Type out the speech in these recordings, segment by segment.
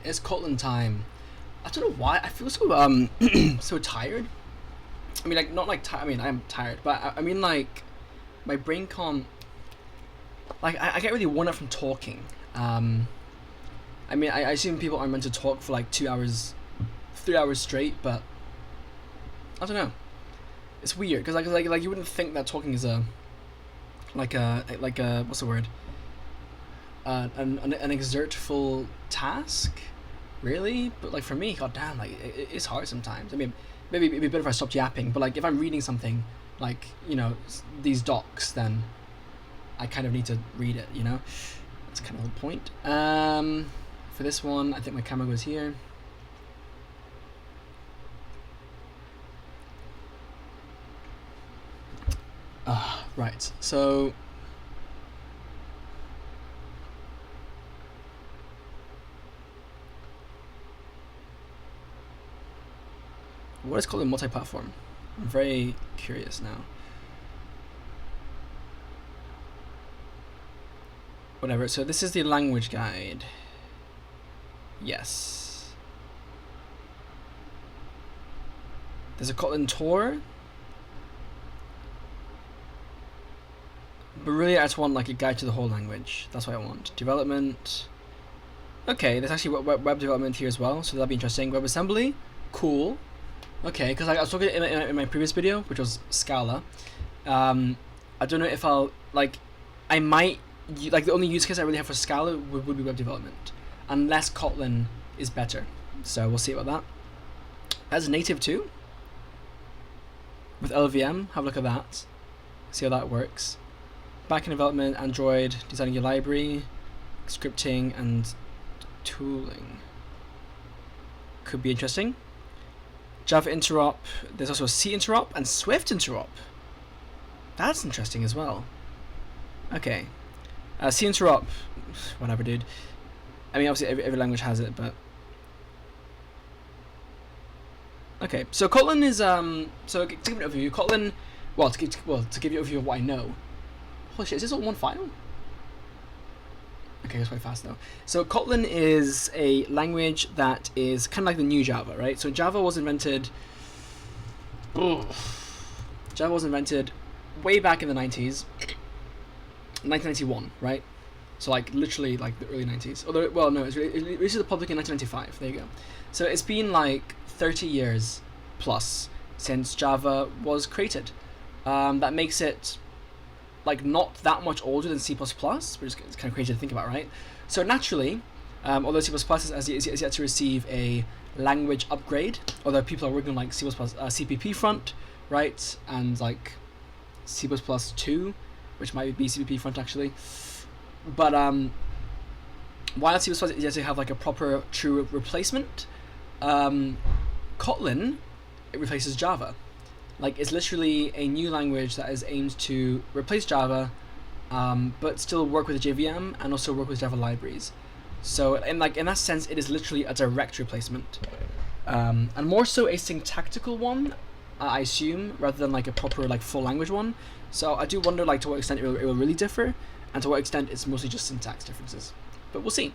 It's Kotlin time. I don't know why I feel so so tired. I mean, like not like I mean, I'm tired, but I mean like my brain can't. Like I get really worn out from talking. I mean, I assume people are meant to talk for like 2 hours, 3 hours straight, but I don't know. It's weird because like you wouldn't think that talking is a what's the word? An exertful task, really. But like for me, goddamn, like it's hard sometimes. I mean, maybe it'd be better if I stopped yapping. But like if I'm reading something, like these docs, then I kind of need to read it. That's kind of the point. For this one, I think my camera goes here. Right. So. What is called a multi-platform? I'm very curious now. Whatever, so this is the language guide. Yes. There's a Kotlin tour. But really I just want like a guide to the whole language. That's what I want. Development. Okay, there's actually web development here as well, so that'll be interesting. WebAssembly. Cool. Okay, because I was talking in my previous video, which was Scala. I don't know if I'll I might the only use case I really have for Scala would be web development, unless Kotlin is better. So we'll see about that. As native too, with LVM, have a look at that. See how that works. Backend development, Android, designing your library, scripting and tooling could be interesting. Java interop, there's also C interop and Swift interop. That's interesting as well. Okay. C interop, whatever, dude. I mean, obviously every language has it, but... Okay, so Kotlin is, so to give you an overview, Kotlin, to give you an overview of what I know. Holy shit, is this all one file? Okay, it's quite fast though. So Kotlin is a language that is kind of like the new Java, right? So Java was invented way back in the 90s, 1991, right? So like literally like the early 90s. Although, well, no, it released to the public in 1995. There you go. So it's been like 30 years plus since Java was created. That makes it like not that much older than C++, which is kind of crazy to think about, right? So naturally, although C++ is yet to receive a language upgrade, although people are working on like C++ CPP front, right, and like C++ 2, which might be CPP front actually, but while C++ is yet to have like a proper true replacement, Kotlin, it replaces Java. Like, it's literally a new language that is aimed to replace Java, but still work with the JVM and also work with Java libraries. So, in that sense, it is literally a direct replacement, and more so a syntactical one, I assume, rather than like a proper like full language one. So I do wonder like to what extent it will really differ, and to what extent it's mostly just syntax differences. But we'll see.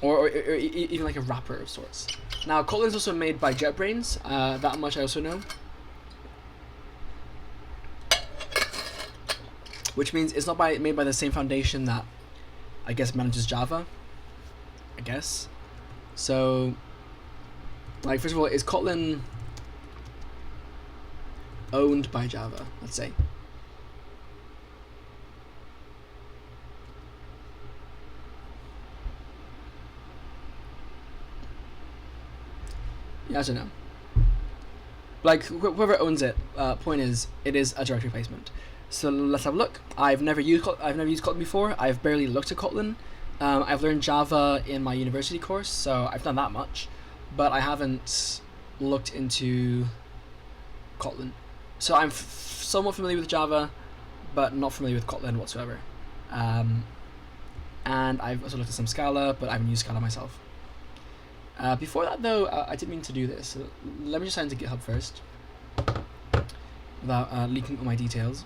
Or even like a wrapper of sorts. Now, Kotlin is also made by JetBrains. That much I also know. Which means it's not made by the same foundation that, I guess, manages Java. I guess. So, like, first of all, is Kotlin owned by Java? Let's say. Yeah, I don't know. Like, whoever owns it, point is, it is a direct replacement. So let's have a look. I've never used Kotlin before. I've barely looked at Kotlin. I've learned Java in my university course, so I've done that much, but I haven't looked into Kotlin. So I'm somewhat familiar with Java, but not familiar with Kotlin whatsoever. And I've also looked at some Scala, but I haven't used Scala myself. Before that, though, I didn't mean to do this. So let me just sign into GitHub first, without leaking all my details.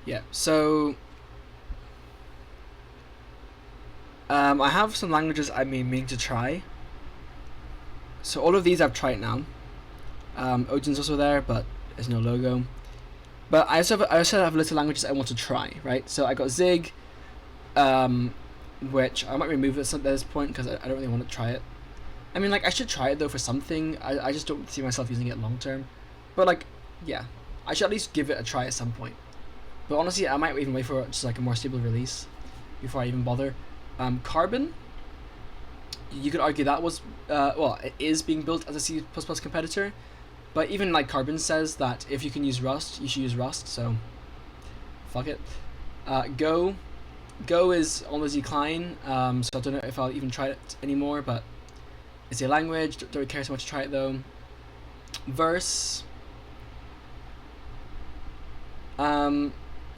Yeah, so I have some languages I may mean to try. So all of these I've tried now. Odin's also there, but there's no logo. But I also have a list of languages I want to try, right? So I got Zig, which I might remove at this point because I don't really want to try it. I mean, like, I should try it though for something. I just don't see myself using it long term. But like, yeah, I should at least give it a try at some point. But honestly, I might even wait for just like a more stable release before I even bother. Carbon, you could argue that was well, it is being built as a C++ competitor, but even like Carbon says that if you can use Rust, you should use Rust. So fuck it. Go is on the decline. So I don't know if I'll even try it anymore, but it's a language. Don't really care so much to try it though. Verse.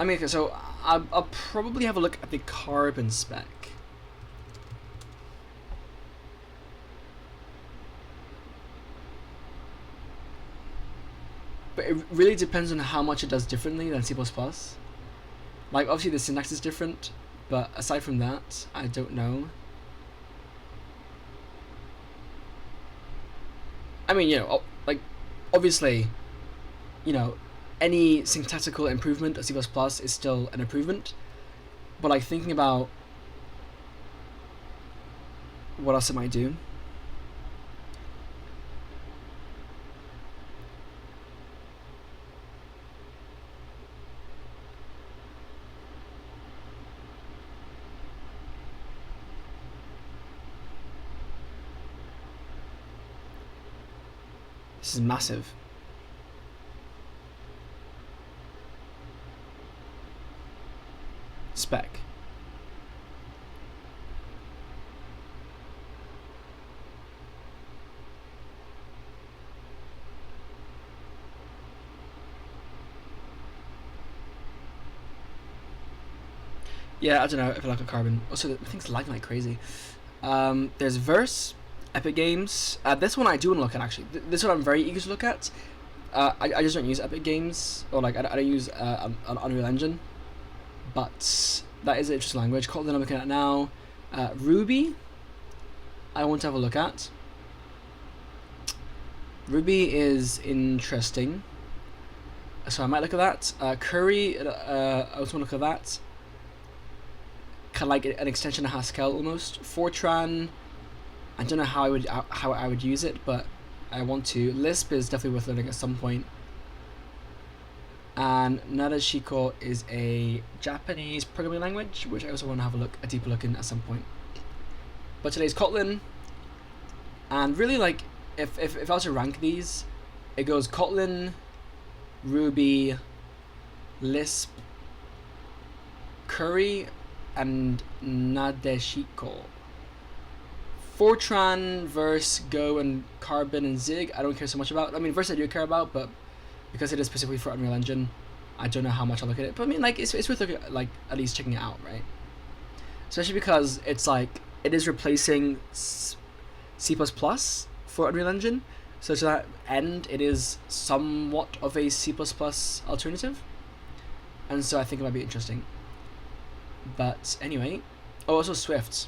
I mean, okay, so I'll probably have a look at the Carbon spec. But it really depends on how much it does differently than C++. Like, obviously the syntax is different, but aside from that, I don't know. I mean, you know, like, obviously, you know, any syntactical improvement of C++ is still an improvement, but like thinking about what else it might do. This is massive. Spec. Yeah, I don't know if I like a Carbon. Also, the thing's lagging like crazy. There's Verse, Epic Games. This one I do want to look at actually. This one I'm very eager to look at. I just don't use Epic Games, or like I don't use an Unreal Engine. But that is an interesting language. Kotlin I'm looking at now. Ruby, I want to have a look at. Ruby is interesting, so I might look at that. Curry, I also want to look at that. Kind of like an extension of Haskell almost. Fortran, I don't know how I would use it, but I want to. Lisp is definitely worth learning at some point. And Nadeshiko is a Japanese programming language, which I also want to have a deeper look in at some point. But today's Kotlin, and really like if I was to rank these, it goes Kotlin, Ruby, Lisp, Curry, and Nadeshiko. Fortran, Verse, Go, and Carbon and Zig I don't care so much about. I mean, Verse I do care about, but because it is specifically for Unreal Engine, I don't know how much I'll look at it. But I mean, like, it's worth looking at, like, at least checking it out, right? Especially because it's like it is replacing C++ for Unreal Engine, so to that end, it is somewhat of a C++ alternative, and so I think it might be interesting. But anyway, oh, also Swift.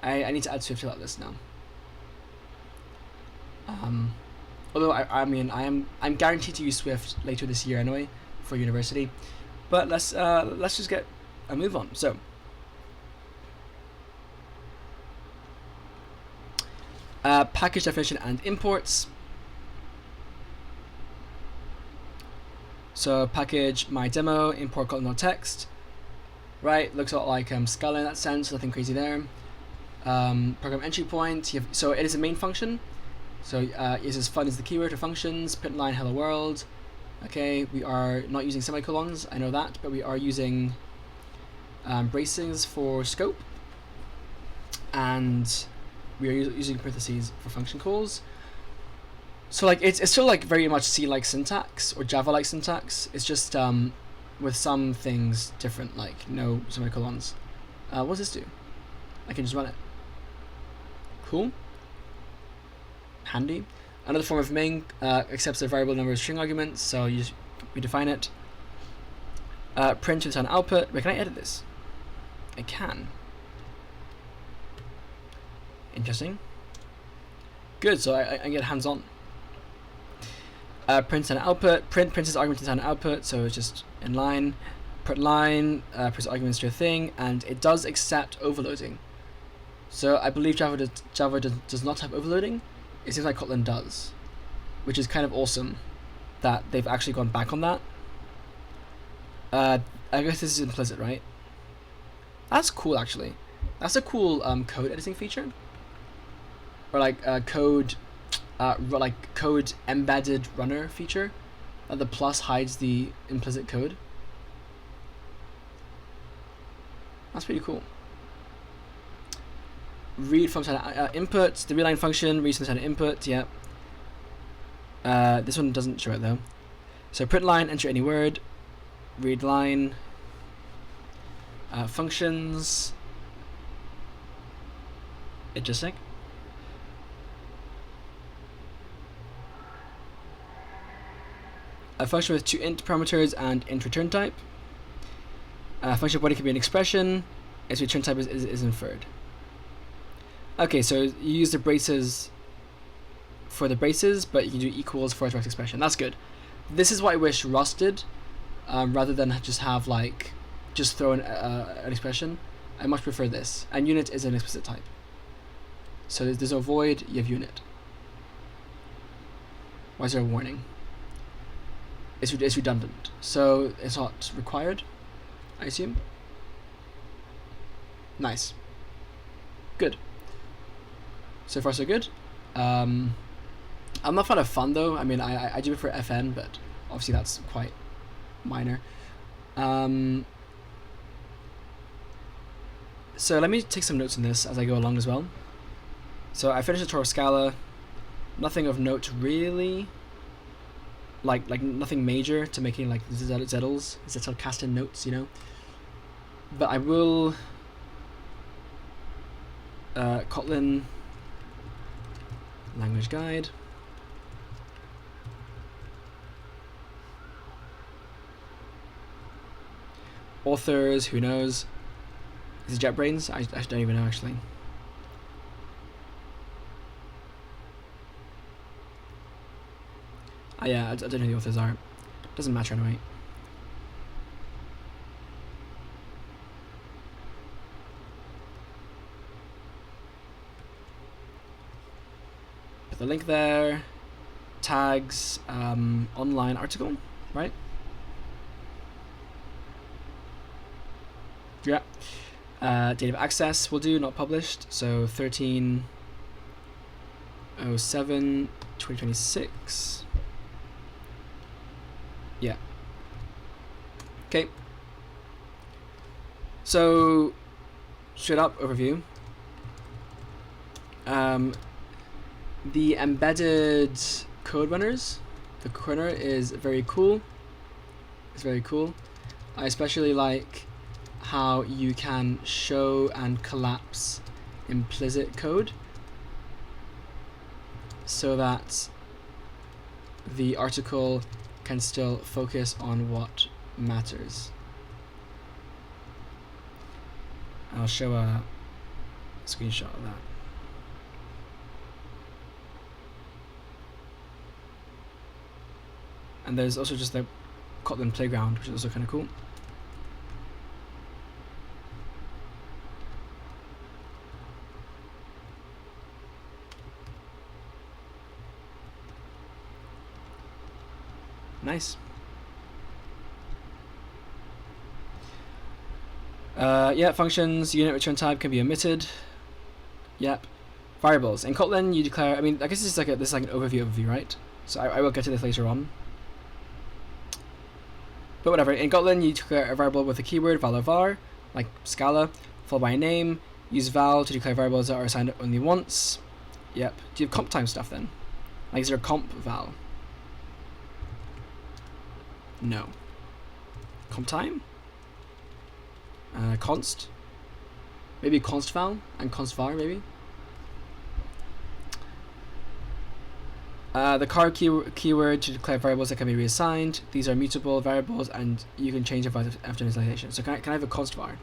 I need to add Swift to that list now. Although I mean I'm guaranteed to use Swift later this year anyway for university, but let's just get a move on. So package definition and imports. So package my demo, import Kotlin text. Right, looks a lot like Scala in that sense. Nothing crazy there. Program entry point. So it is a main function. So it's as fun as the keyword for functions. Print line hello world. Okay, we are not using semicolons. I know that, but we are using braces for scope, and we are using parentheses for function calls. So like it's still like very much C-like syntax or Java-like syntax. It's just with some things different, like no semicolons. What does this do? I can just run it. Cool. Handy. Another form of main accepts a variable number of string arguments, so we define it. Print to the sound output. Wait, can I edit this? I can. Interesting. Good, so I get hands-on. Print sound output. Print prints its argument to sound output, so it's just in line. Print line, prints arguments to a thing, and it does accept overloading. So I believe Java does not have overloading. It seems like Kotlin does, which is kind of awesome that they've actually gone back on that. I guess this is implicit, right? That's cool, actually. That's a cool code editing feature, or like code embedded runner feature. That the plus hides the implicit code. That's pretty cool. Read from input, the readline function reads from the input. Yeah. This one doesn't show it though. So print line, enter any word. Read line. Functions. Interesting. A function with 2 int parameters and int return type. A function body can be an expression. Its return type is inferred. Okay, so you use the braces for the braces, but you can do equals for a direct expression. That's good. This is what I wish Rust did, rather than just have like just throw an expression. I much prefer this. And unit is an explicit type. So there's no void. You have unit. Why is there a warning? It's redundant, so it's not required, I assume. Nice. Good. So far so good. I'm not a fan of fun though. I mean, I do prefer FN, but obviously that's quite minor. So let me take some notes on this as I go along as well. So I finished the tour of Scala. Nothing of note really. Like nothing major to making like Zettel cast in notes, you know. But I will Kotlin language guide. Authors, who knows? Is it JetBrains? I don't even know actually. Yeah, I don't know who the authors are. Doesn't matter anyway. Put the link there. Tags, online article, right? Yeah. Date of access will do, not published. So 13/07/2026. Yeah. Okay. So, straight up overview. The embedded code runners, the corner is very cool. It's very cool. I especially like how you can show and collapse implicit code so that the article can still focus on what matters. I'll show a screenshot of that. And there's also just the Kotlin playground, which is also kind of cool. Nice. Yeah, functions, unit return type can be omitted. Yep. Variables. In Kotlin, you declare. I mean, I guess this is like an overview, right? So I will get to this later on. But whatever. In Kotlin, you declare a variable with a keyword, val or var, like Scala, followed by a name. Use val to declare variables that are assigned only once. Yep. Do you have comp time stuff then? Like, is there a comp val? No. Comp time? Const? Maybe const val and const var, maybe? The card keyword to declare variables that can be reassigned. These are mutable variables, and you can change it after initialization. So can I have a const var?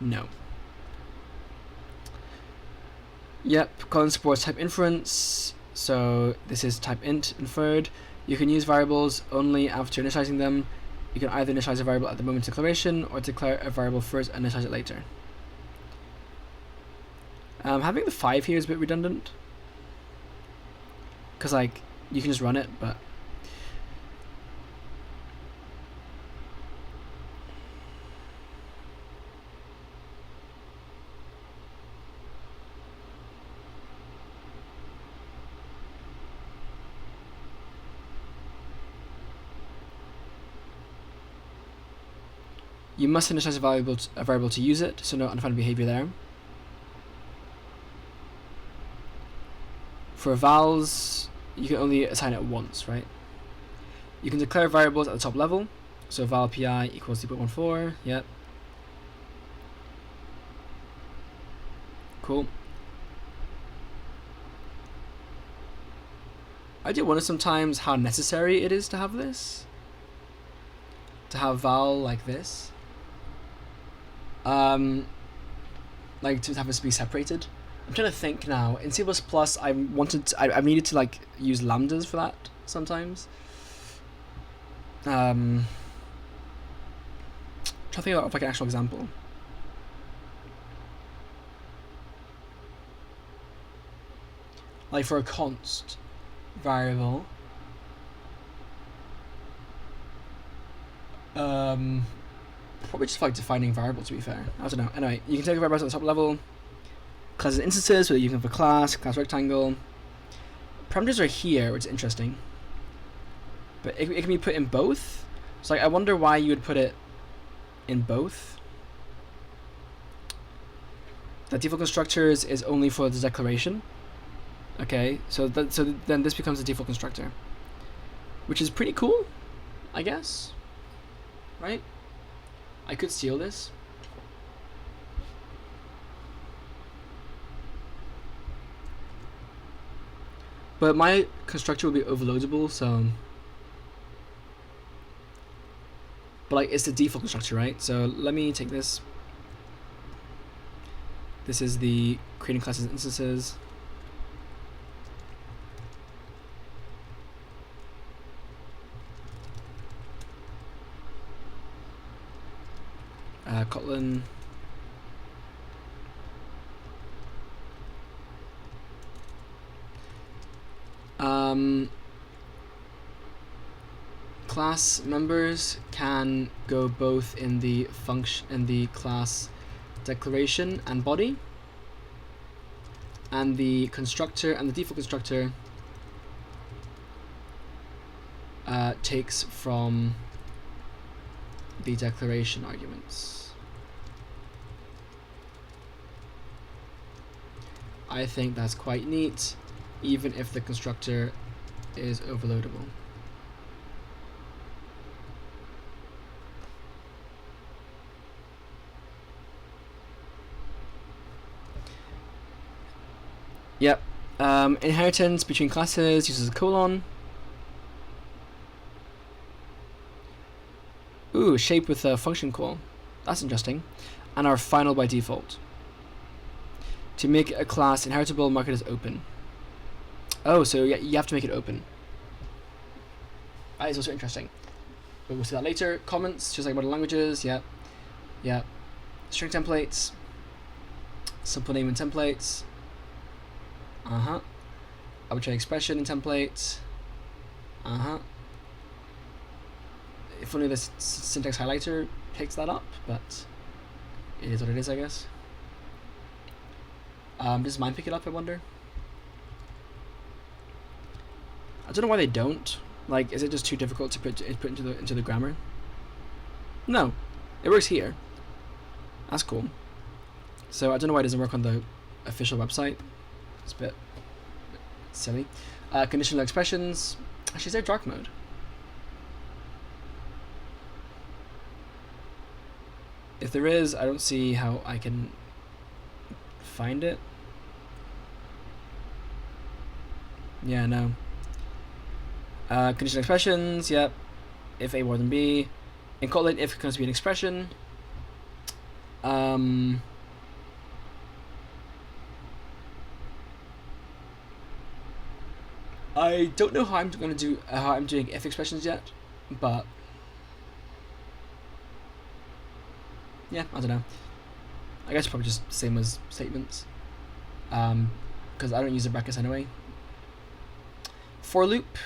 No. Yep, Kotlin supports type inference. So this is type int inferred. You can use variables only after initializing them. You can either initialize a variable at the moment of declaration or declare a variable first and initialize it later. Having the 5 here is a bit redundant, because like you can just run it, but you must initialize a variable to use it, so no undefined behavior there. For vals, you can only assign it once, right? You can declare variables at the top level, so val pi equals 0.14, yep. Cool. I do wonder sometimes how necessary it is to have this. To have val like this. Like to have this be separated. I'm trying to think now. In C++, I've needed to like use lambdas for that sometimes. Trying to think of like an actual example. Like for a const variable. Probably just like defining variables, to be fair. I don't know. Anyway, you can take variables at the top level. Classes and instances, whether you can have a class rectangle. Parameters are here, which is interesting. But it can be put in both. So like, I wonder why you would put it in both. The default constructors is only for the declaration. Okay, so then this becomes the default constructor, which is pretty cool, I guess. Right? I could steal this. But my constructor will be overloadable, so. But like, it's the default constructor, right? So let me take this. This is the creating classes and instances. Kotlin. Class members can go both in the function in the class declaration and body, and the constructor and the default constructor takes from the declaration arguments. I think that's quite neat, even if the constructor is overloadable. Yep. Inheritance between classes uses a colon. Ooh, shape with a function call. That's interesting. And our final by default. To make a class inheritable, mark it as open. Oh, so yeah, you have to make it open. That is also interesting. But we'll see that later. Comments, just like model languages. Yep. Yep. String templates. Simple name and templates. Arbitrary expression in templates. If only the syntax highlighter picks that up, but it is what it is, I guess. Does mine pick it up, I wonder? I don't know why they don't. Like, is it just too difficult to put into the grammar? No, it works here. That's cool. So I don't know why it doesn't work on the official website. It's a bit silly. Conditional expressions. Actually, is there dark mode? If there is, I don't see how I can find it. Yeah, no. Conditional expressions, yep. If A more than B. In Kotlin, if it comes to be an expression. I don't know how I'm going to do how I'm doing if expressions yet, but yeah, I don't know. I guess probably just same as statements, because I don't use the brackets anyway. For loop,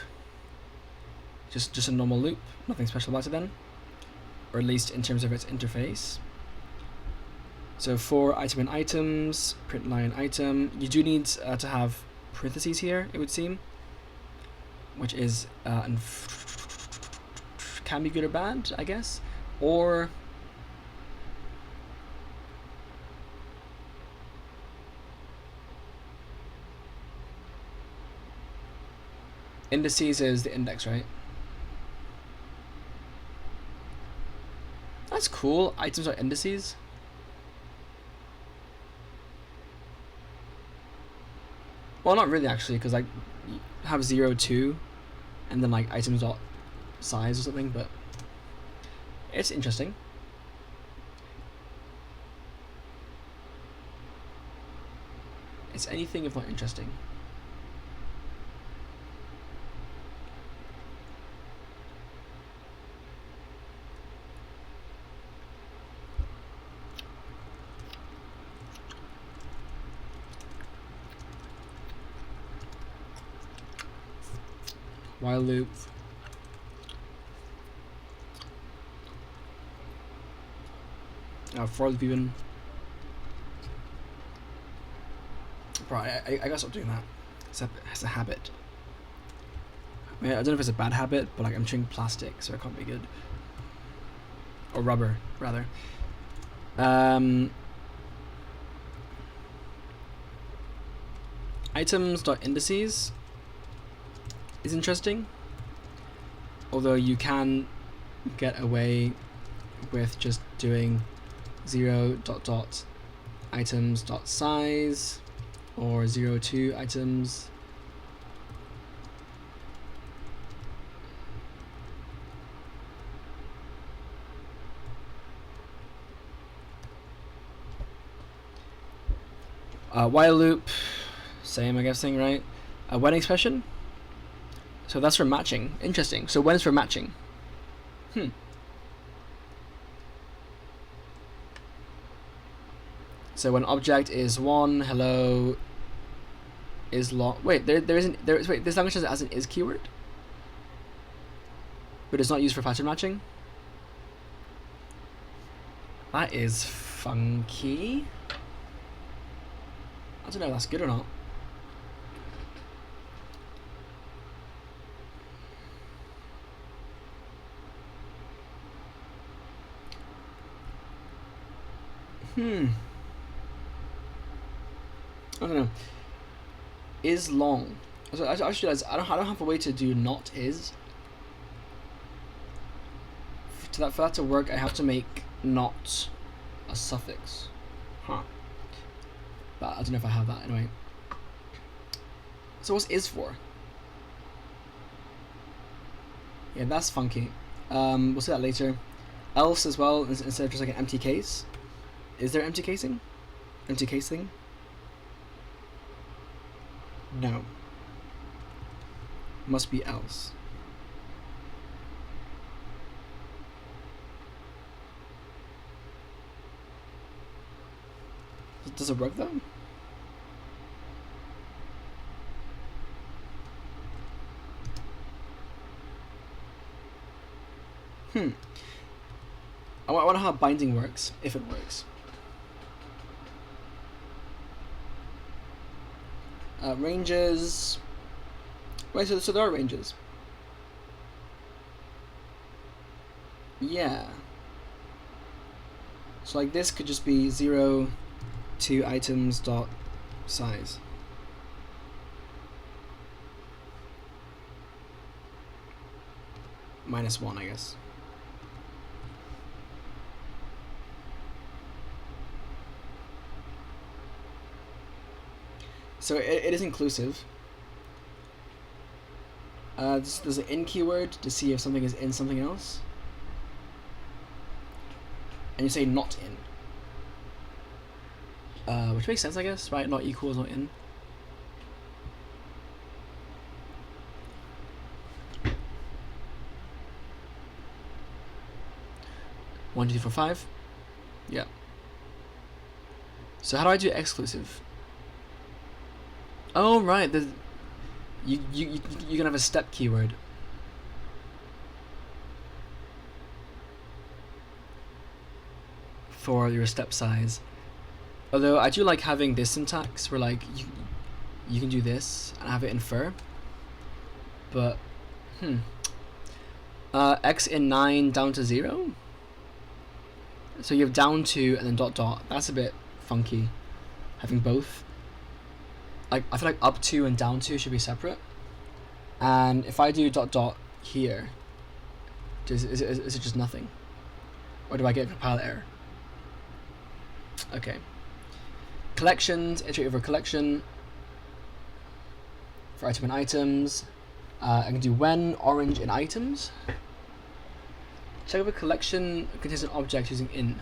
just a normal loop, nothing special about it then, or at least in terms of its interface. So for item and items, print line item, you do need to have parentheses here, it would seem, which is can be good or bad, I guess, or indices is the index, right? That's cool. Items are indices. Well, not really actually, because I have 0, 2, and then like items dot size or something, but it's interesting. It's anything if not interesting. While loop. For loop even. Bro, I gotta stop doing that. It's a habit. I mean, I don't know if it's a bad habit, but like I'm chewing plastic, so it can't be good. Or rubber, rather. Items.indices is interesting, although you can get away with just doing 0 dot dot items dot size or 0 2 items. While loop, same I guess thing, right? When expression. So that's for matching. Interesting. So when is for matching? So when object is 1, hello is long. Wait, wait, this language has an is keyword, but it's not used for pattern matching. That is funky. I don't know if that's good or not. I don't know. Is long. So I just realized I don't have a way to do not is. For that to work, I have to make not a suffix. But I don't know if I have that anyway. So what's is for? Yeah, that's funky. We'll see that later. Else as well, instead of just like an empty case. Is there empty casing? Empty casing? No. Must be else. Does it work though? I wonder how binding works, if it works. Ranges. Wait, so there are ranges. Yeah. So like this could just be 0 2 items dot size. -1, I guess. So it is inclusive. There's an in keyword to see if something is in something else. And you say not in. Which makes sense, I guess, right? Not equals not in. One, two, three, four, five. Yeah. So how do I do exclusive? Oh right, you can have a step keyword. For your step size. Although I do like having this syntax where like you can do this and have it infer. But x in 9 down to 0. So you have down to and then dot dot. That's a bit funky, having both. Like I feel like up to and down to should be separate. And if I do dot dot here, is it just nothing? Or do I get a compile error? Okay. Collections, iterate over collection. For item and items. I can do when orange in items. Check if a collection contains an object using in.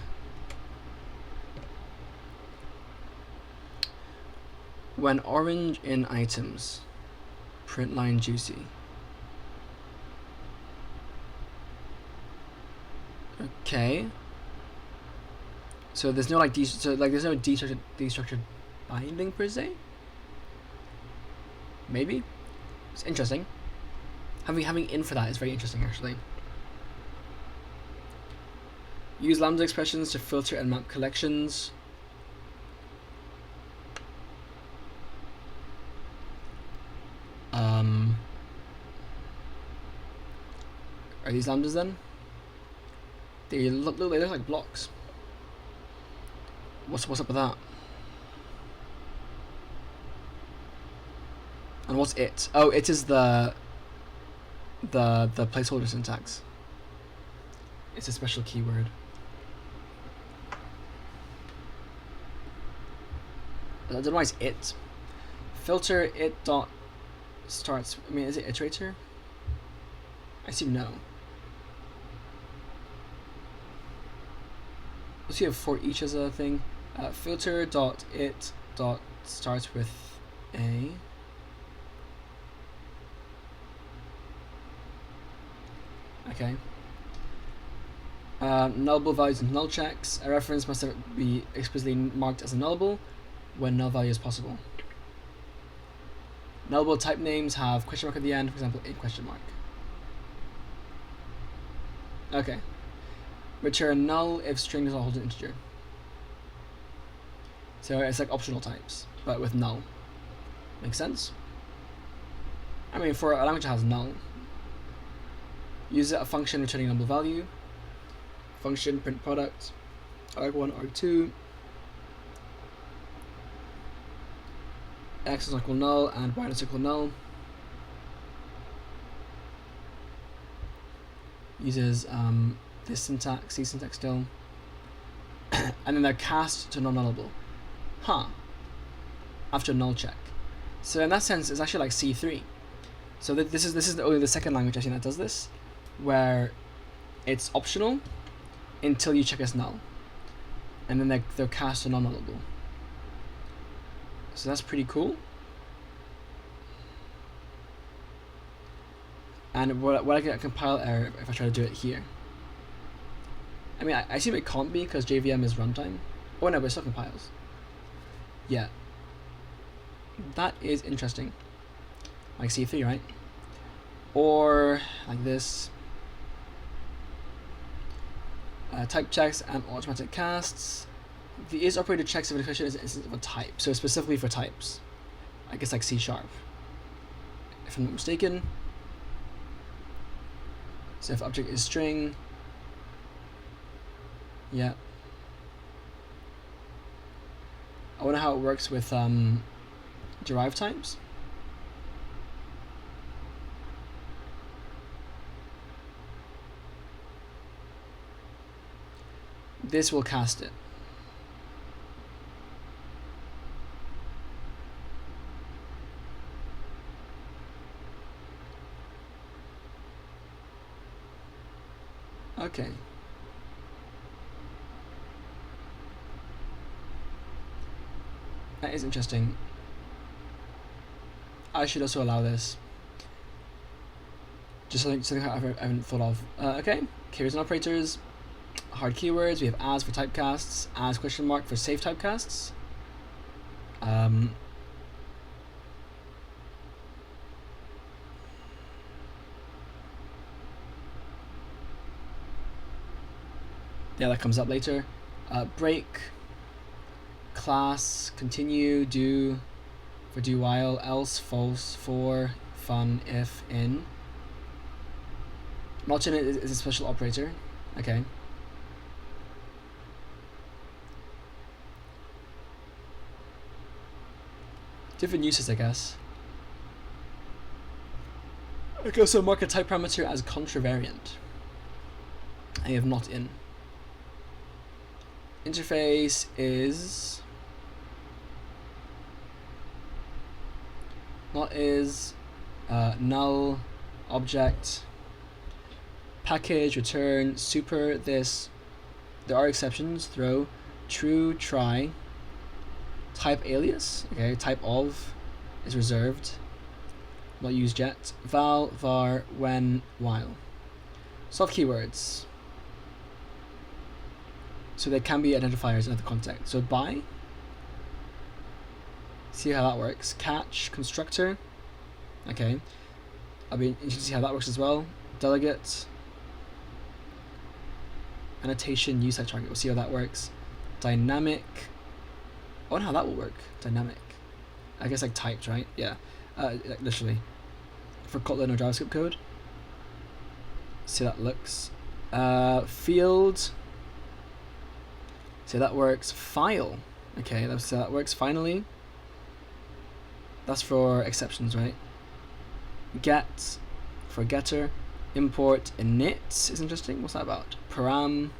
When orange in items. Print line juicy. Okay. So there's no like there's no destructured binding per se. Maybe. It's interesting. Having in for that is very interesting actually. Use lambda expressions to filter and map collections. Are these lambdas then? They look like blocks. What's up with that? And what's it? Oh, it is the placeholder syntax. It's a special keyword. I don't know why it's it. Filter it dot starts. I mean, is it iterator? I assume no. Let's see if for each as a thing. Filter dot it dot starts with a. Okay. Nullable values and null checks. A reference must be explicitly marked as a nullable when null value is possible. Nullable type names have question mark at the end, for example, a question mark. Okay. Return null if string does not hold an integer. So it's like optional types, but with null. Makes sense? I mean, for a language that has null, use a function returning null value. Function print product, arg1, arg2. X is not equal null and y is equal null. Uses this syntax, C syntax still. And then they're cast to non-nullable. Huh. After null check. So in that sense, it's actually like C3. So this is only the second language I've seen that does this, where it's optional until you check as null, and then they're cast to non-nullable. So that's pretty cool. And what I get a compile error if I try to do it here. I mean, I assume it can't be because JVM is runtime. Oh no, but it still compiles. Yeah. That is interesting. Like C3, right? Or like this. Type checks and automatic casts. The is operator checks if an expression is an instance of a type. So specifically for types. I guess like C#. If I'm not mistaken. So if object is string. Yeah. I wonder how it works with derived types. This will cast it. Okay. That is interesting. I should also allow this. Just something I haven't thought of. Okay, keywords and operators. Hard keywords. We have as for typecasts, as question mark for safe typecasts. Yeah, that comes up later. Break, class, continue, do, for do while, else, false, for, fun, if, in. Not in it is a special operator. Okay. Different uses, I guess. I can also mark a type parameter as contravariant. I have not in. Interface is not is null object package return super this. There are exceptions. Throw true try type alias. Okay, type of is reserved. Not used yet. Val var when while. Soft keywords. So they can be identifiers in other contexts. So by, see how that works. Catch, constructor. Okay. I'll be interested to see how that works as well. Delegate. Annotation, use type target. We'll see how that works. Dynamic. I wonder how that will work. Dynamic. I guess like typed, right? Yeah. Literally. For Kotlin or JavaScript code. See how that looks. Field. So that works. File. Okay, so that works. Finally. That's for exceptions, right? Get for getter. Import init is interesting. What's that about? Param.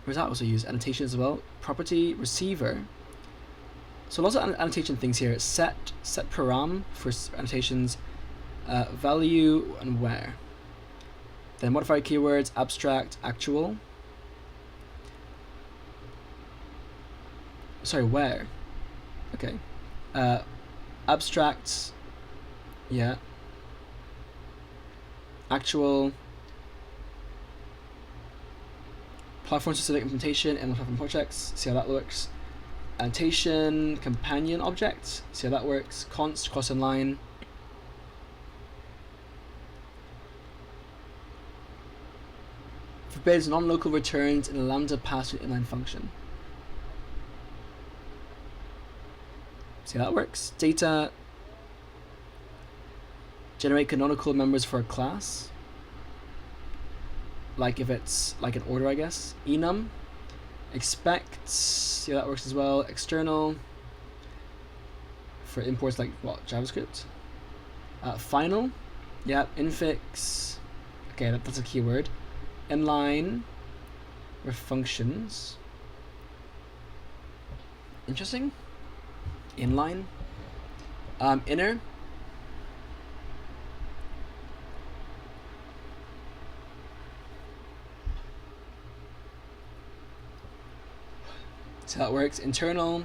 Where's that also used? Annotation as well. Property receiver. So lots of annotation things here. Set param for annotations. Value and where. Then modified keywords. Abstract. Actual. Sorry, where? Okay. Abstract. Yeah. Actual. Platform specific implementation and platform projects. See how that looks. Annotation. Companion object. See how that works. Const. Cross and line. Forbids non-local returns in a lambda pass inline function. See how that works. Data. Generate canonical members for a class. Like if it's like an order, I guess. Enum. Expect. See how that works as well. External. For imports like what? JavaScript. Final. Yeah. Infix. Okay, that's a keyword. Inline. For functions. Interesting. Inline. Inner. So that works. Internal.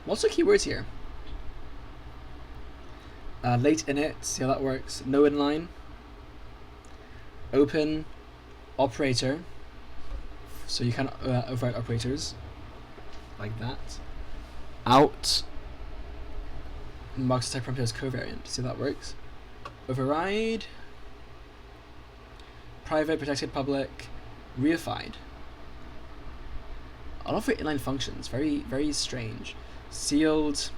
What's the keywords here? Late init. See how that works. No inline. Open. Operator. So you can override operators like that. Out. Marks type parameter as covariant. See how that works. Override. Private, protected, public. Reified. A lot of inline functions. Very, very strange. Sealed.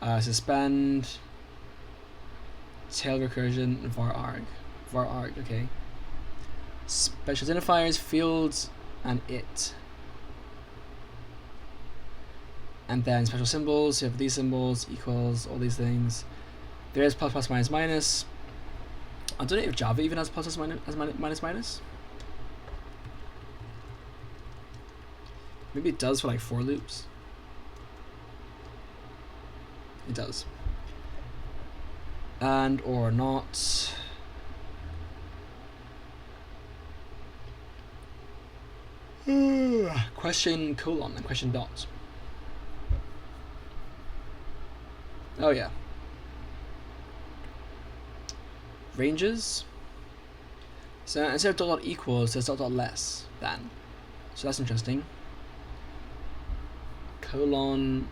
Suspend. Tail recursion. Var arg. Var arg. Okay. Special identifiers, fields, and it. And then special symbols, you have these symbols, equals, all these things. There is plus, plus, minus, minus. I don't know if Java even has plus, plus, minus, minus. Maybe it does for like for loops. It does. And or not. Question colon and question dot. Oh yeah. Ranges. So instead of dot equals, there's dot less than. So that's interesting. Colon.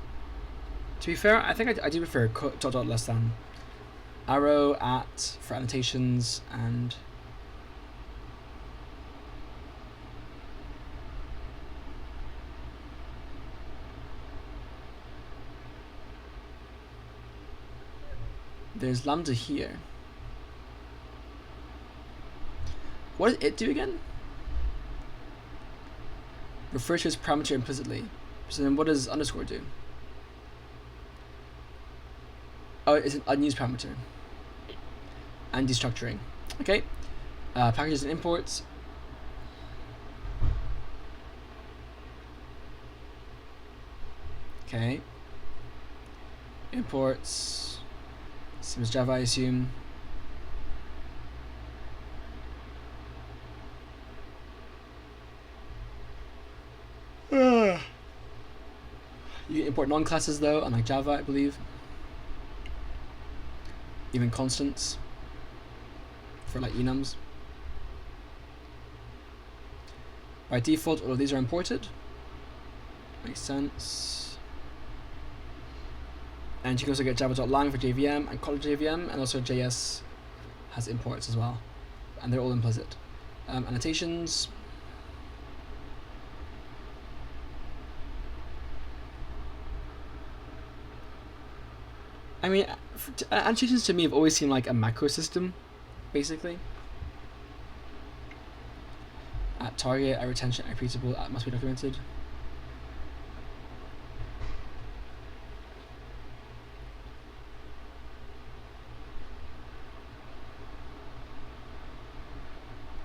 To be fair, I think I do prefer dot less than. Arrow at for annotations and. There's lambda here. What does it do again? Refer to its parameter implicitly. So then what does underscore do? Oh, it's an unused parameter. And destructuring. Okay. Packages and imports. Okay. Imports. Same as Java, I assume. You can import non-classes though, unlike Java, I believe. Even constants for like enums. By default, all of these are imported. Makes sense. And you can also get java.lang for JVM and Kotlin JVM, and also JS has imports as well, and they're all implicit. Annotations. I mean, annotations to me have always seemed like a macro system, basically. At target, at retention, at repeatable, at must be documented.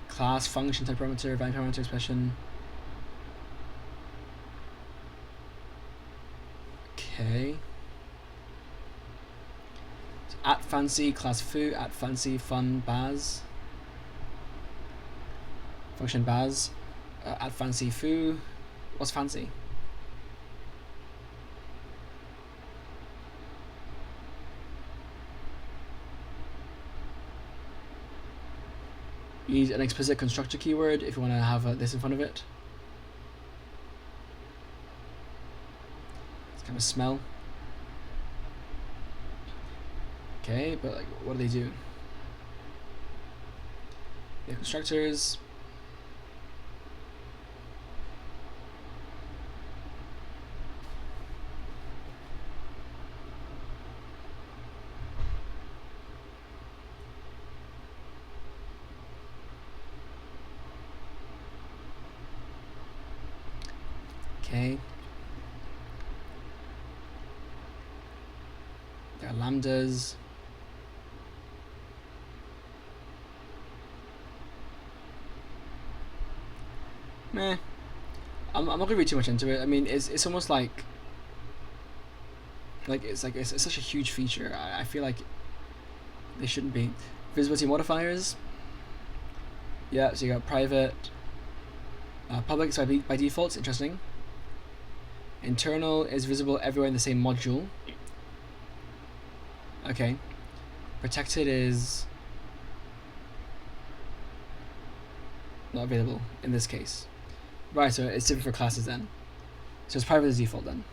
Class, function, type parameter, value parameter, expression. Okay. At fancy, class foo, at fancy, fun, baz. Function baz. At fancy foo. What's fancy? You need an explicit constructor keyword if you want to have this in front of it. It's kind of smell. Okay, but like, what do they do? They have constructors. Okay. There are lambdas. Meh. I'm not gonna read too much into it. I mean, it's almost like it's such a huge feature. I feel like they shouldn't be. Visibility modifiers. Yeah, so you got private, public. So by default, it's interesting. Internal is visible everywhere in the same module. Okay. Protected is not available in this case. Right, so it's different for classes then. So it's private as default then.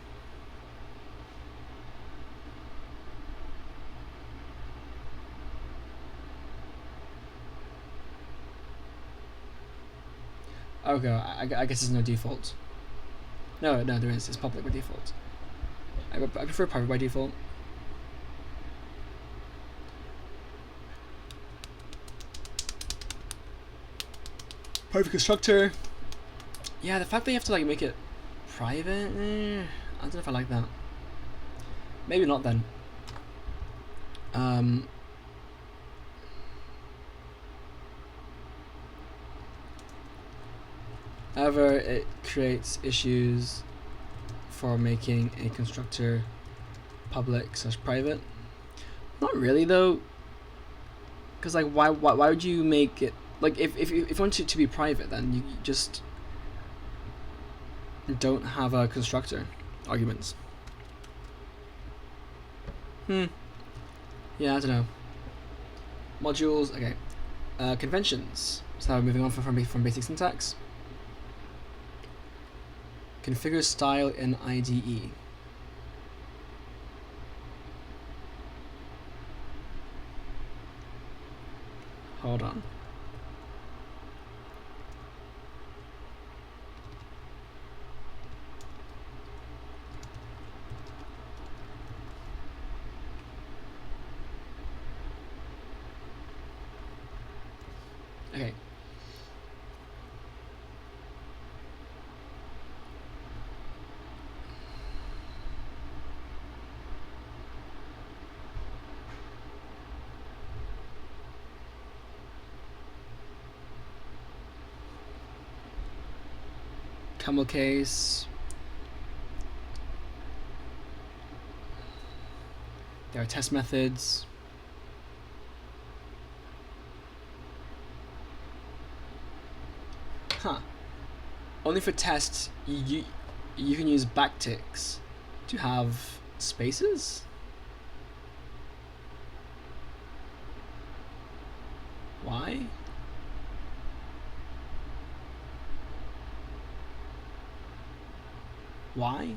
Okay, I guess there's no default. No, there is. It's public by default. I prefer private by default. Private constructor. Yeah, the fact that you have to like make it private, I don't know if I like that. Maybe not then. However, it creates issues for making a constructor public/private. Not really though, because like why would you make it like if you want it to be private, then you just don't have a constructor arguments. Yeah, I don't know. Modules, okay. Conventions. So moving on from basic syntax. Configure style in IDE. Hold on. Okay. Camel case. There are test methods. Huh. Only for tests, you can use backticks to have spaces? Why? Why?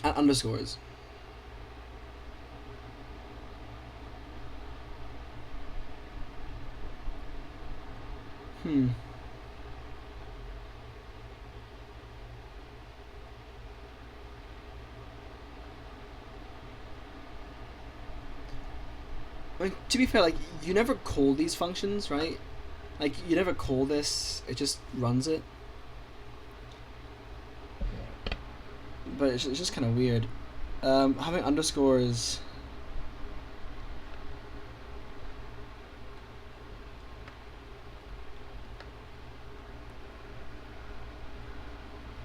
And underscores. I mean, to be fair, like, you never call these functions, right? Like, you never call this, it just runs it. But it's just kind of weird. Having underscores...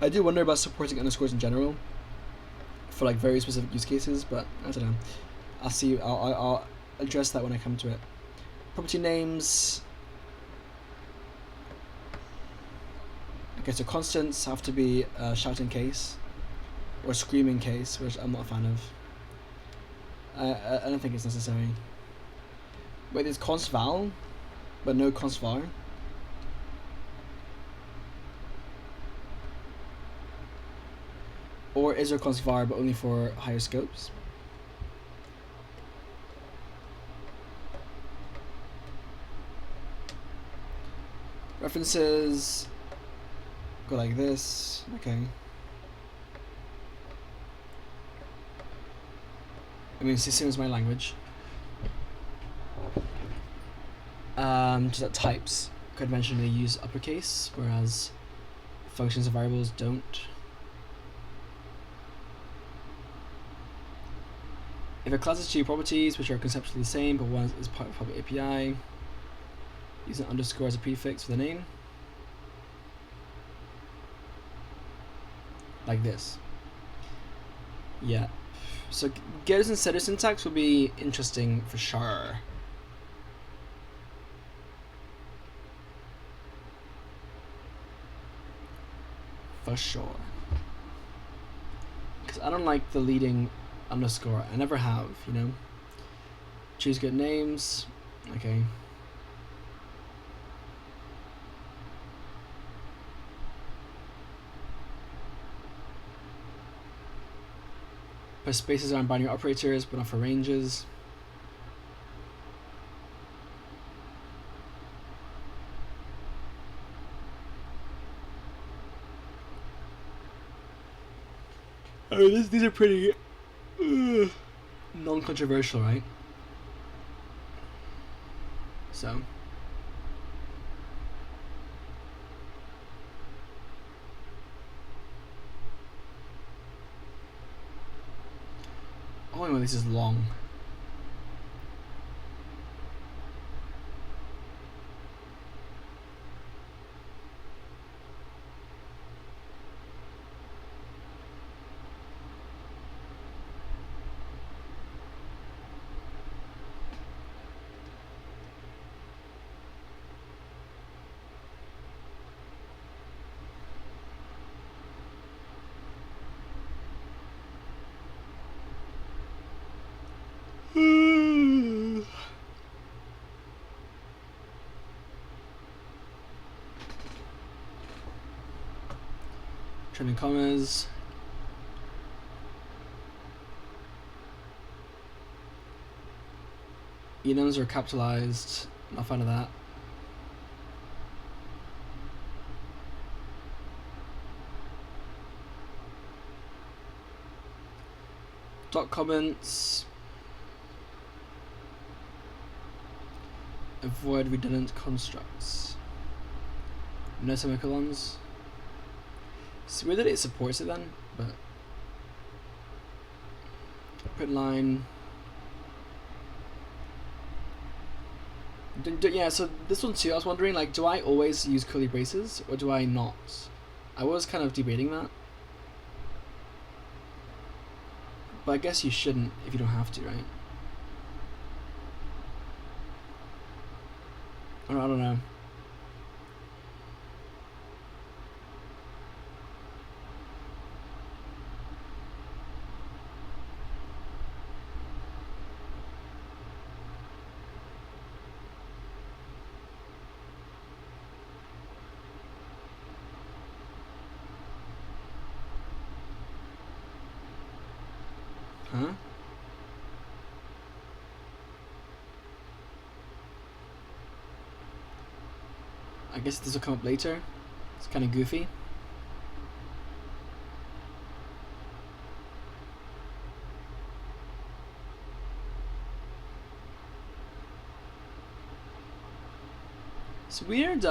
I do wonder about supporting underscores in general for like very specific use cases, but I don't know. I'll see. I'll address that when I come to it. Property names. Okay, so constants have to be shouting case or screaming case, which I'm not a fan of. I don't think it's necessary. Wait, there's const val, but no const var. Or is there const var but only for higher scopes? References go like this. Okay. I mean, it's the same as my language. Just that types conventionally use uppercase, whereas functions and variables don't. If a class has two properties which are conceptually the same, but one is part of public API, use an underscore as a prefix for the name. Like this. Yeah. So getters and setters syntax will be interesting for sure. For sure. Because I don't like the leading underscore. I never have, you know. Choose good names. Okay. But spaces are on binary operators, but not for ranges. Oh, these are pretty non-controversial, right? So. Oh, anyway, this is long. Turning commas. Enums are capitalized. Not a fan of that. Dot comments. Avoid redundant constructs. No semicolons. It's weird that it supports it then, but print line. Yeah, so this one too, I was wondering, like, do I always use curly braces or do I not? I was kind of debating that. But I guess you shouldn't if you don't have to, right? I don't know. Huh? I guess this will come up later. It's kind of goofy. It's weird.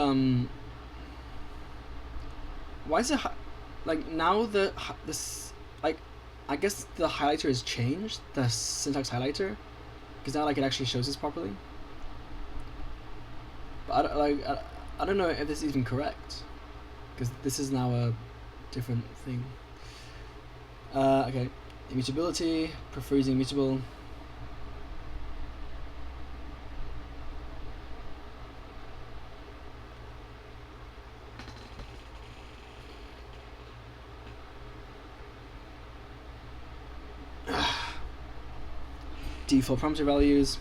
Why is it like now this like I guess the highlighter has changed, the syntax highlighter, because now like it actually shows this properly. But I don't know if this is even correct, because this is now a different thing. Okay, immutability, prefer using immutable. Default parameter values.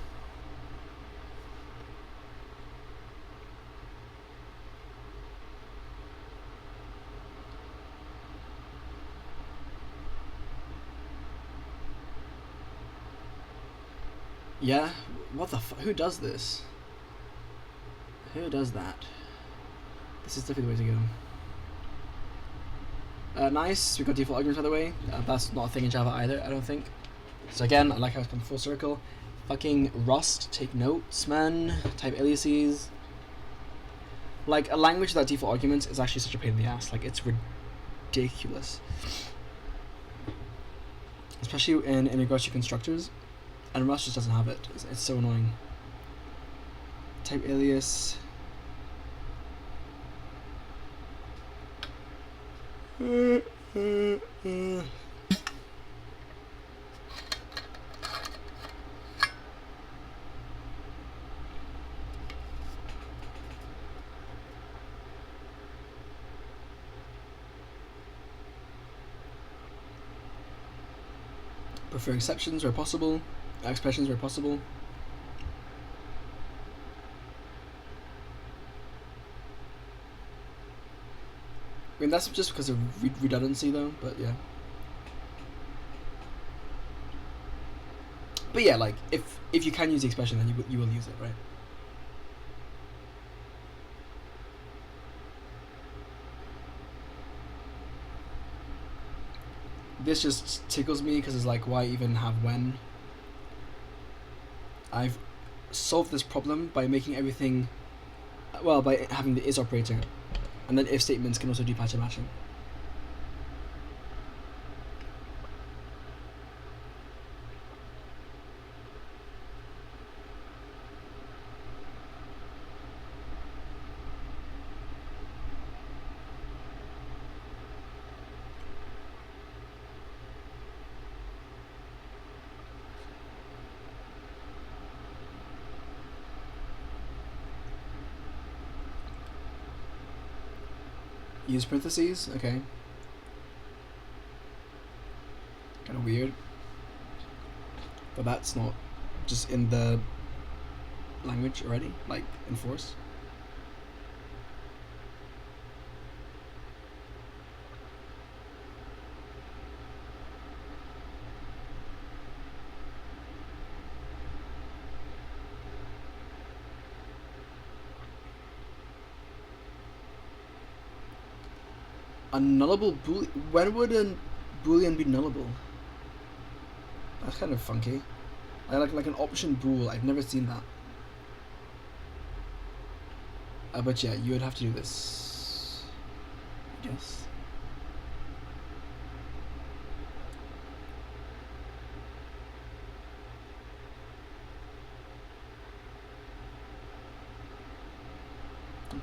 Yeah, what the who does this? Who does that? This is definitely the way to go. Nice, we got default arguments by the way. That's not a thing in Java either, I don't think. So again, I like how it's come full circle. Fucking Rust, take notes, man. Type aliases. Like, a language without default arguments is actually such a pain in the ass. Like, it's ridiculous. Especially in regards to constructors. And Rust just doesn't have it. It's so annoying. Type alias. Prefer exceptions where possible, expressions where possible. I mean, that's just because of redundancy though, but yeah. But yeah, like, if you can use the expression, then you will use it, right? This just tickles me because it's like, why even have when? I've solved this problem by making everything, well, by having the is operator, and then if statements can also do pattern matching. Use parentheses, okay. Kind of weird. But that's not just in the language already, like enforce. A nullable boolean. When would a boolean be nullable? That's kind of funky. Like an option bool. I've never seen that. But yeah, you would have to do this, I guess.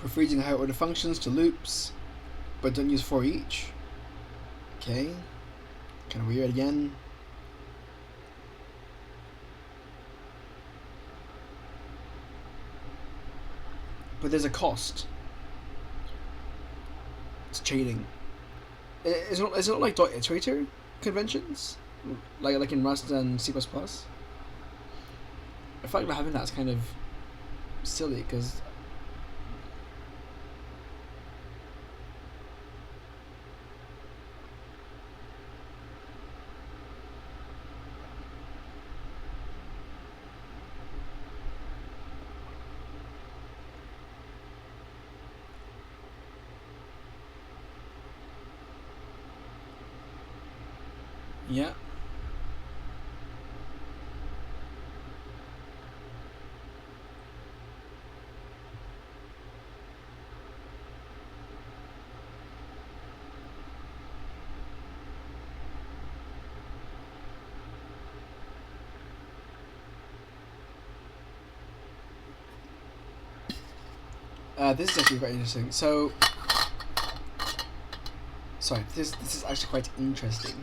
Prefer using higher order functions to loops, but don't use for each. Okay, kind of weird again. But there's a cost. It's cheating. Is it not like dot iterator conventions, like in Rust and C++? I feel like not having that's kind of silly because. Yeah. This is actually quite interesting. So, sorry, this is actually quite interesting.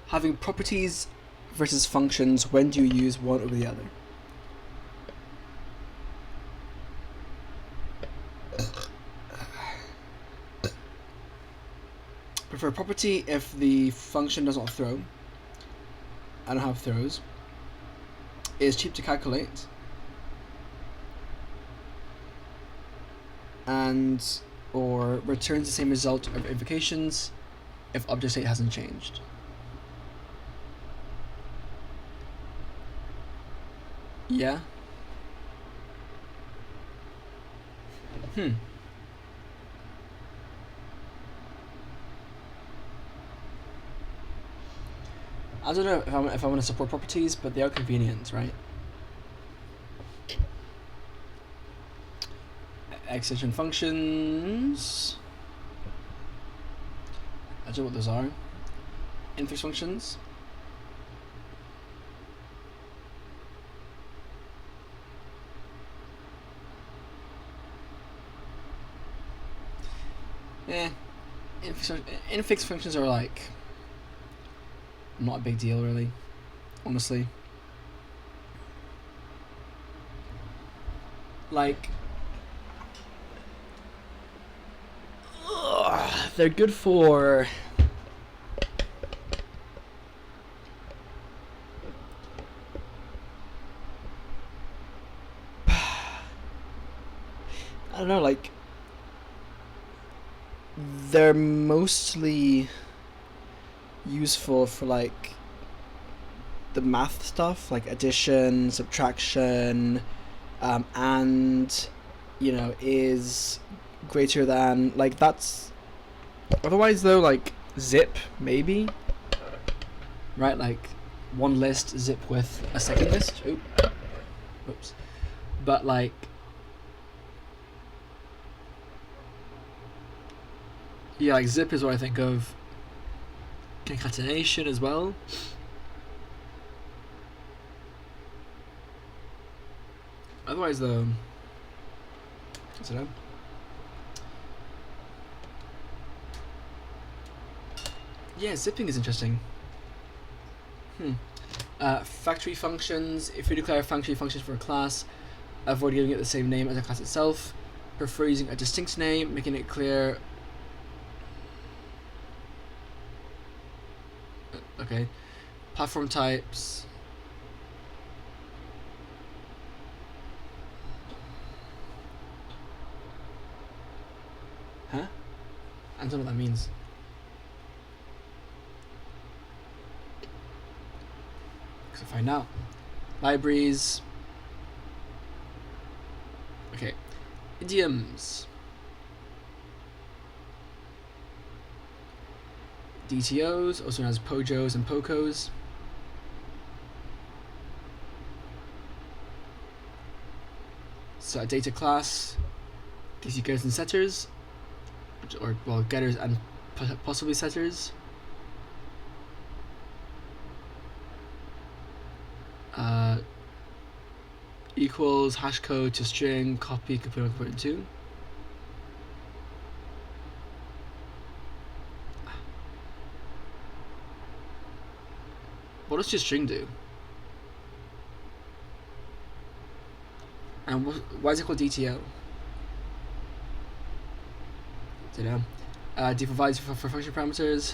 Having properties versus functions, when do you use one over the other? Prefer property if the function does not throw. I don't have throws. It is cheap to calculate. And or returns the same result of invocations if object state hasn't changed. Yeah. I don't know if I want to support properties, but they are convenient, right? Extension functions. I don't know what those are. Infix functions. Infix functions are like not a big deal really, honestly. Like they're good for I don't know, like they're mostly useful for like the math stuff, like addition, subtraction, and you know, is greater than, like that's. Otherwise though, like zip maybe, right? Like one list zip with a second list. Oops. But like yeah, like zip is what I think of. Concatenation as well. Otherwise though, I don't know. Yeah, zipping is interesting. Factory functions. If you declare factory functions for a class, avoid giving it the same name as the class itself. Prefer using a distinct name, making it clear. Okay. Platform types. Huh? I don't know what that means. So find out. Libraries. Okay. Idioms. DTOs, also known as Pojos and Pocos. So a data class gives you getters and setters, or well, getters and possibly setters. Equals hash code to string, copy, component, component 2. What does string do? And why is it called DTO? Don't know. Default values for function parameters.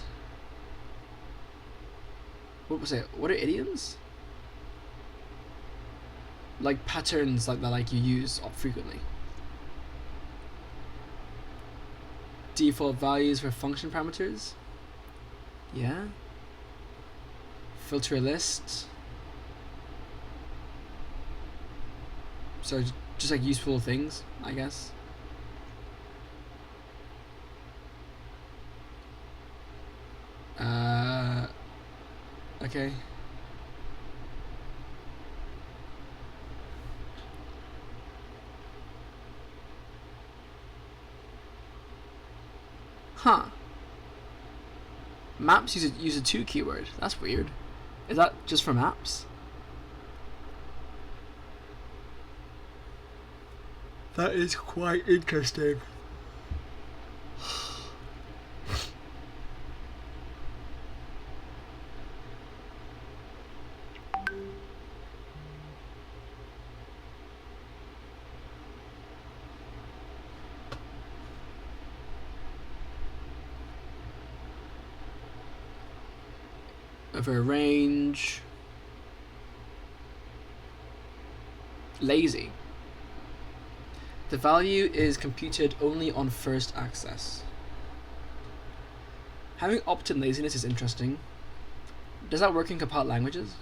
What was it? What are idioms? Like patterns like that, like you use frequently. Default values for function parameters. Yeah. Filter a list. So just like useful things, I guess. Okay. Huh. Maps use a to keyword. That's weird. Is that just for maps? That is quite interesting. Over a range. Lazy. The value is computed only on first access. Having opt-in laziness is interesting. Does that work in compiled languages?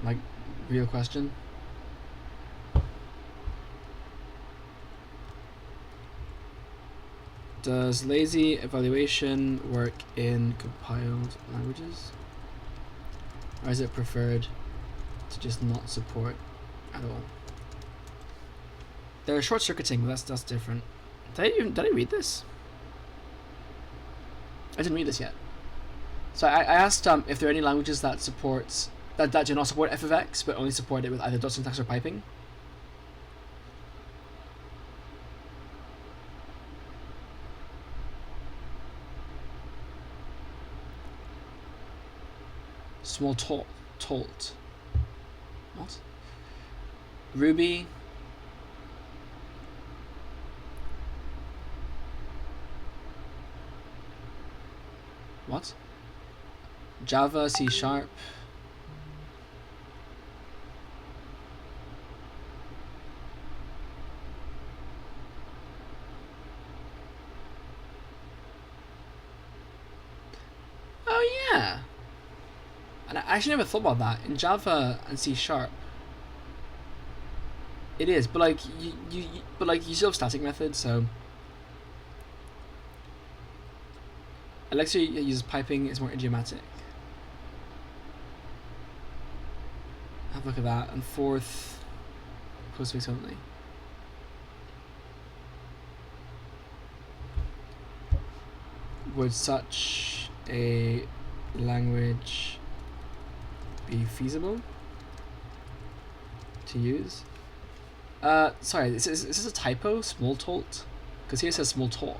Like, real question. Does lazy evaluation work in compiled languages? Or is it preferred to just not support at all? They're short circuiting, but that's different. Did I read this? I didn't read this yet. So I asked if there are any languages that supports that do not support f of x, but only support it with either dot syntax or piping. Small tolt. What? Ruby. What? Java, C#. Oh yeah. And I actually never thought about that. In Java and C#, it is, but like you still have static methods, so Alexa uses piping, is more idiomatic. Have a look at that. And fourth, postfix only. Would such a language be feasible to use? Sorry, is this a typo? Small tolt? Because here it says small talk.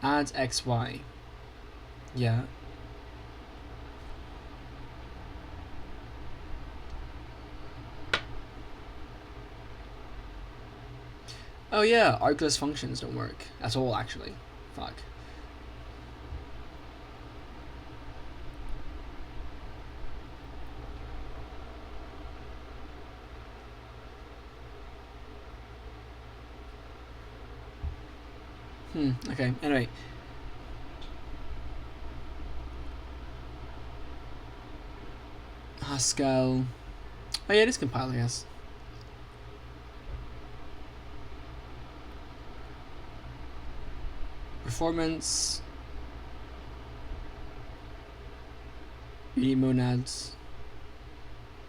Add XY. Yeah. Oh yeah, argless functions don't work at all actually. Fuck. Okay, anyway. Haskell. Oh yeah, it is compiled, I guess. Performance. Monads.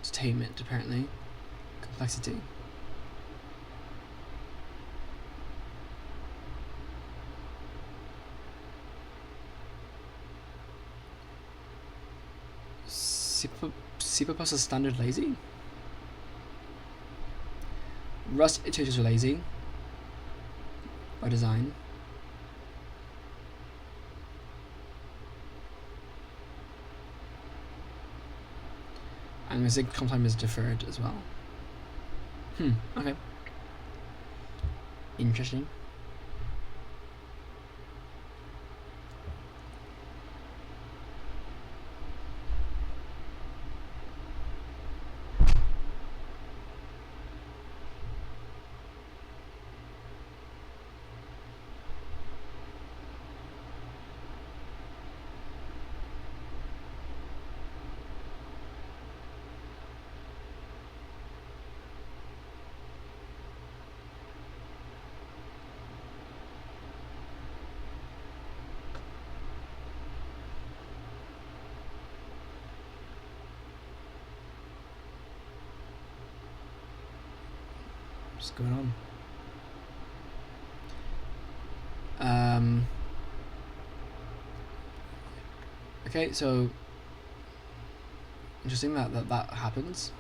Entertainment, apparently. Complexity. C++ is standard lazy. Rust iterators are lazy by design. And the Zig comp time is deferred as well. Okay. Interesting. What's going on? Okay, so interesting that happens.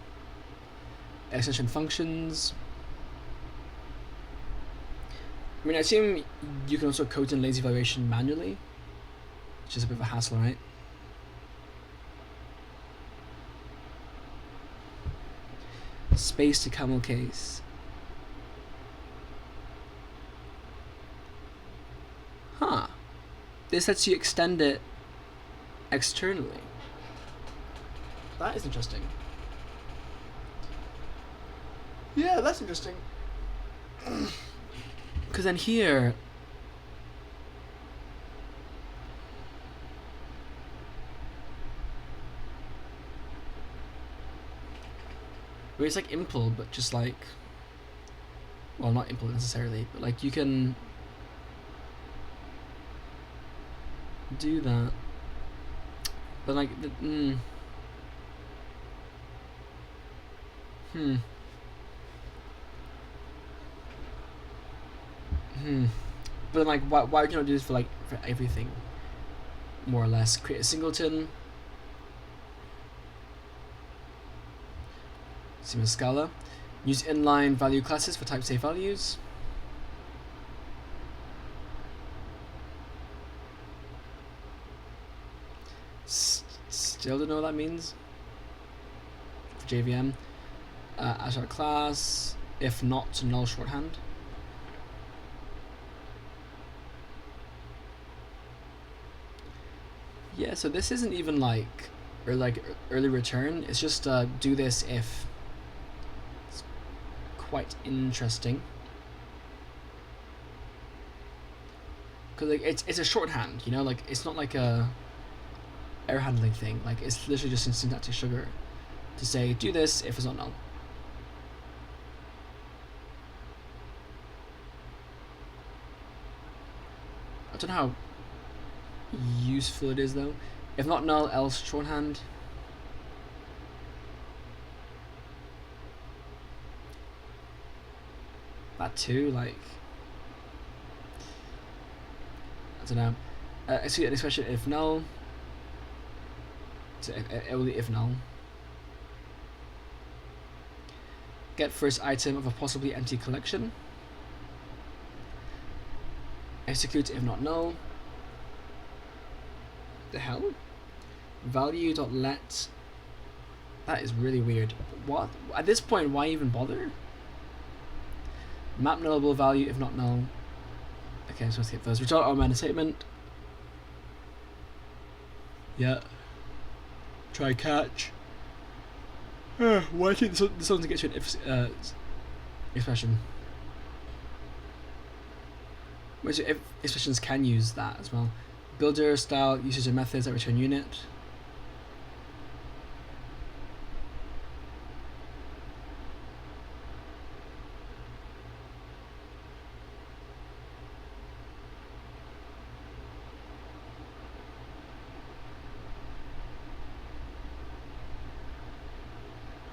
Extension functions. I mean, I assume you can also code in lazy evaluation manually, which is a bit of a hassle, right? Space to camel case. Huh. This lets you extend it externally. That is interesting. Yeah, that's interesting. Because then here, where it's like impl, but just like, well, not impl necessarily, but like you can do that. But like, But like, why would you not do this for like for everything? More or less, create a singleton. Same as Scala. Use inline value classes for type safe values. Still don't know what that means for JVM. As our class, if not to null shorthand. Yeah, so this isn't even like early return. It's just do this if. It's quite interesting. Cause like it's a shorthand, you know, like it's not like a error handling thing. Like it's literally just in syntactic sugar to say do this if it's not null. I don't know how useful it is though. If not null, else shorthand. That too, like, I don't know. Execute an expression if null. So only if null. Get first item of a possibly empty collection. Execute if not null. The hell? Value.let. That is really weird. What? At this point, why even bother? Map nullable value if not null. Okay, I'm supposed to skip those. Return automatic statement. Yeah. Try catch. Why can't this doesn't get you an if expression? Which if expressions can use that as well. Builder style usage of methods that return unit.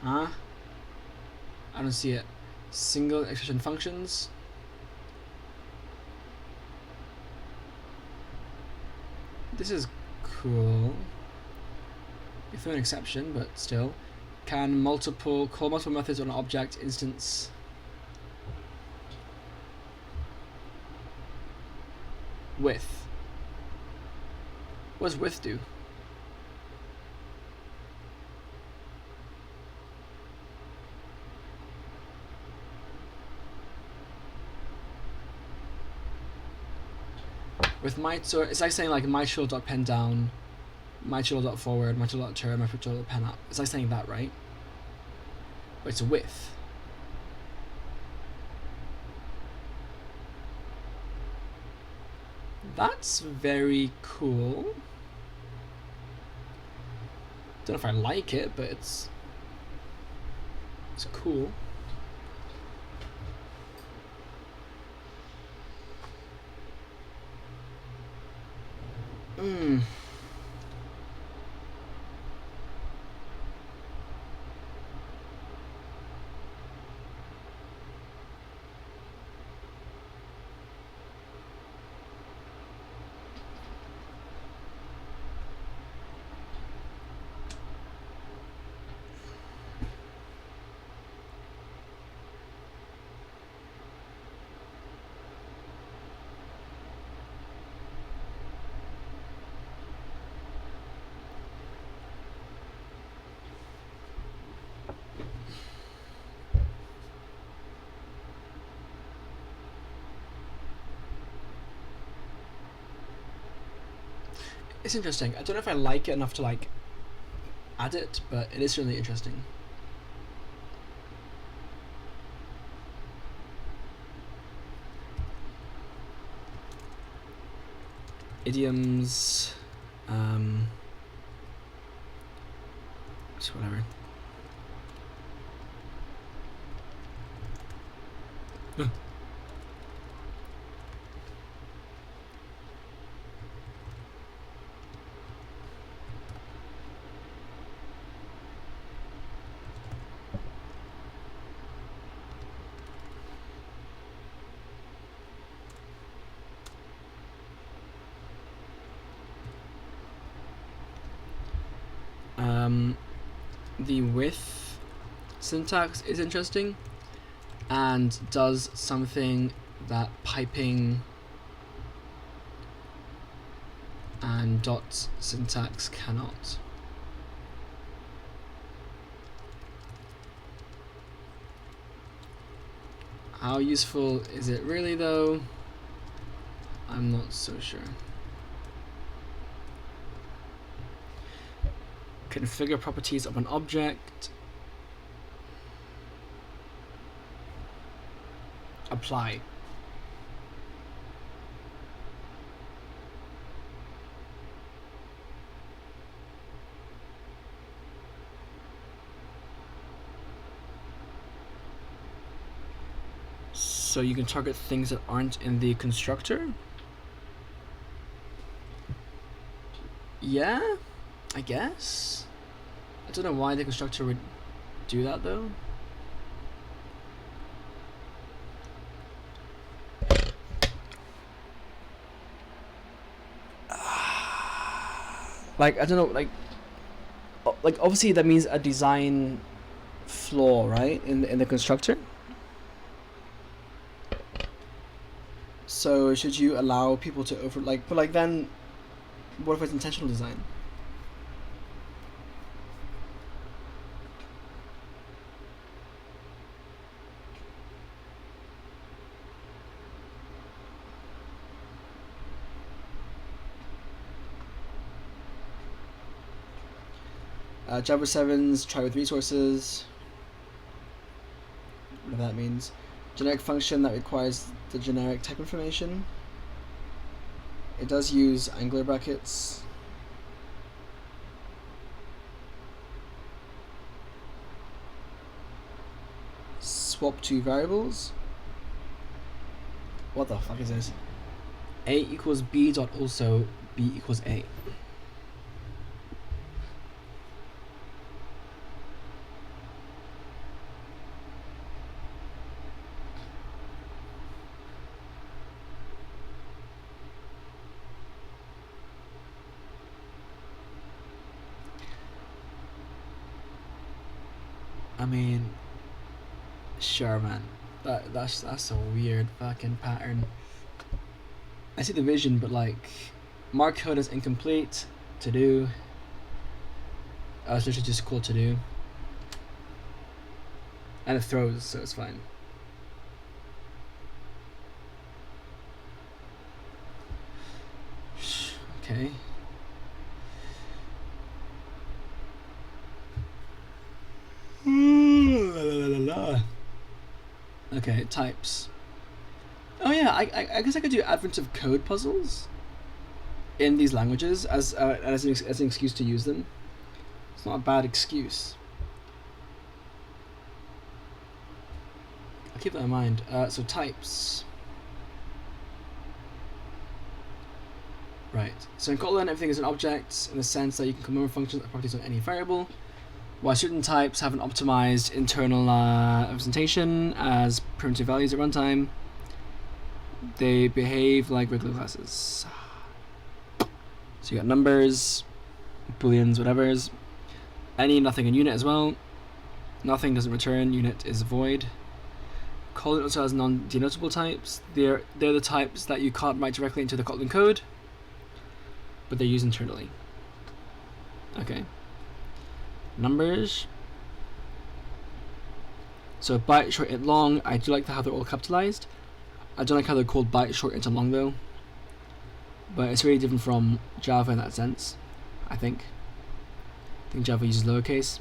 Huh? I don't see it. Single expression functions. This is cool. You throw an exception, but still. Can call multiple methods on an object instance. With. What does with do? With my, so it's like saying like my children pen down, my children forward, my children turn, my children pen up. It's like saying that, right? But it's a with. That's very cool. Don't know if I like it, but it's cool. It's interesting. I don't know if I like it enough to like add it, but it is certainly interesting. Idioms, just whatever. The with syntax is interesting and does something that piping and dot syntax cannot. How useful is it really though? I'm not so sure. Configure properties of an object. Apply. So you can target things that aren't in the constructor? Yeah, I guess. I don't know why the constructor would do that though. Like, I don't know, like obviously that means a design flaw, right, in the constructor. So should you allow people to but like then what if it's intentional design? Java 7's try with resources, whatever that means. Generic function that requires the generic type information. It does use angular brackets. Swap two variables. What the fuck is this? A equals B dot also B equals A. I mean, sure, man. That's a weird fucking pattern. I see the vision, but like, mark code is incomplete. To do. It's literally just called to do, and it throws, so it's fine. Okay. Okay, types. Oh yeah, I guess I could do advent of code puzzles in these languages as an excuse to use them. It's not a bad excuse. I'll keep that in mind. So types. Right. So in Kotlin, everything is an object in the sense that you can command functions and properties on any variable, while certain types have an optimized internal representation as primitive values at runtime. They behave like regular classes. So you got numbers, booleans, whatever's. Any, nothing, and unit as well. Nothing doesn't return. Unit is void. Kotlin also has non-denotable types. They're the types that you can't write directly into the Kotlin code, but they're used internally. Okay. Numbers. So byte, short, int, long. I do like how they're all capitalized. I don't like how they're called byte, short, int, and long though. But it's really different from Java in that sense, I think. I think Java uses lowercase.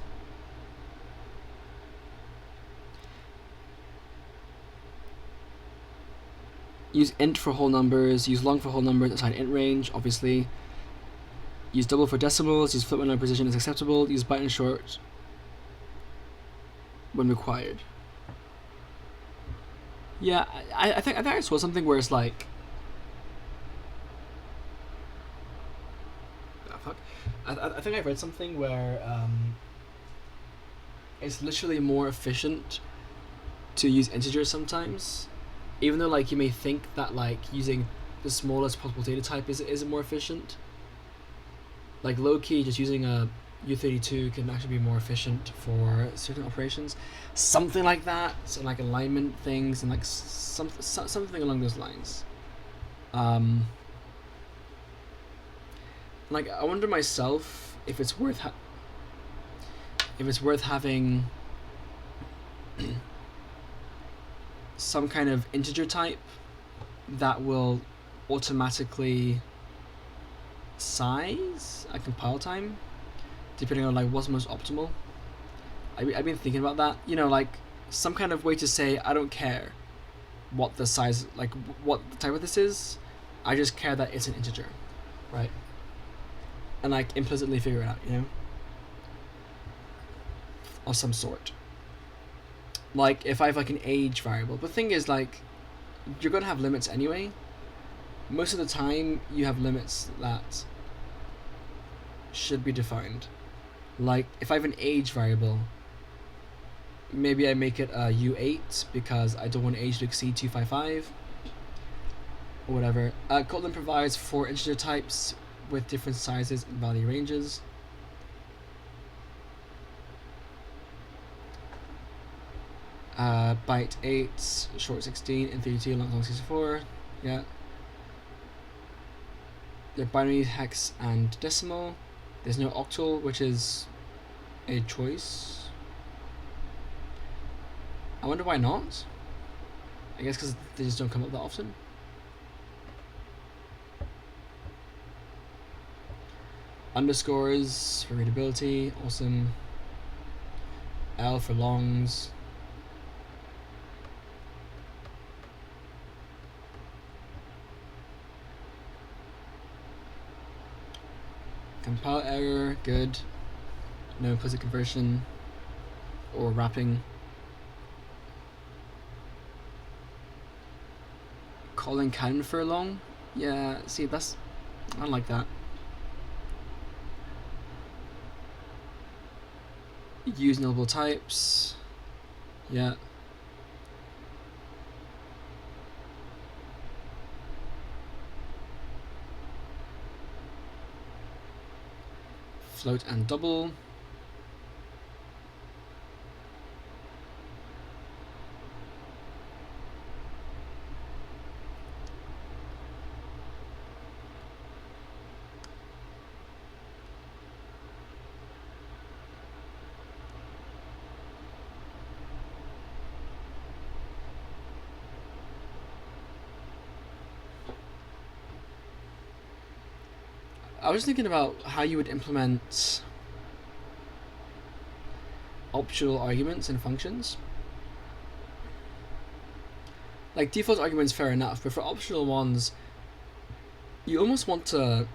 Use int for whole numbers, use long for whole numbers outside int range, obviously. Use double for decimals, use flip when no precision is acceptable, use byte and short when required. Yeah, I think I saw something where it's like, fuck. I think I read something where it's literally more efficient to use integers sometimes, even though like you may think that like using the smallest possible data type isn't more efficient. Like low key, just using a U32 can actually be more efficient for certain operations, something like that. So like alignment things and like something along those lines. Like I wonder myself if it's worth having some kind of integer type that will automatically size at compile time, depending on like what's most optimal. I've been thinking about that. You know, like some kind of way to say I don't care what the size, like what the type of this is. I just care that it's an integer, right? And like implicitly figure it out, you know, of some sort. Like if I have like an age variable, but the thing is like you're gonna have limits anyway. Most of the time you have limits that should be defined. Like if I have an age variable, maybe I make it a U8 because I don't want age to exceed 255 or whatever. Kotlin provides 4 integer types with different sizes and value ranges. Byte 8, short 16, and 32, long 64. Yeah. They're binary, hex, and decimal. There's no octal, which is a choice. I wonder why not. I guess because they just don't come up that often. Underscores for readability, awesome. L for longs. Compile error, good. No implicit conversion or wrapping. Calling can for long? Yeah, see, that's, I don't like that. Use nullable types. Yeah. Float and double. I was thinking about how you would implement optional arguments and functions. Like default arguments, fair enough, but for optional ones, you almost want to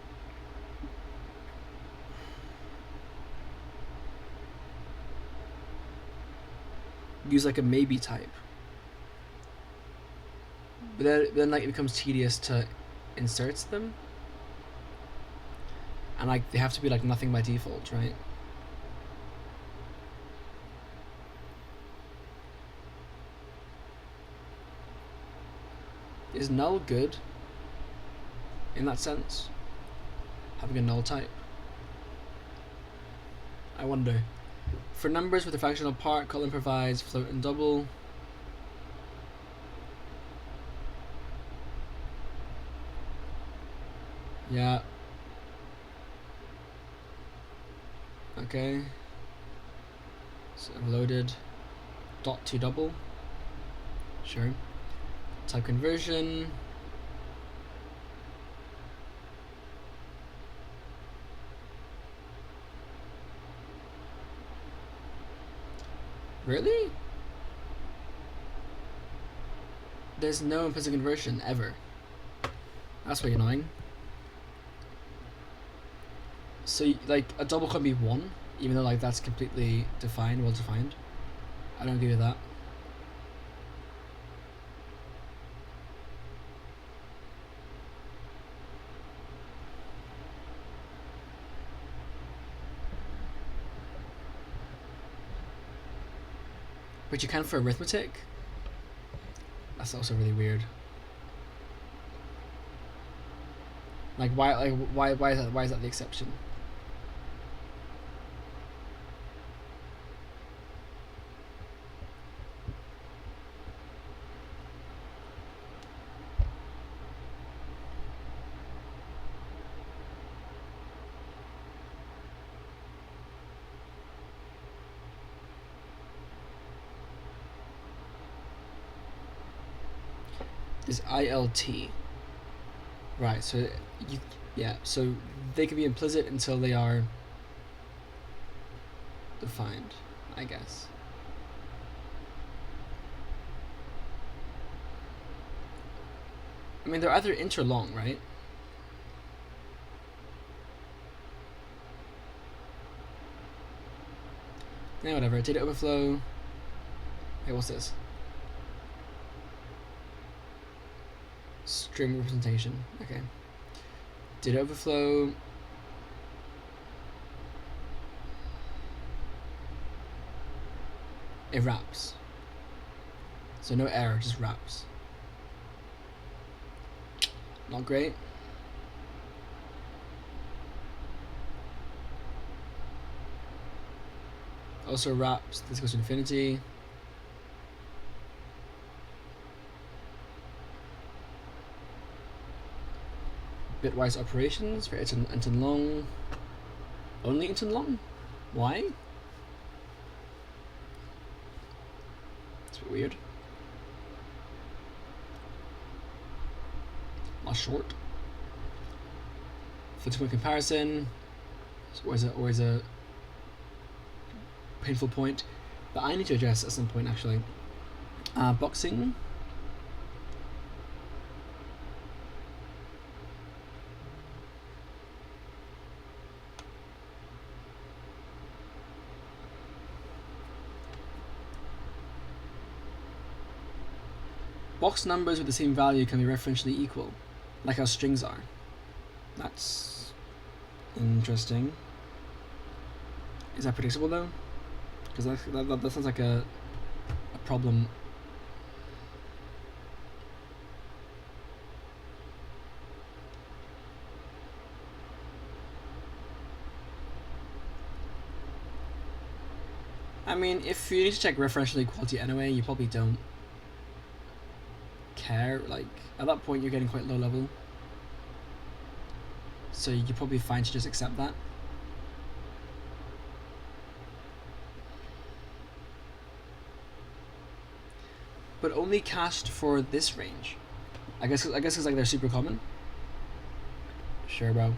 use like a maybe type. But then like it becomes tedious to insert them. And like they have to be like nothing by default, right? Is null good in that sense? Having a null type? I wonder. For numbers with a fractional part, Kotlin provides float and double. Yeah. Okay. So loaded. Dot to double. Sure. Type conversion. Really? There's no implicit conversion ever. That's really annoying. So like a double can be 1, even though like that's completely defined, well defined. I don't agree with that. But you can for arithmetic? That's also really weird. Like why is that the exception? Is ILT. Right, so so they can be implicit until they are defined, I guess. I mean, they're either int or long, right? Yeah, whatever. Data overflow. Hey, what's this? String representation. Okay. Data overflow. It wraps. So no error, just wraps. Not great. Also wraps. This goes to infinity. Bitwise operations for int and long. Only int and long? Why? It's a bit weird. Not short. Floating point comparison. It's always a painful point that I need to address at some point actually. Boxing. Box numbers with the same value can be referentially equal, like how strings are. That's interesting. Is that predictable though? Because that sounds like a problem. I mean, if you need to check referential equality anyway, you probably don't care. Like, at that point, you're getting quite low level. So you're probably fine to just accept that. But only cast for this range. I guess it's like they're super common. Sure, bro.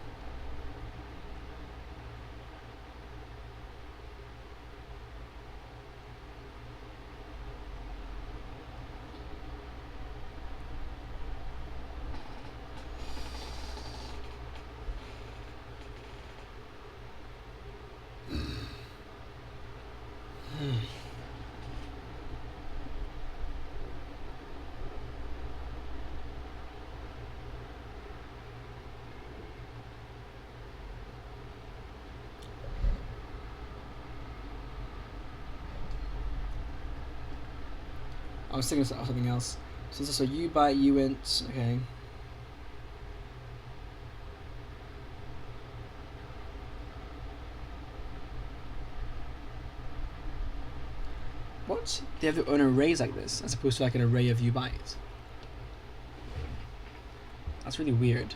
I was thinking of something else. So you by uint, okay. What? They have their own arrays like this, as opposed to like an array of u bytes. That's really weird.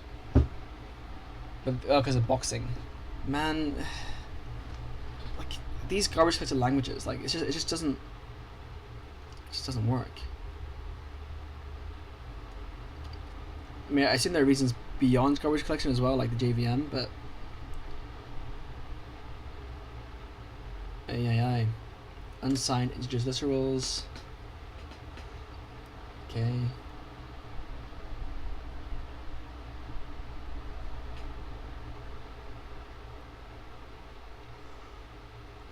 But because of boxing, man. Like these garbage collected languages, like it just doesn't work. I mean, I assume there are reasons beyond garbage collection as well, like the JVM, but ai unsigned integers literals. Okay.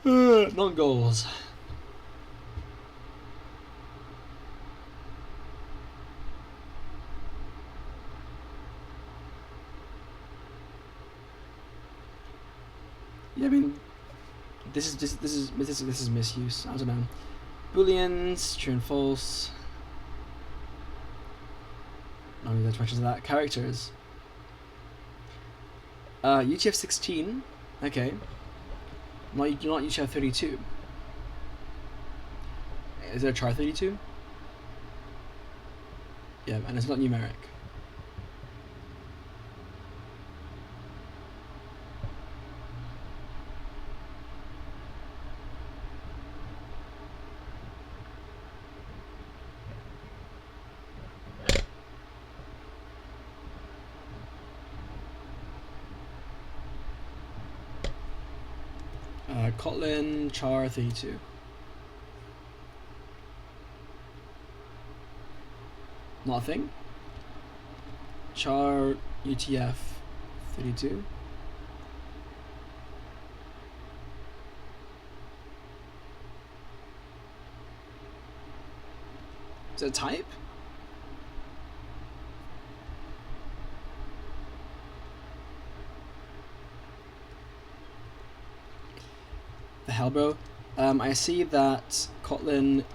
Non-goals. Yeah, I mean, this is misuse. I don't know. Booleans, true and false. Not really that much of that. Characters. UTF-16. Okay. Not UTF-32. Is there a char 32? Yeah, and it's not numeric. Kotlin char 32. Nothing. Char UTF 32. Is it a type? The hell, bro. I see that Kotlin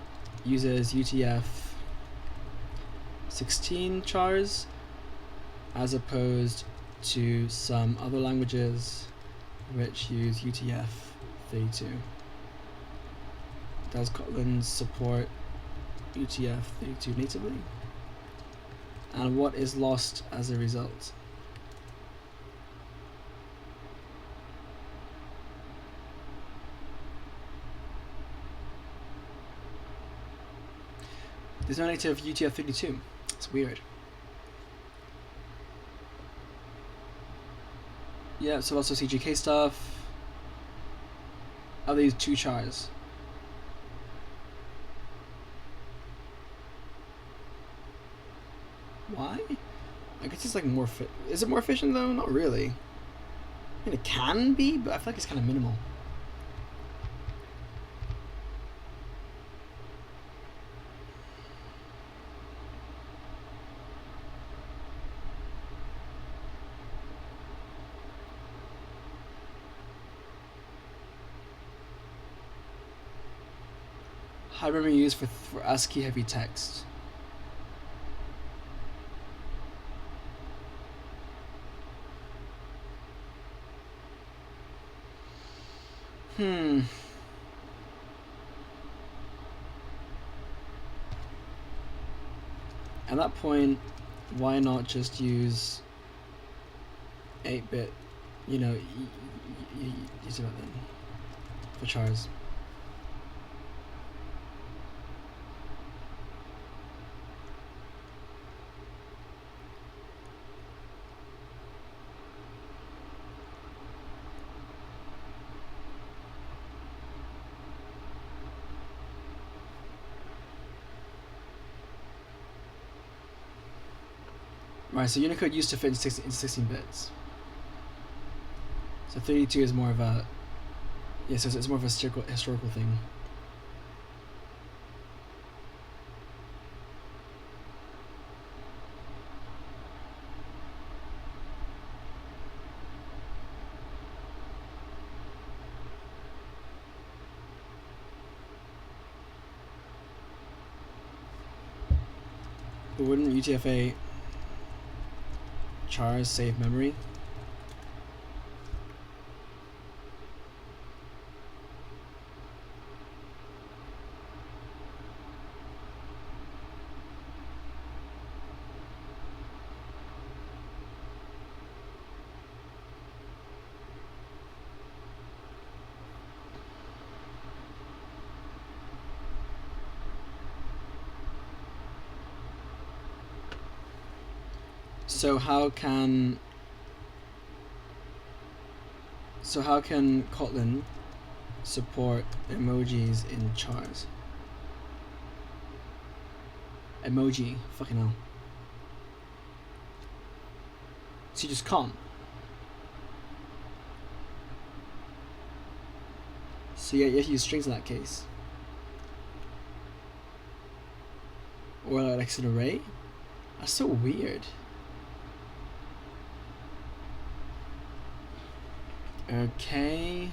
uses UTF-16 chars as opposed to some other languages which use UTF-32. Does Kotlin support UTF-32 natively? And what is lost as a result? There's no native UTF-32. It's weird. Yeah, so also CGK stuff. Oh, they use two chars. Why? I guess it's like more fit. Is it more efficient though? Not really. I mean, it can be, but I feel like it's kind of minimal. High memory used for ASCII heavy text. At that point, why not just use 8-bit, use it then for chars. Right, so Unicode used to fit in 16 bits. So 32 is more of a, so it's more of a historical thing. But wouldn't UTF-8 chars save memory? So how can Kotlin support emojis in chars? Emoji, fucking hell. So you just can't. So yeah, you have to use strings in that case. Or like it's an array? That's so weird. Okay.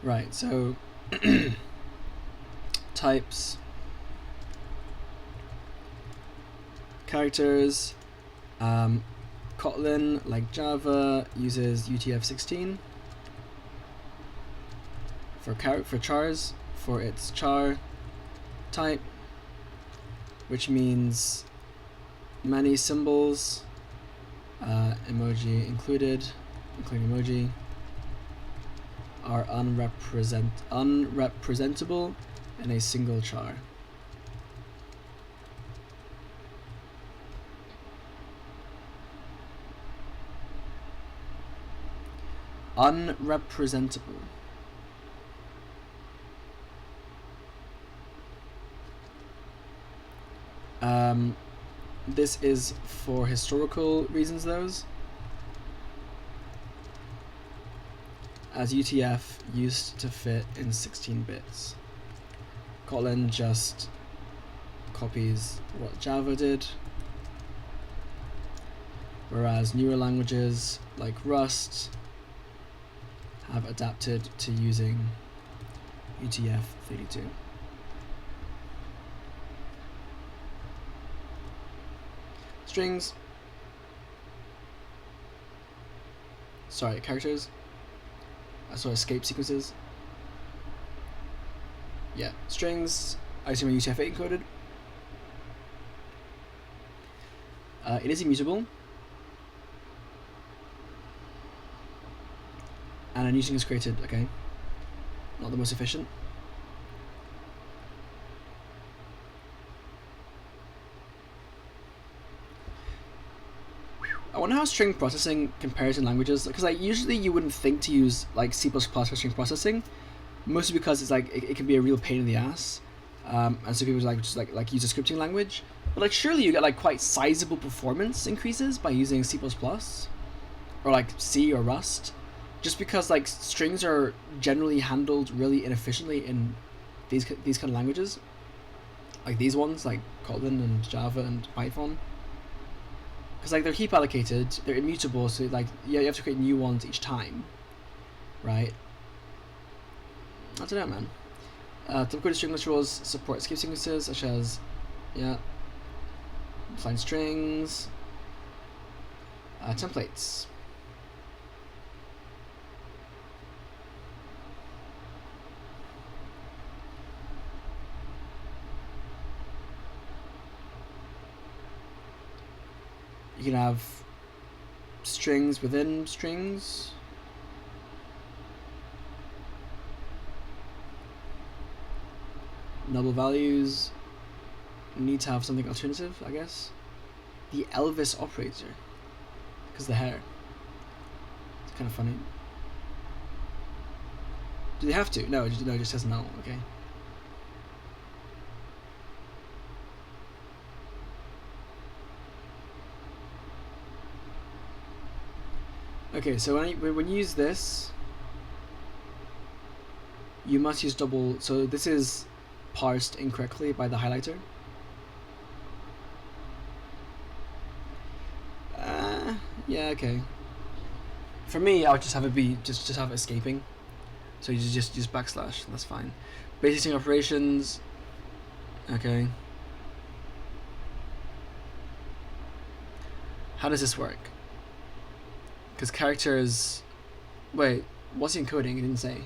Right, so types, characters, Kotlin, like Java, uses UTF-16 for chars, for its char type, which means many symbols, emoji including emoji, are unrepresentable in a single char. Unrepresentable. This is for historical reasons, those, as UTF used to fit in 16 bits. Kotlin just copies what Java did, whereas newer languages like Rust have adapted to using UTF-32. Strings, characters, escape sequences. Yeah, strings, I assume are UTF-8 encoded. It is immutable, and a new string is created, okay? Not the most efficient. I wonder how string processing compares in languages, because like usually you wouldn't think to use like C++ for string processing, mostly because it's like it can be a real pain in the ass, and so people just use a scripting language. But like surely you get like quite sizable performance increases by using C++ or like C or Rust, just because like strings are generally handled really inefficiently in these kind of languages, like these ones like Kotlin and Java and Python. because like they're heap allocated, they're immutable, so like you have to create new ones each time, right? I don't know, man. Typical string literals support escape sequences such as, yeah, define strings, templates. You can have strings within strings. Null values need to have something alternative, I guess. The Elvis operator, because the hair. It's kind of funny. Do they have to? No, it just says null. Okay. Okay, so when you use this, you must use double. So this is parsed incorrectly by the highlighter. Yeah, okay. For me, I would just have it be just have escaping. So you just use backslash. That's fine. Basic string operations. Okay. How does this work? Because characters. Wait, what's the encoding? It didn't say.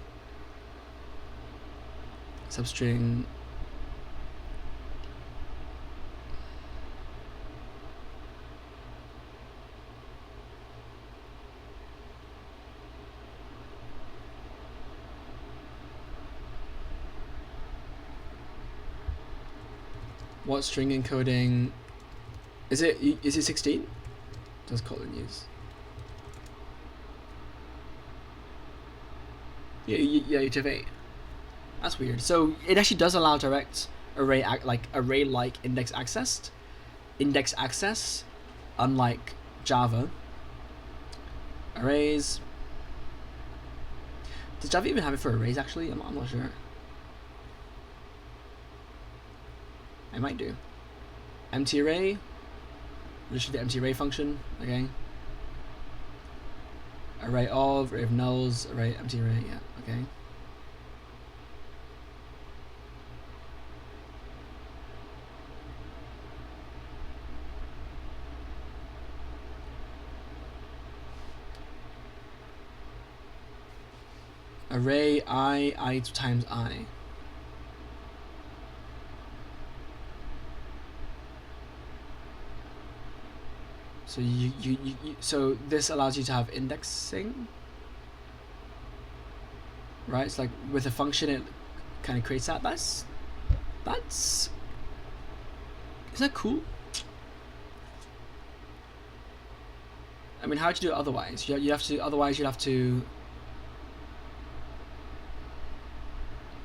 Substring. What string encoding? Is it 16? Does Kotlin use? Yeah, you have 8. That's weird. So it actually does allow direct array-like index access, unlike Java. Arrays. Does Java even have it for arrays? Actually, I'm not sure. I might do. Empty array. Literally the empty array function. Okay. Array of nulls, array empty array. Yeah. Okay. Array I times I. So so this allows you to have indexing, right? It's like with a function it kind of creates that. That's isn't that cool? I mean, how'd you do it otherwise? You'd have to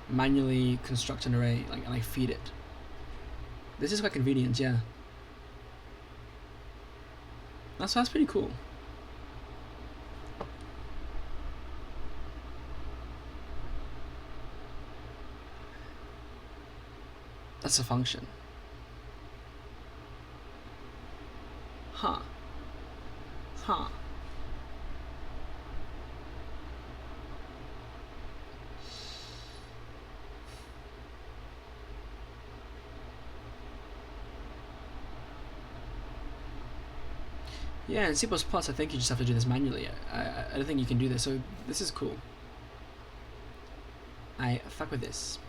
manually construct an array and like feed it. This is quite convenient, yeah. That's pretty cool. That's a function. Huh. Yeah, in C++, I think you just have to do this manually. I don't think you can do this, so this is cool. I fuck with this.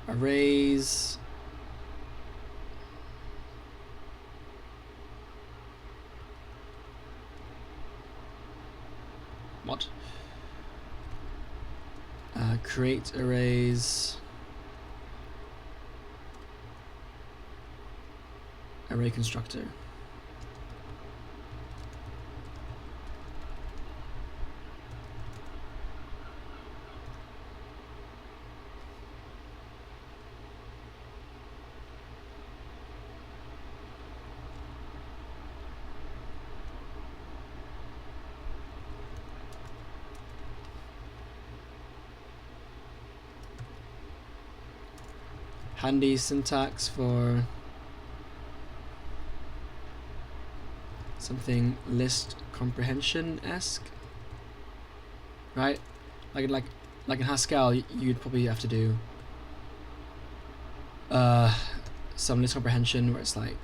Arrays. What? Create arrays. Array constructor. handy syntax for something list comprehension-esque, right? Like in Haskell, you'd probably have to do some list comprehension where it's like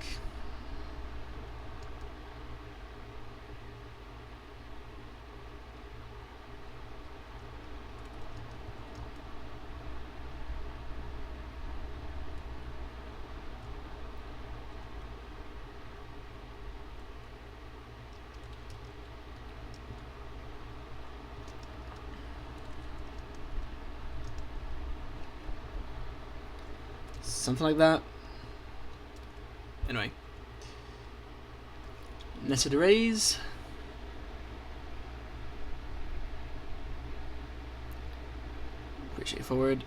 something like that. Anyway, nested arrays. Pretty straightforward.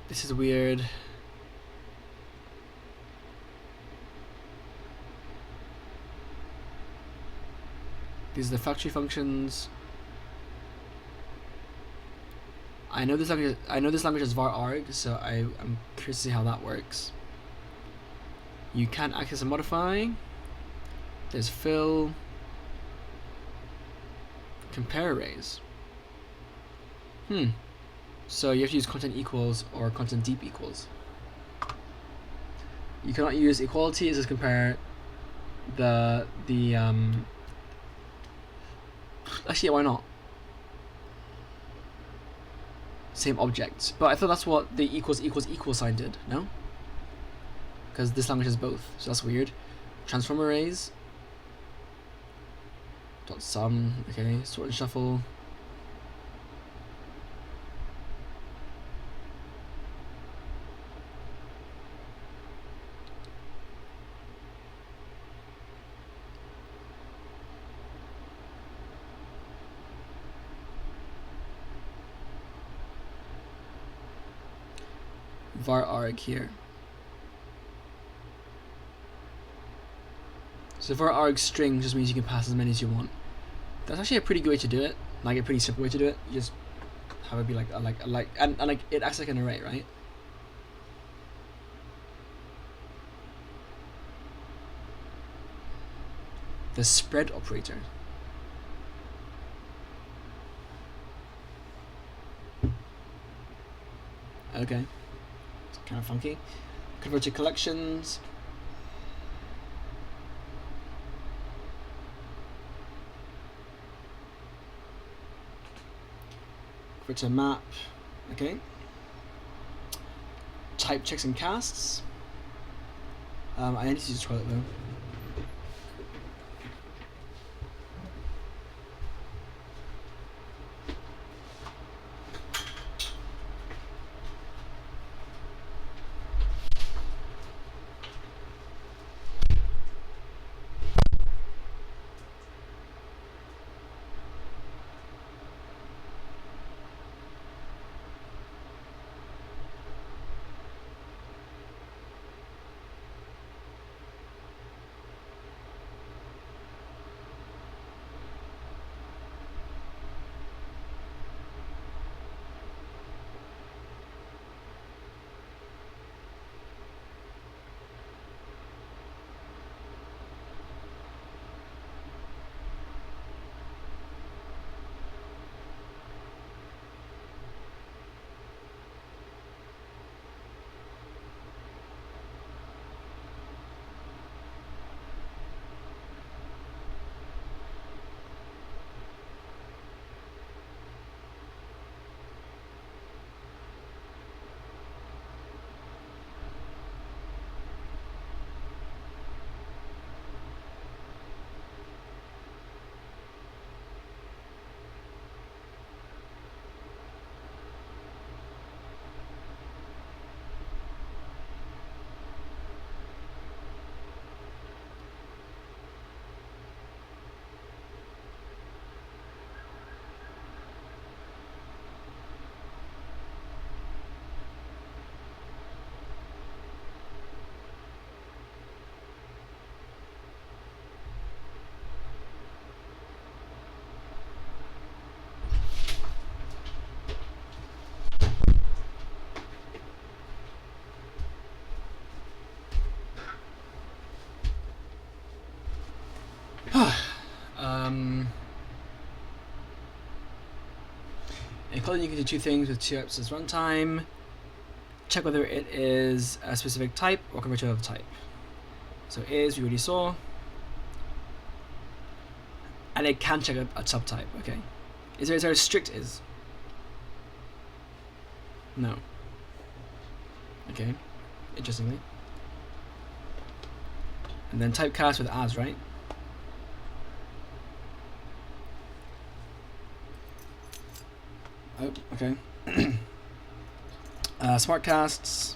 This is weird. These are the factory functions. I know this language is var arg, so I'm curious to see how that works. You can access and modify. There's fill. Compare arrays. So you have to use content equals or content deep equals. You cannot use equality as just compare the actually, why not? Same objects, but I thought that's what the equals sign did. No, because this language has both, so that's weird. Transform arrays. Dot sum. Okay, sort and shuffle. Var arg here. So var arg string just means you can pass as many as you want. That's actually a pretty good way to do it. Like a pretty simple way to do it. You just have it be like and like it acts like an array, right? The spread operator. Okay. Kind of funky. Convert to collections. Convert to map. Okay. Type checks and casts. I need to use toilet though. In Kotlin, you can do two things with 2x as runtime. Check whether it is a specific type or convert to another type. So is, we already saw. And it can check a subtype, okay. Is there a strict is? No. Okay, interestingly. And then typecast with as, right? Oh, okay. Smart casts.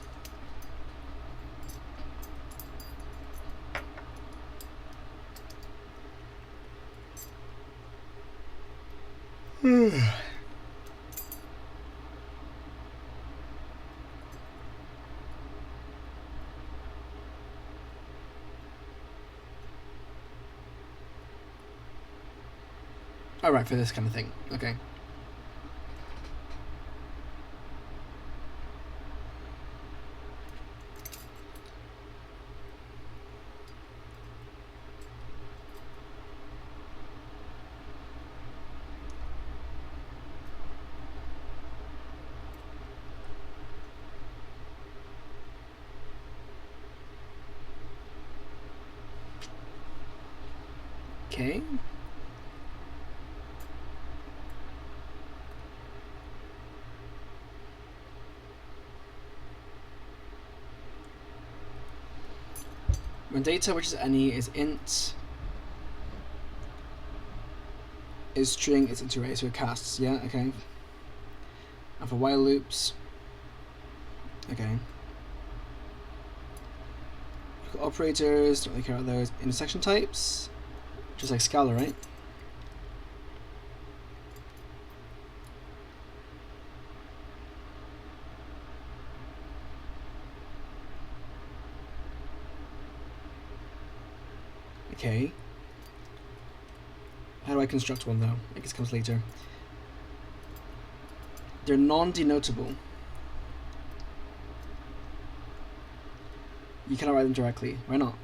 All right, for this kind of thing. Okay. Okay. When data, which is any, is int, is string, it's into array, so it casts, yeah, okay. And for while loops, okay. Operators, don't really care about those. Intersection types, just like Scala, right? Okay. How do I construct one though? I guess it comes later. They're non-denotable. You cannot write them directly. Why not?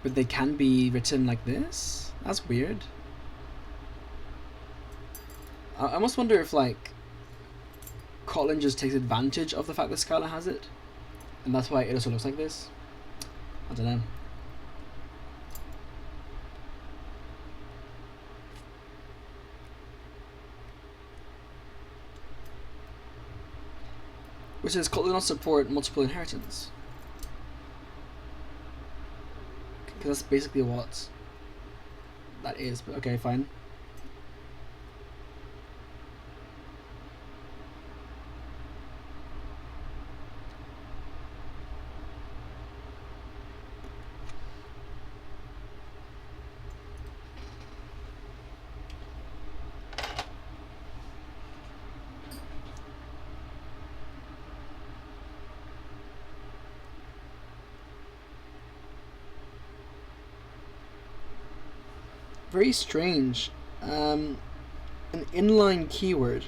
But they can be written like this? That's weird. I almost wonder if like Kotlin just takes advantage of the fact that Scala has it, and that's why it also looks like this. I don't know. Which says Kotlin not support multiple inheritance. Because that's basically what that is, but okay, fine. Very strange. An inline keyword.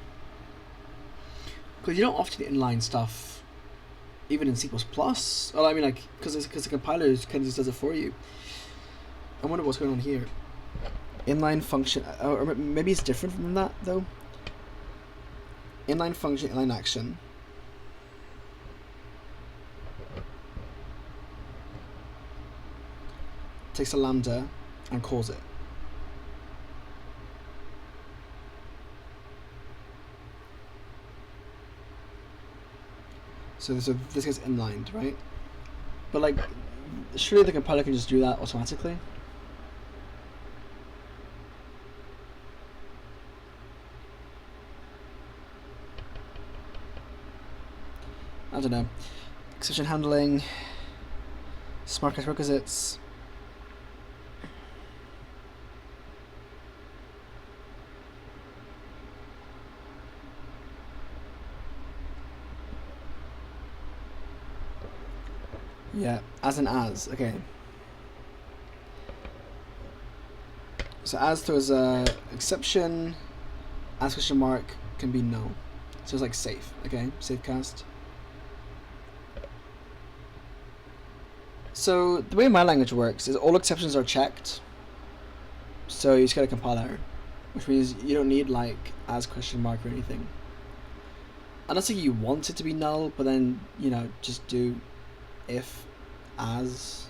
Because you don't often inline stuff, even in C++. Well, I mean, like, because the compiler kind of just does it for you. I wonder what's going on here. Inline function, or maybe it's different from that though. Inline function, inline action. Takes a lambda and calls it. So this gets inlined, right? But like, surely the compiler can just do that automatically. I don't know. Exception handling, smart case requisites. Yeah, as an as, okay. So as throws a exception, as question mark can be no. So it's like safe, okay, safe cast. So the way my language works is all exceptions are checked. So you just get a compile error, which means you don't need like as question mark or anything. Unless like you want it to be null, but then just do if as,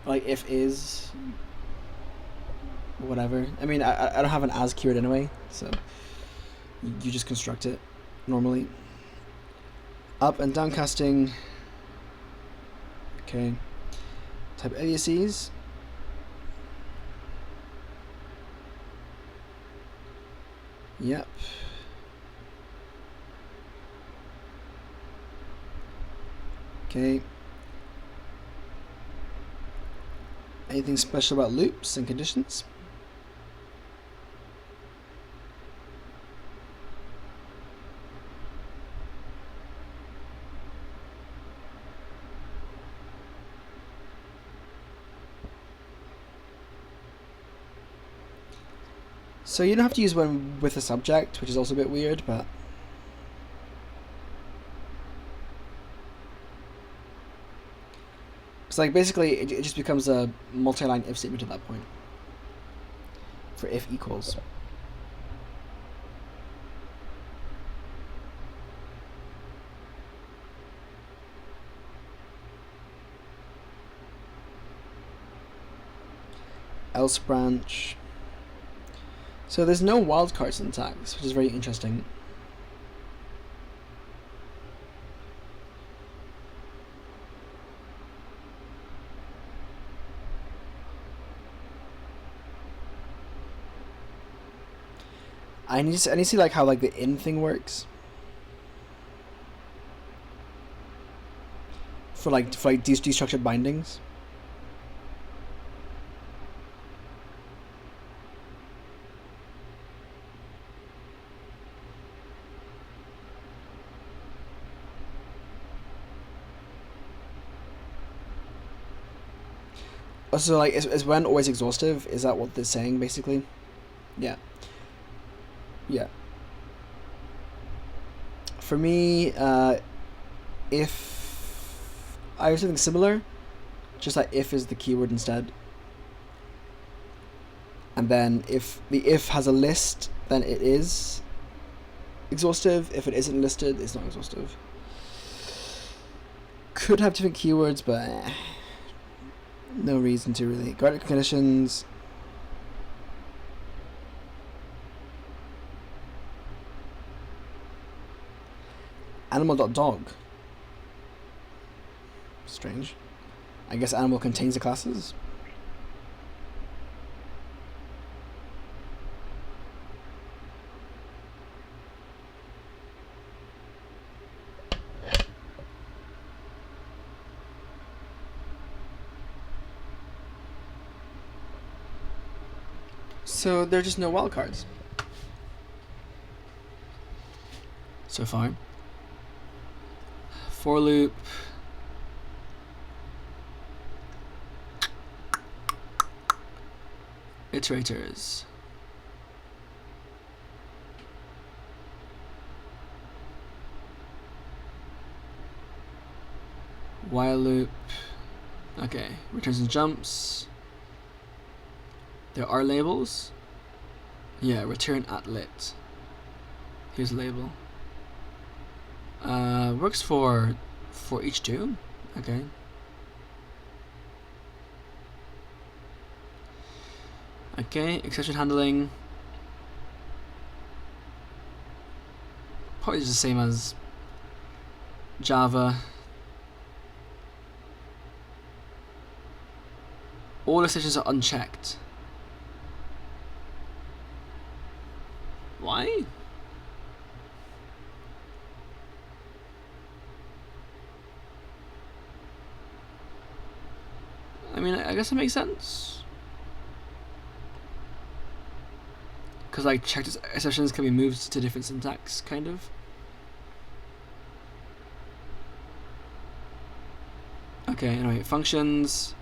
like if is, whatever. I mean, I don't have an as keyword anyway, so you just construct it normally. Up and down casting. Okay. Type aliases. Yep. Okay. Anything special about loops and conditions? So you don't have to use one with a subject, which is also a bit weird, but it's like basically it just becomes a multi-line if statement at that point for if equals. Else branch. So there's no wildcard syntax, which is very interesting. I need to see like how like the in thing works for like these destructured bindings. So like is when always exhaustive? Is that what they're saying basically? Yeah. Yeah. For me, if I have something similar, just like if is the keyword instead. And then if the if has a list, then it is exhaustive. If it isn't listed, it's not exhaustive. Could have different keywords, but no reason to really. Guarded conditions. Animal.dog. Strange. I guess animal contains the classes. So there are just no wildcards so far. For loop. Iterators. While loop. Okay, returns and jumps. There are labels. Yeah, return at lit. Here's a label. Works for each two. Okay. Okay, exception handling. Probably just the same as Java. All exceptions are unchecked. Why? I mean, I guess it makes sense. Because like checked exceptions can be moved to different syntax, kind of. Okay, anyway, functions.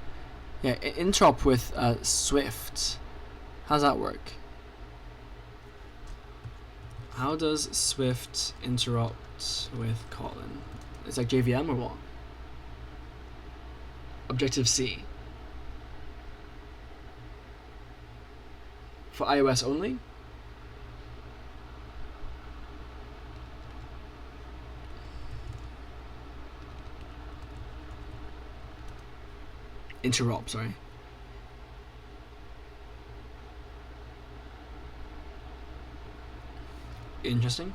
Yeah, interop with Swift. How's that work? How does Swift interrupt with Kotlin? It's like JVM or what? Objective C. for iOS only. Interop, sorry. Interesting.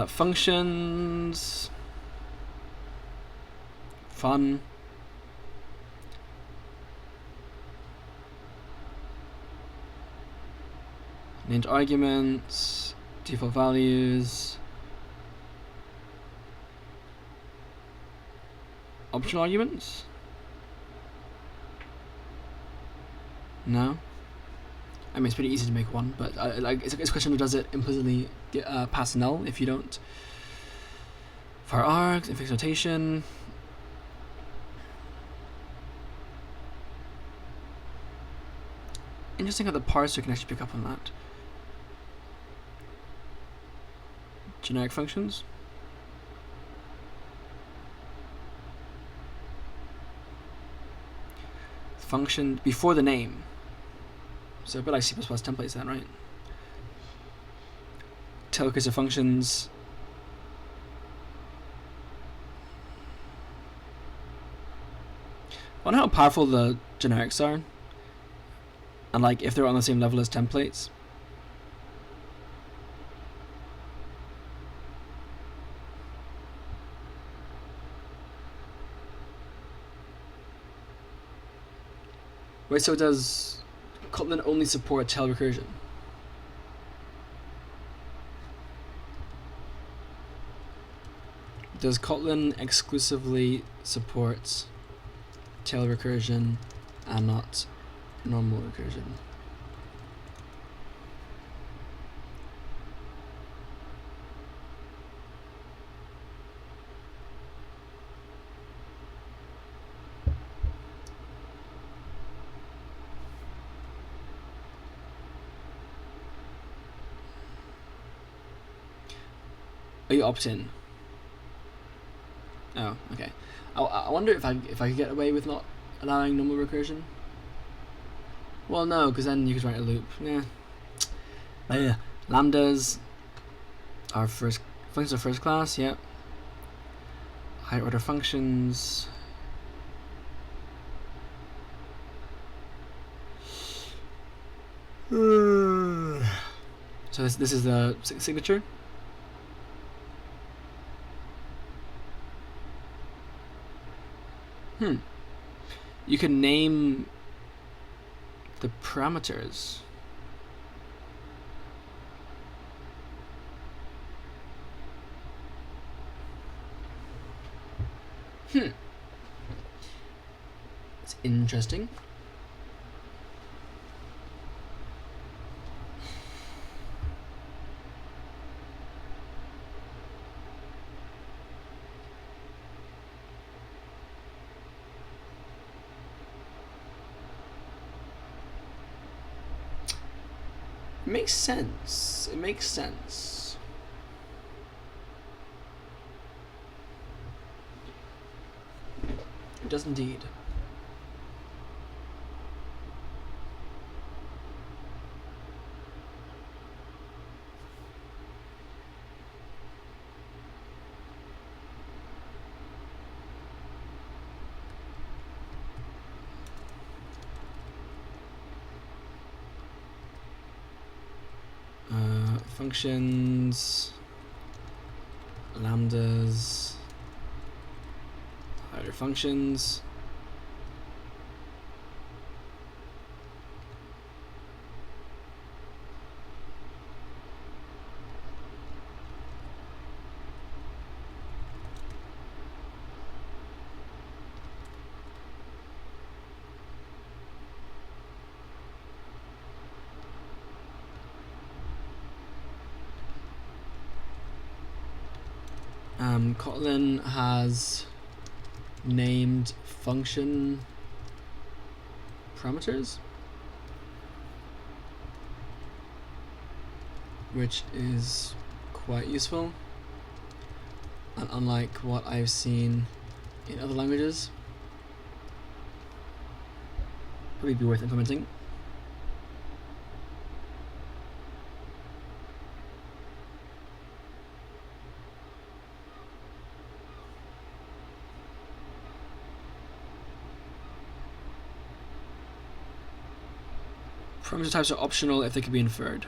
Functions. Fun. Named arguments. Default values. Optional arguments? No. I mean, it's pretty easy to make one, but it's a question of does it implicitly pass null if you don't. For args and fixed notation. Interesting how the parser can actually pick up on that. Generic functions. Function before the name. So a bit like C++ templates then, right? Tailcase of functions. I wonder how powerful the generics are. And like if they're on the same level as templates. Wait, so does Kotlin only support tail recursion? Does Kotlin exclusively support tail recursion and not normal recursion? Oh, you opt in. Oh, okay. I wonder if I could get away with not allowing normal recursion. Well, no, because then you could write a loop. Yeah. Lambdas are functions of first class. Yeah. Higher order functions. So this is the signature. You can name the parameters. It's interesting. It makes sense. It makes sense. It does indeed. Functions, lambdas, higher functions. Kotlin has named function parameters, which is quite useful, and unlike what I've seen in other languages, probably be worth implementing. Parameter types are optional if they can be inferred.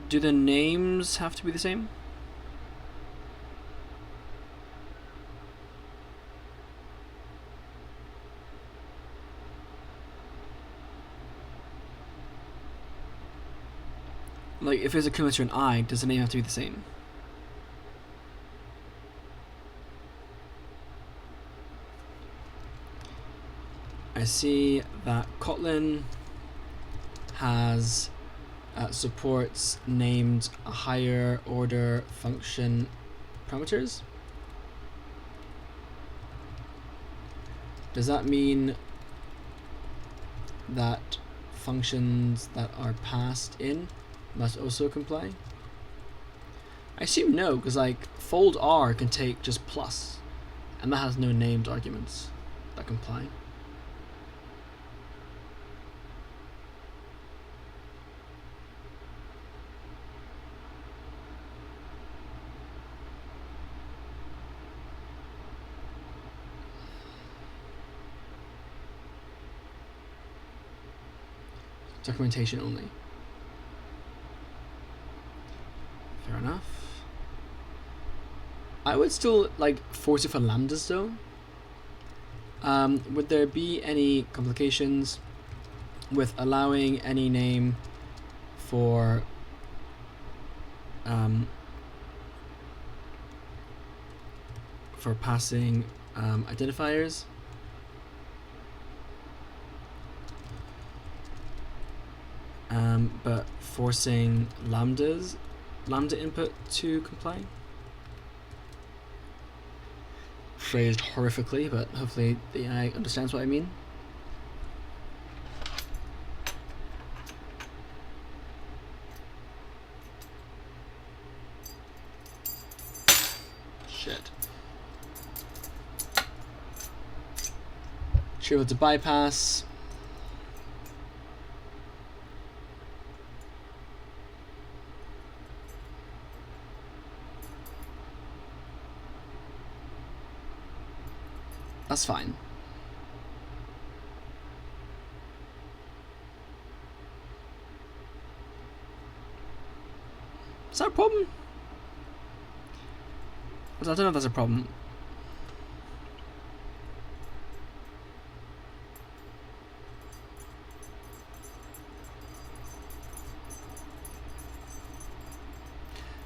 Do the names have to be the same? Like, if there's a Kuma to an I, does the name have to be the same? I see that Kotlin has supports named higher order function parameters. Does that mean that functions that are passed in must also comply? I assume no, because like fold R can take just plus, and that has no named arguments that comply. Documentation only. Fair enough. I would still like force it for lambdas though. Would there be any complications with allowing any name for passing identifiers? But forcing lambda input to comply? Phrased horrifically, but hopefully the AI understands what I mean. Shit. Should be able to bypass. That's fine. Is that a problem? I don't know if that's a problem.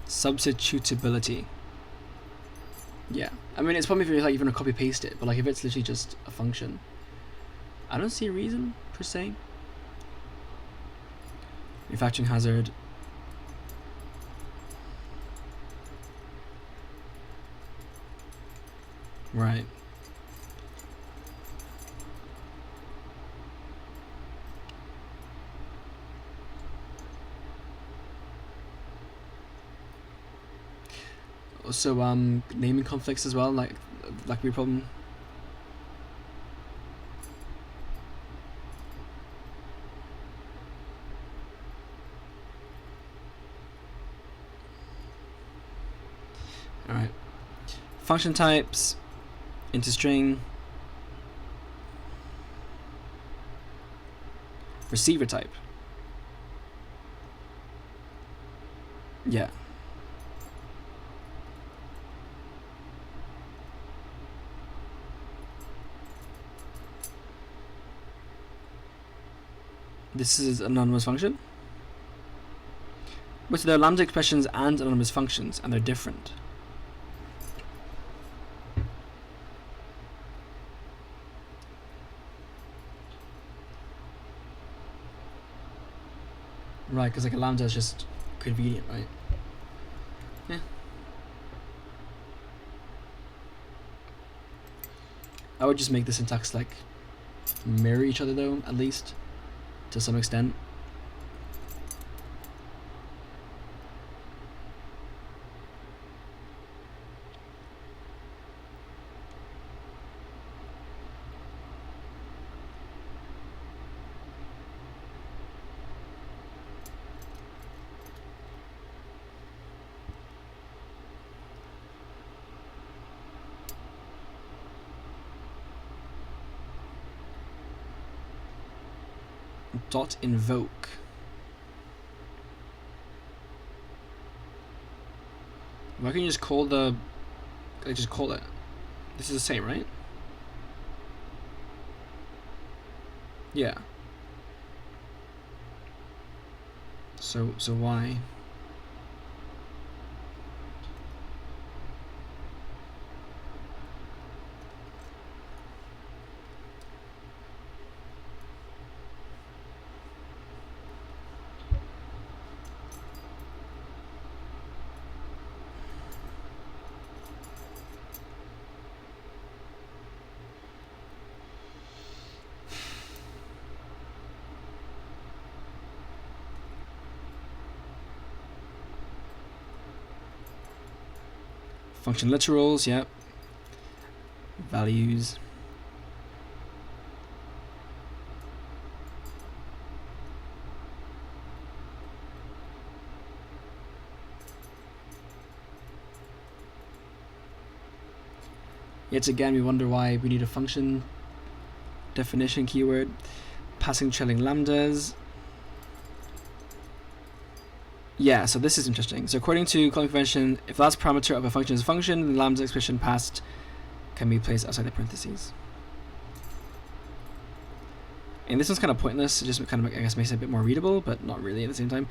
Substitutability. Yeah, I mean it's probably if you're like even to copy paste it, but like if it's literally just a function, I don't see a reason per se. Manufacturing hazard. Right. Also, naming conflicts as well, like be a problem. All right. Function types into string. Receiver type. Yeah. This is an anonymous function. But there are lambda expressions and anonymous functions, and they're different. Right, because like a lambda is just convenient, right? Yeah. I would just make the syntax like mirror each other though, at least to some extent. dot invoke. Why can't you just call the, like, just call it? This is the same, right? Yeah. So why? Function literals, yep. Values. Yet again, we wonder why we need a function definition keyword. Passing trailing lambdas. Yeah, so this is interesting. So according to Kotlin convention, if the last parameter of a function is a function, then the lambda expression passed can be placed outside the parentheses. And this one's kind of pointless. It just kind of, I guess, makes it a bit more readable, but not really at the same time.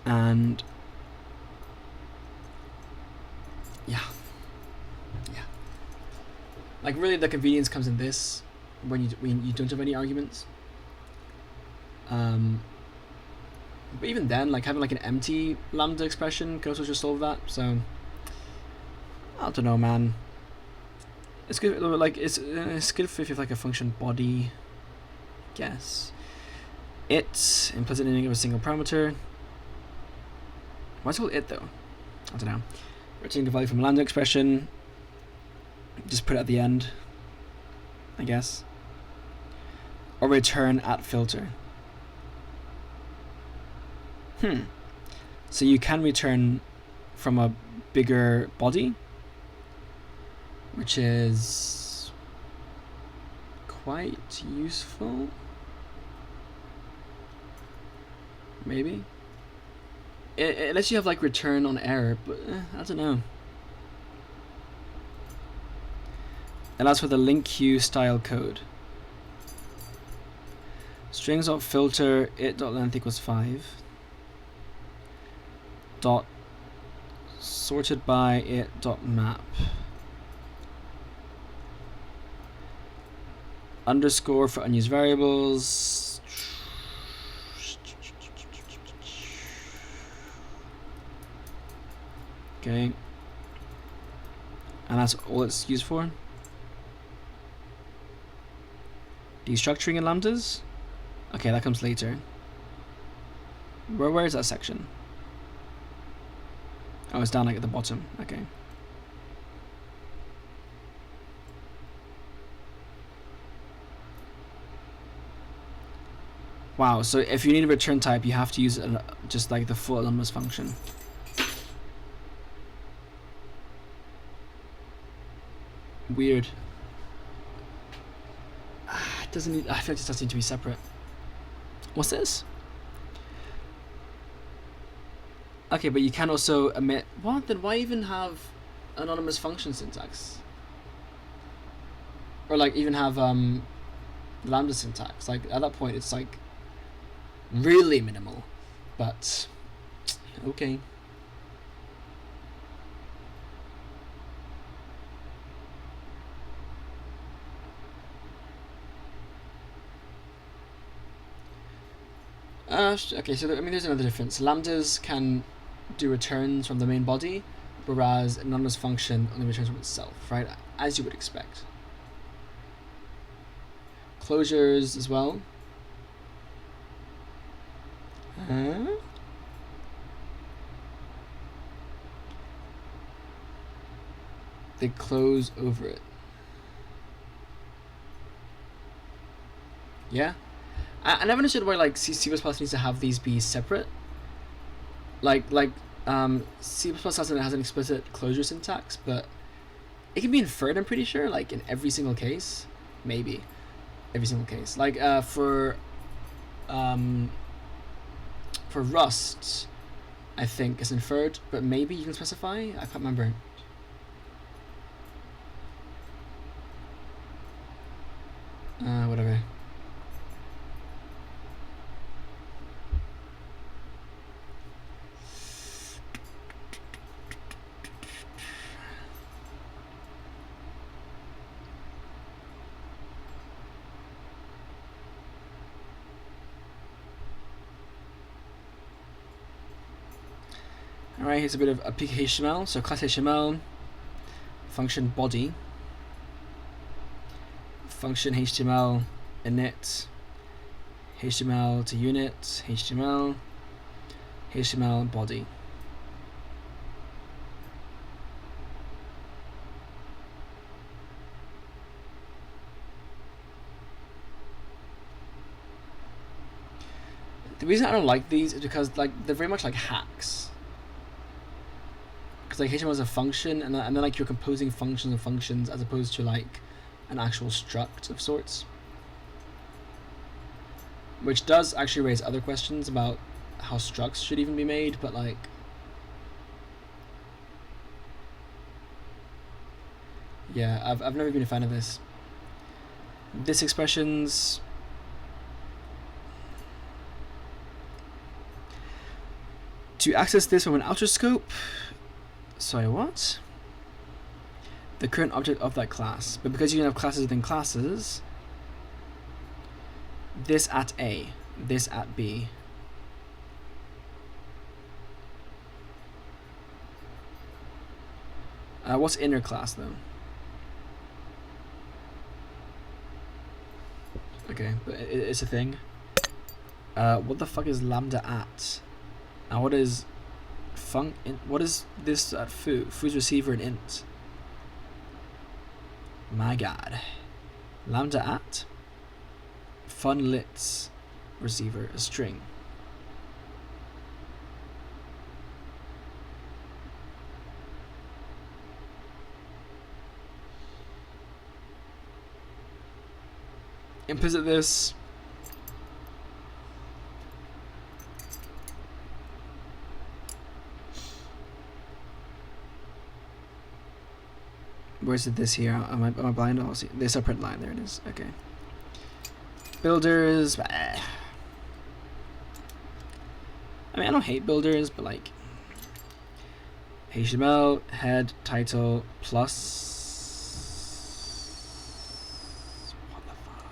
And yeah. Like really, the convenience comes in this when you don't have any arguments. But even then, like having like an empty lambda expression could also just solve that. So I don't know, man. It's good. Like it's good if you have like a function body. Guess it implicit ending of a single parameter. Why is it called it though? I don't know. Returning a value from a lambda expression. Just put it at the end, I guess. Or return at filter. So you can return from a bigger body, which is quite useful. Maybe. It lets you have like return on error, but I don't know. And that's for the link queue style code. Strings dot filter it dot length equals 5. Dot sorted by it dot map. Underscore for unused variables. Okay. And that's all it's used for. Destructuring in lambdas? Okay, that comes later. Where is that section? Oh, it's down like at the bottom. Okay. Wow, so if you need a return type, you have to use just like the full anonymous function. Weird. It doesn't need, I feel like this does need to be separate. What's this? Okay, but you can also omit. What? Then why even have anonymous function syntax? Or like even have lambda syntax? Like at that point, it's like really minimal. But okay. Okay, so I mean, there's another difference. Lambdas can do returns from the main body, whereas an anonymous function only returns from itself, right? As you would expect. Closures as well. They close over it. Yeah. I never understood why like C++ needs to have these be separate. Like C++ has an explicit closure syntax, but it can be inferred, I'm pretty sure, like in every single case, maybe. every single case. Like for Rust, I think it's inferred, but maybe you can specify. I can't remember. Whatever. Alright, here's a bit of a peek HTML. So class HTML, function body, function HTML init, HTML to unit, HTML body. The reason I don't like these is because like they're very much like hacks. Because like HTML is a function, and then like you're composing functions of functions as opposed to like an actual struct of sorts, which does actually raise other questions about how structs should even be made. But like, yeah, I've never been a fan of this. This expressions. To access this from an outer scope. Sorry, what? The current object of that class. But because you can have classes within classes, this at A, this at B. What's inner class though? Okay, but it's a thing. What the fuck is lambda at? And what is what is this at foo? Foo's receiver and int. My god. Lambda at funlits receiver, a string. Implicit this. Where's this here? Am I blind? Oh, see. There's a print line. There it is. Okay. Builders. I mean, I don't hate builders, but like HTML head title plus. What the fuck?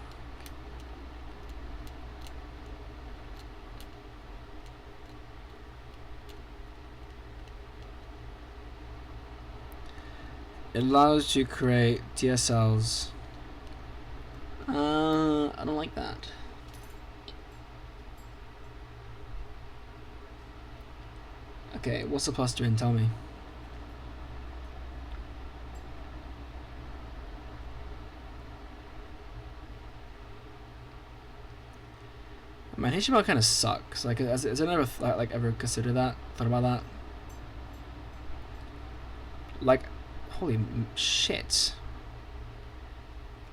It allows you to create DSLs. I don't like that. Okay, what's the plus doing? Tell me. Man, HTML kind of sucks. Like, has I never like ever considered that? Thought about that? Like, holy shit.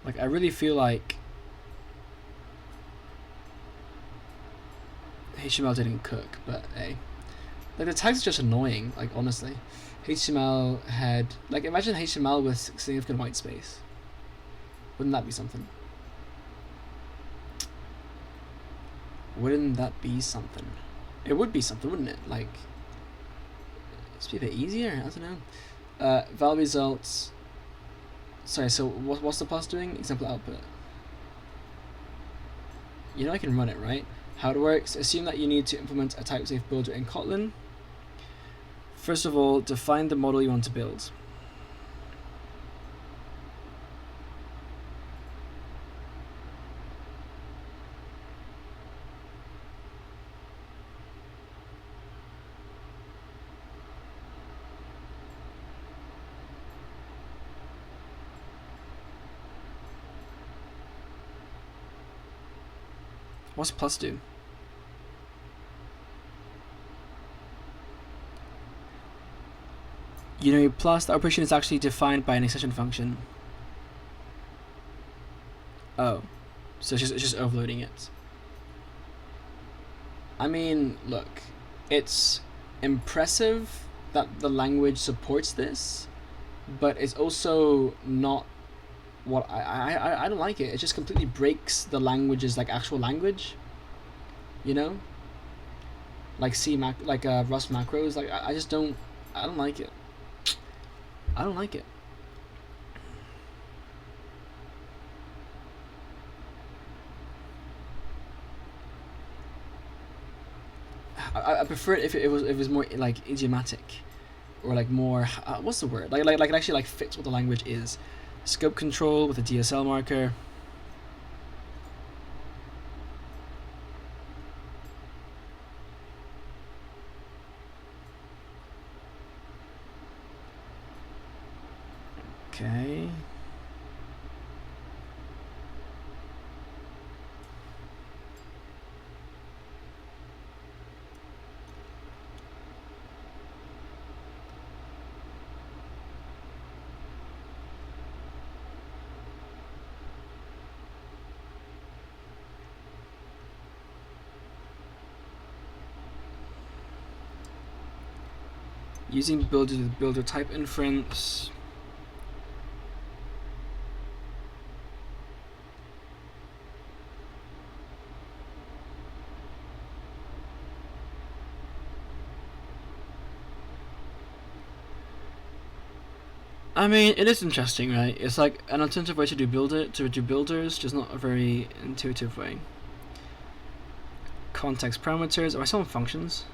Like, I really feel like HTML didn't cook, but hey. Like, the tags are just annoying, like, honestly. HTML head. Like, imagine HTML with significant white space. Wouldn't that be something? Wouldn't that be something? It would be something, wouldn't it? Like, it's be a bit easier, I don't know. Val results. Sorry, so what's the plus doing? Example output. You know I can run it, right? How it works, assume that you need to implement a type-safe builder in Kotlin. First of all, define the model you want to build. What's plus do? You know, plus the operation is actually defined by an extension function. Oh. So it's just overloading it. I mean, look, it's impressive that the language supports this, but it's also not what I don't like it. It just completely breaks the language's like actual language. You know, like Rust macros. Like I just don't. I don't like it. I don't like it. I prefer it if it was more like idiomatic, or like more what's the word, like it actually like fits what the language is. Scope control with a DSL marker. Okay. Using builder type inference. I mean, it is interesting, right? It's like an alternative way to do builders, just not a very intuitive way. Context parameters. Are I still on functions?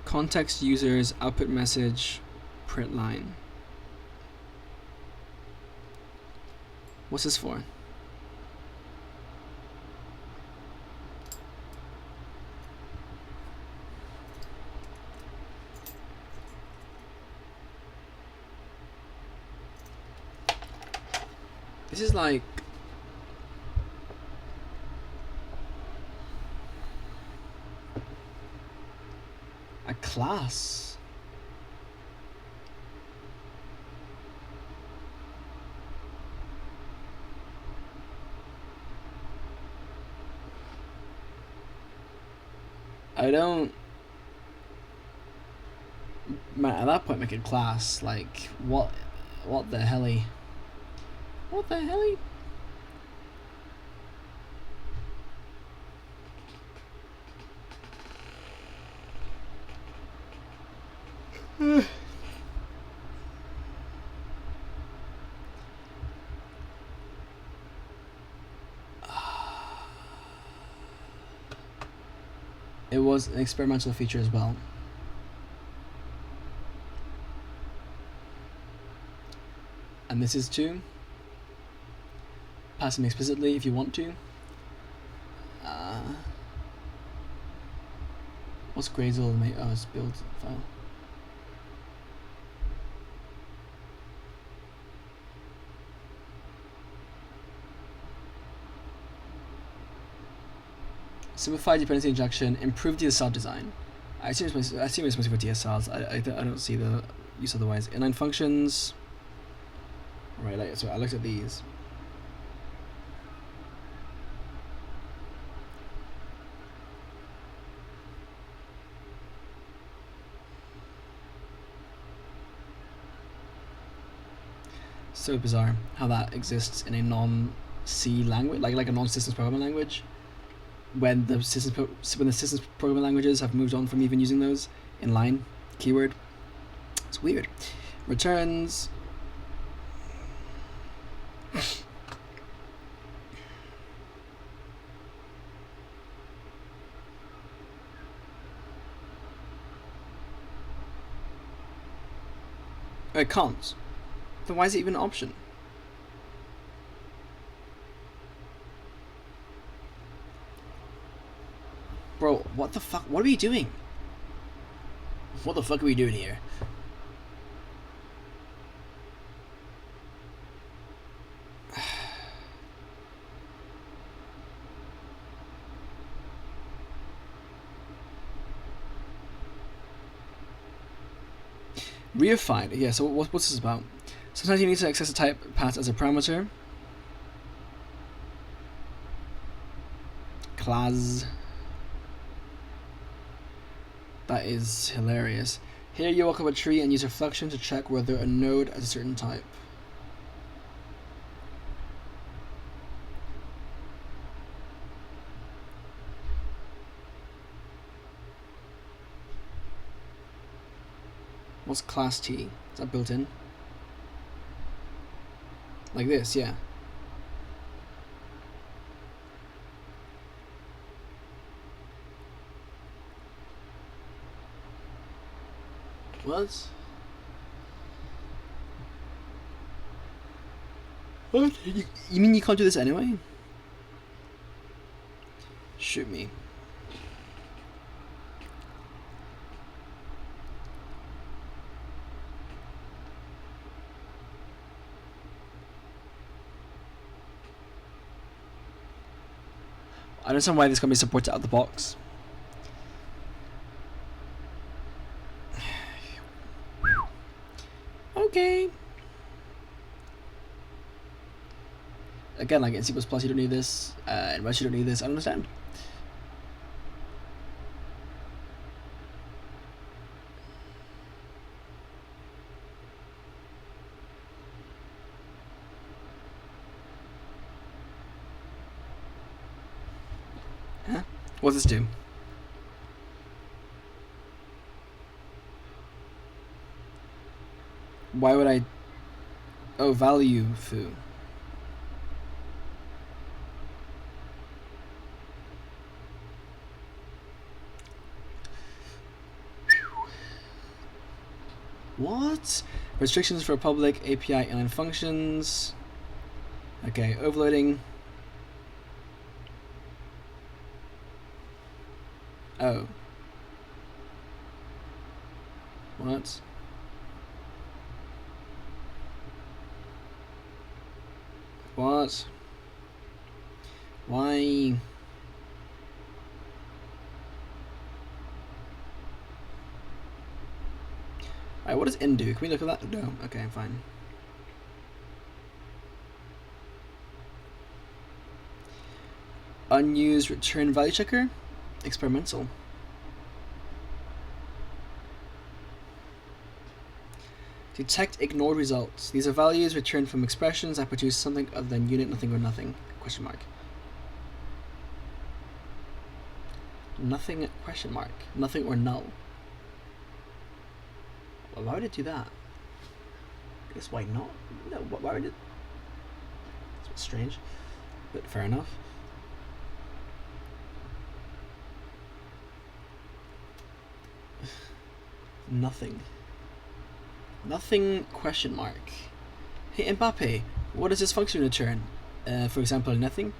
Context users, output message, print line. What's this for? This is like a class. I don't. Man, at that point, make it class. Like, what the helly? What the helly? It was an experimental feature as well. And this is too. Pass them explicitly if you want to. What's Gradle? Oh, it's build file. Simplify dependency injection, improve DSL design. I assume it's mostly for DSLs. I don't see the use otherwise. Inline functions. Right, so I looked at these. So bizarre how that exists in a non-C language, like a non-systems programming language, when the systems programming languages have moved on from even using those inline keyword. It's weird. Returns. It can't. Then why is it even an option? Bro, what the fuck? What are we doing? What the fuck are we doing here? Reified. Yeah, so what's this about? Sometimes you need to access a type path as a parameter. Class. That is hilarious. Here you walk up a tree and use reflection to check whether a node has a certain type. What's class T? Is that built in? Like this, yeah. What? What? You mean you can't do this anyway? Shoot me. I don't understand why this can be supported out of the box. Okay. Again, like in C++, you don't need this. In Rust, you don't need this. I don't understand. Huh? What does this do? Why would I... Oh, value foo. What? Restrictions for public API inline functions. Okay, overloading. Oh. What? What? Why? Alright, what does in do? Can we look at that? No. Okay, fine. Unused return value checker? Experimental. Detect ignored results. These are values returned from expressions that produce something other than unit, nothing, or nothing. Question mark. Nothing, question mark. Nothing or null. Well, why would it do that? I guess why not? No, why would it? It's a bit strange, but fair enough. Nothing. Nothing, question mark. Hey Mbappe, what does this function return? For example, nothing.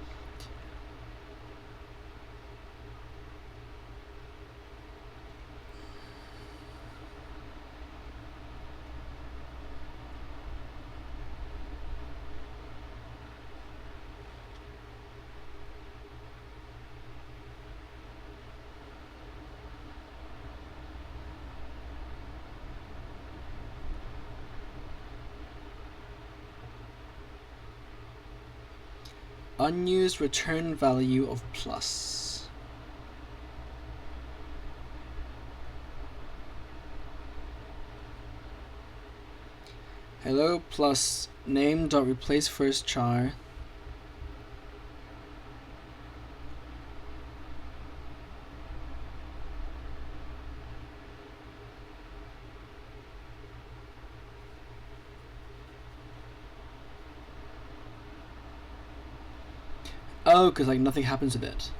Unused return value of plus. Hello plus name dot replace first char. Oh, because like nothing happens with it.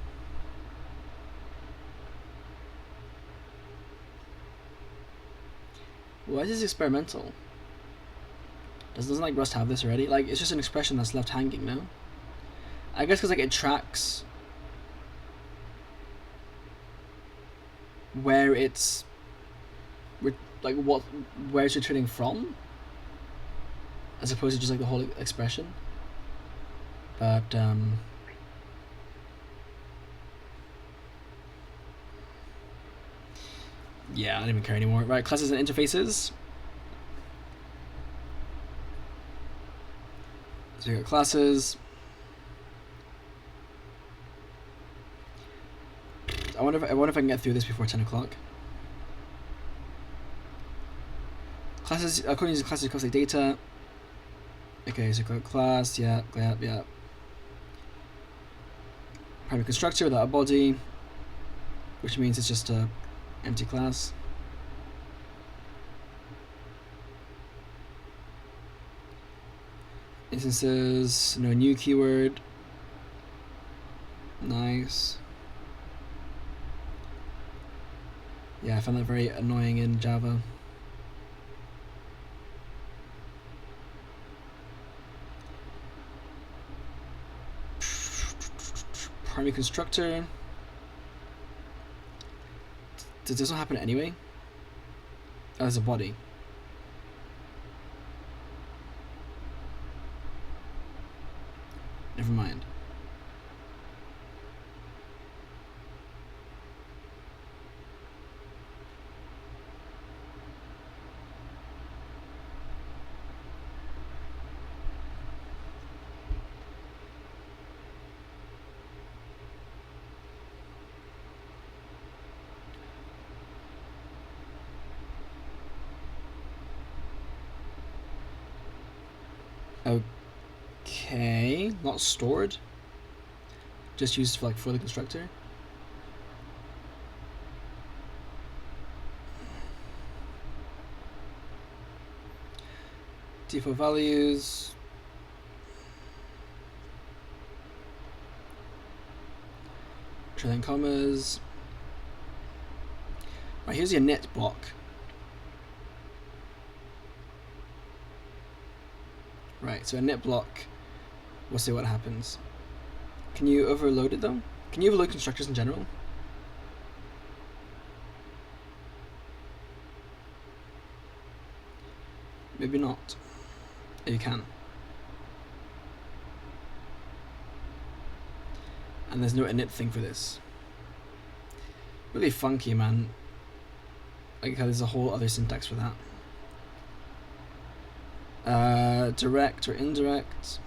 Why is this experimental? Doesn't like Rust have this already? Like, it's just an expression that's left hanging, no? I guess because like it tracks where it's like where it's returning from, as opposed to just like the whole expression. But yeah, I don't even care anymore. Right, classes and interfaces. So we got classes. I wonder if I can get through this before 10 o'clock. Classes, according to classes, class like data. Okay, so got class, yeah. Primary constructor without a body, which means it's just a empty class. Instances, no new keyword. Nice. Yeah, I found that very annoying in Java. Primary constructor. Does this not happen anyway? Oh, there's a body. Never mind. Okay, not stored. Just used for the constructor. Default values. Trailing commas. Right, here's your init block. Right, so init block. We'll see what happens. Can you overload it though? Can you overload constructors in general? Maybe not. You can. And there's no init thing for this. Really funky, man. Like how there's a whole other syntax for that. Direct or indirect.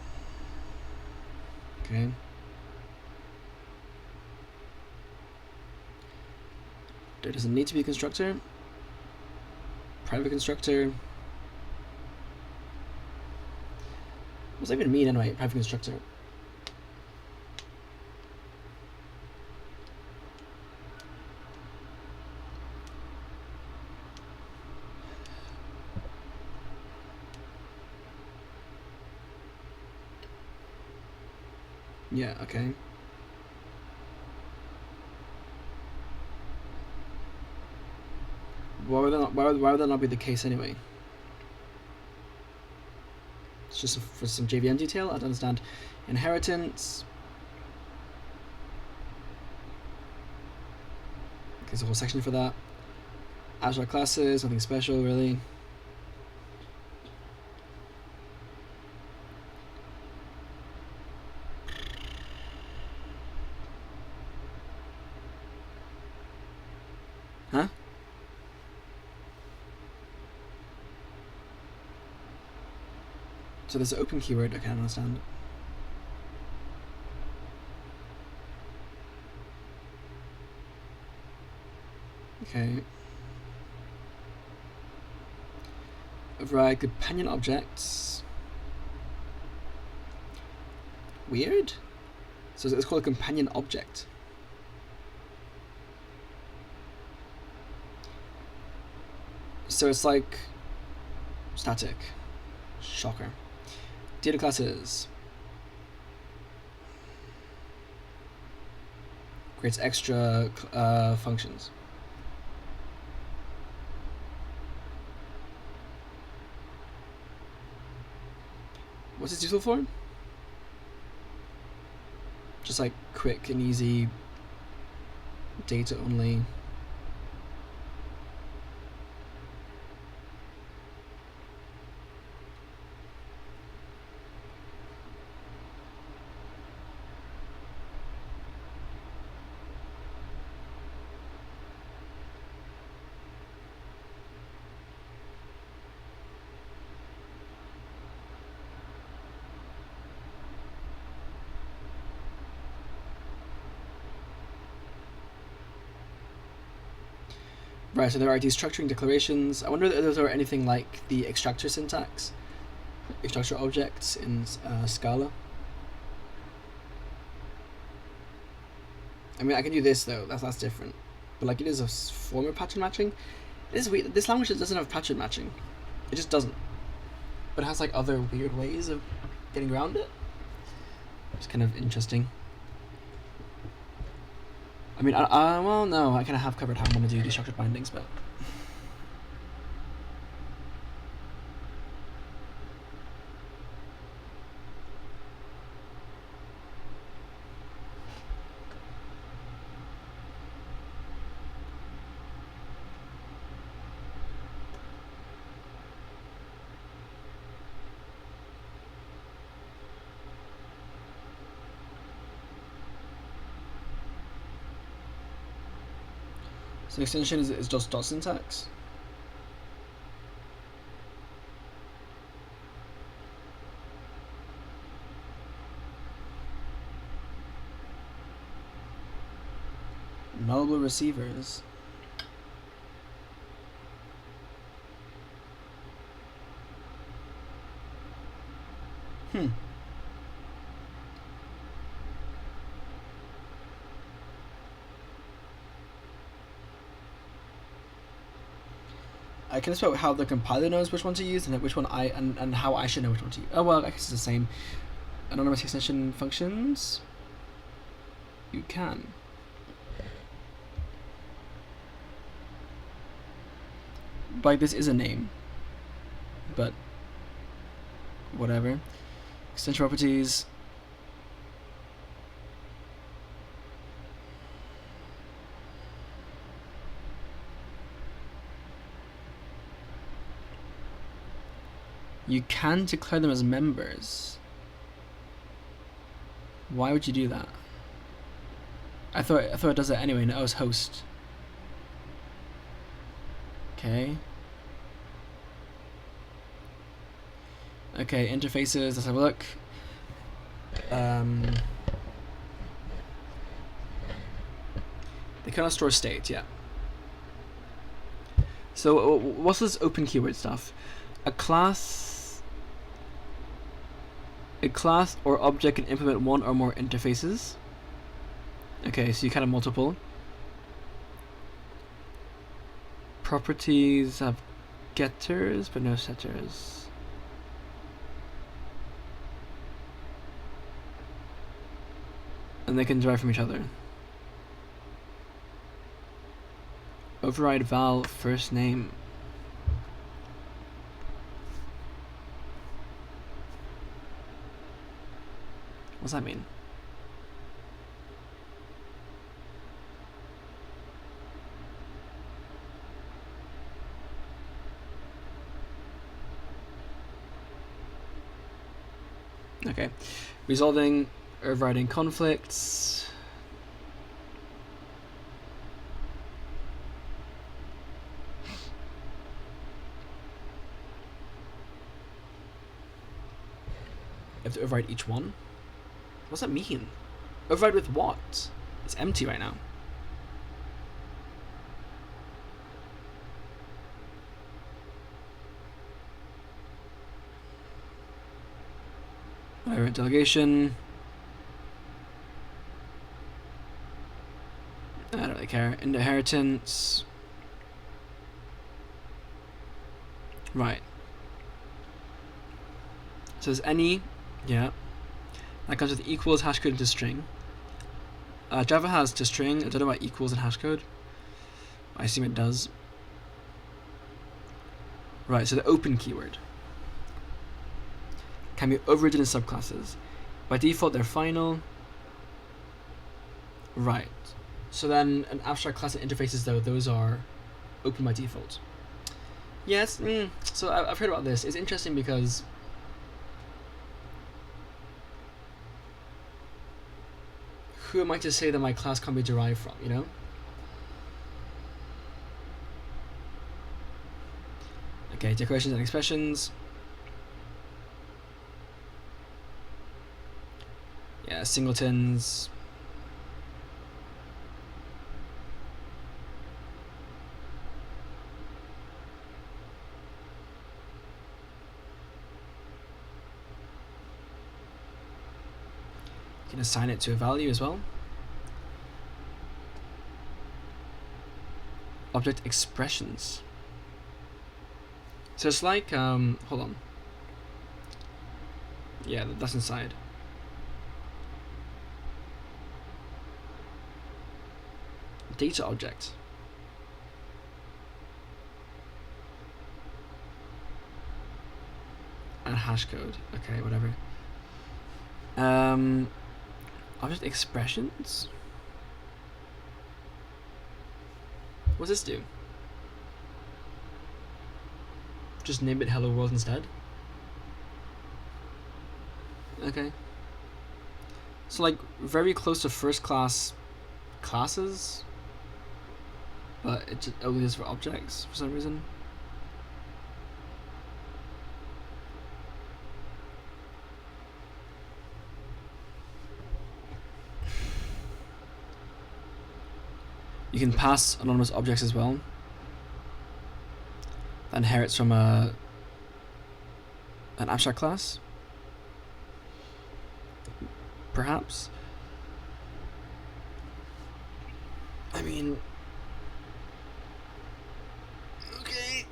Okay. There doesn't need to be a constructor. Private constructor. What does that even mean anyway? Private constructor. Yeah, okay. Why would that not be the case anyway? It's just for some JVM detail. I don't understand. Inheritance. Okay, there's a whole section for that. Azure classes, nothing special really. Huh? So there's an open keyword, I can't understand. Okay. Override companion objects. Weird. So it's called a companion object. So it's like static. Shocker. Data classes. Creates extra functions. What's this useful for? Just like quick and easy data only. Right, so there are these structuring declarations. I wonder if those are anything like the extractor syntax, extractor objects in Scala. I mean, I can do this though. That's different. But like, it is a form of pattern matching. It is weird. This language doesn't have pattern matching. It just doesn't. But it has like other weird ways of getting around it. It's kind of interesting. I mean, well, no, I kind of have covered how I'm going to do these structured bindings, but... So the extension is just dot syntax. Nullable receivers. I can explain how the compiler knows which one to use and which one and how I should know which one to use. Oh well, I guess it's the same. Anonymous extension functions. You can. Like, this is a name, but whatever. Extension properties. You can declare them as members. Why would you do that? I thought it does it anyway. No, it's host. Okay. Okay, interfaces. Let's have a look. They cannot store state. Yeah. So what's this open keyword stuff? A class or object can implement one or more interfaces. Okay, so you can have multiple. Properties have getters, but no setters. And they can derive from each other. Override val first name. What's that mean? Okay. Resolving, overriding conflicts. You have to override each one? What's that mean? Override with what? It's empty right now. Override delegation. I don't really care. Inheritance. Right. So there's any, yeah. That comes with equals, hashcode, and string. Java has to string. I don't know about equals and hashcode. I assume it does. Right, so the open keyword. can be overridden in subclasses. By default, they're final. Right. So then an abstract class and interfaces, though, those are open by default. Yes, so I've heard about this. It's interesting because who am I to say that my class can't be derived from, you know? Okay, decorations and expressions. Yeah, singletons. You can assign it to a value as well. Object expressions. So it's like, hold on. Yeah, that's inside. Data object. And hash code. Okay, whatever. Object expressions? What's this do? Just name it hello world instead? Okay. So like very close to first class classes, but it just only is for objects for some reason. You can pass anonymous objects as well. That inherits from an abstract class. Perhaps. I mean, okay.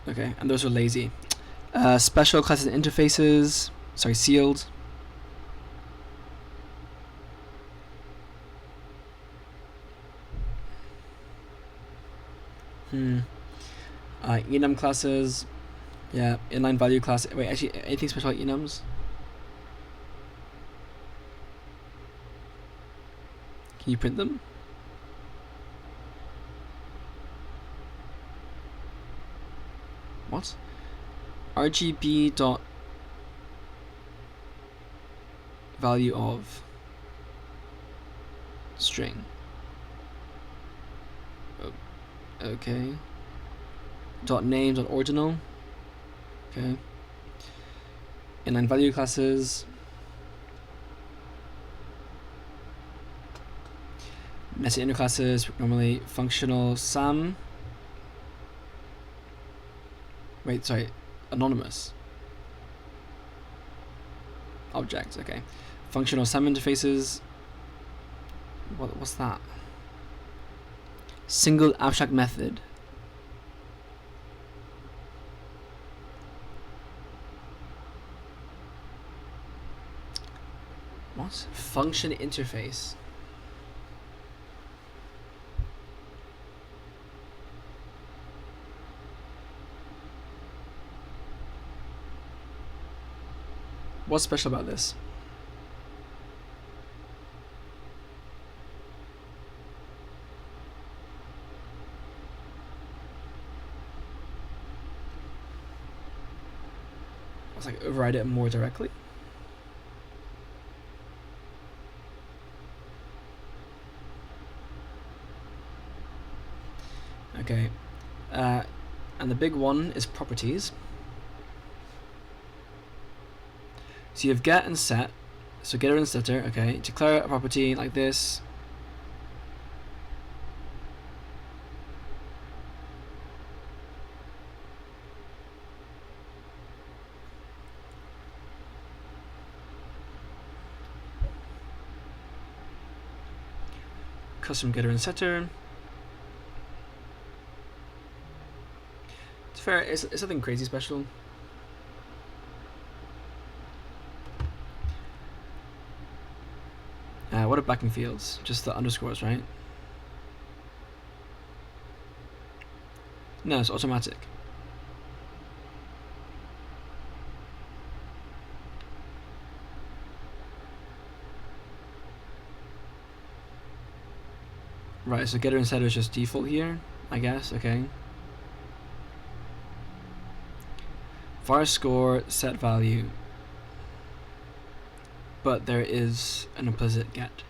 Okay, and those are lazy. Special classes and interfaces. Sorry, sealed. Enum classes. Yeah, inline value class. Wait, actually, anything special about enums? Can you print them? What? RGB dot value of string. Okay. Dot name dot ordinal. Okay. Inline value classes. Nested inner classes, normally functional sum. Wait, sorry, anonymous. Objects, okay. Functional sum interfaces. What's that? Single abstract method. What? Function interface. What's special about this? Let's like override it more directly. Okay, and the big one is properties. So you have get and set. So getter and setter. Okay, declare a property like this. Custom getter and setter. It's fair. It's nothing crazy special. are backing fields? Just the underscores, right? No, it's automatic. Right, so getter and setter is just default here, I guess. Okay. Var score set value, but there is an implicit get.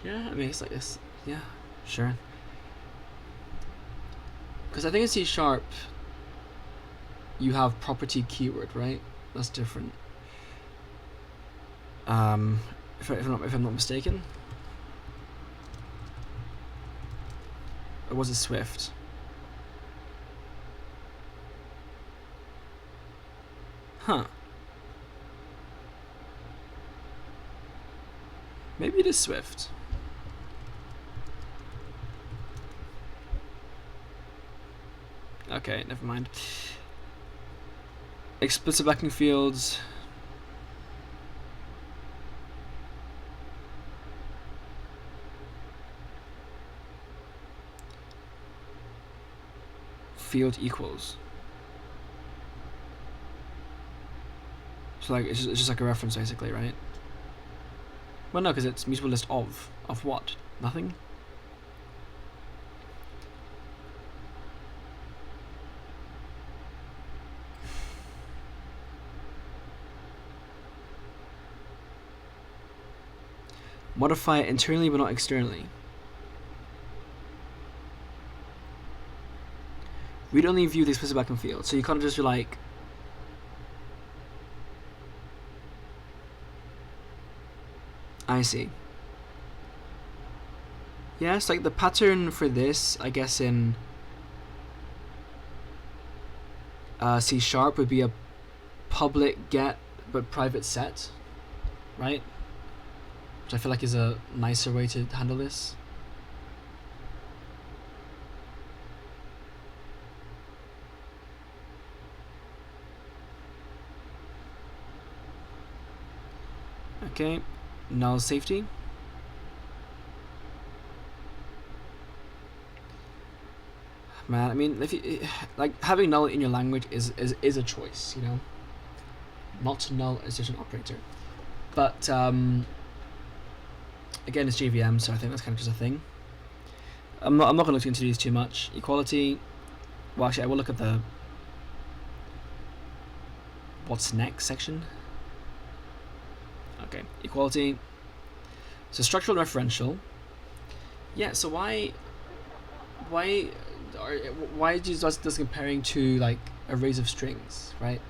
Yeah, I mean it's like this. Yeah, sure. Because I think in C# you have property keyword, right? That's different. If I'm not mistaken. Or was it Swift? Huh. Maybe it is Swift. Okay, never mind. Explicit backing fields. Field equals. So like it's just like a reference basically, right? Well, no, because it's mutable list of what? Nothing. Modify it internally but not externally. Read only view the explicit backing field. So you can't just be like, I see. Yes, like the pattern for this, I guess in C# would be a public get but private set, right? Which I feel like is a nicer way to handle this. Okay, null safety. Man, I mean, if you like having null in your language is a choice, you know. Not null is just an operator, but again, it's JVM, so I think that's kind of just a thing. I'm not going to look into these too much. Equality. Well, actually, I will look at the what's next section. Okay, equality. So structural and referential. Yeah. So why do this comparing to like arrays of strings, right?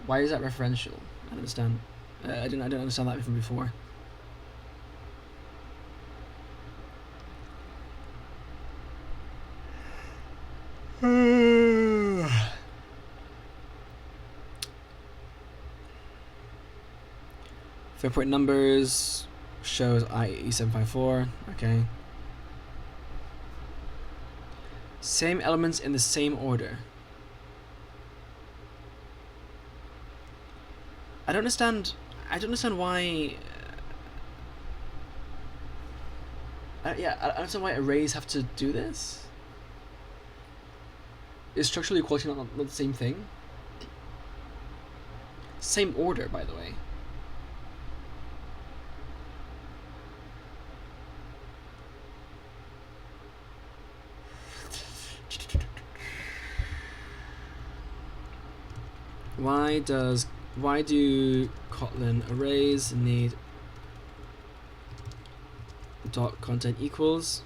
Why is that referential? I don't understand. I didn't understand that from before. Fairpoint numbers shows IE754. Okay. Same elements in the same order. I don't understand why. Yeah, I don't understand why arrays have to do this. Is structural equality not the same thing? Same order, by the way. Why do Kotlin arrays need dot content equals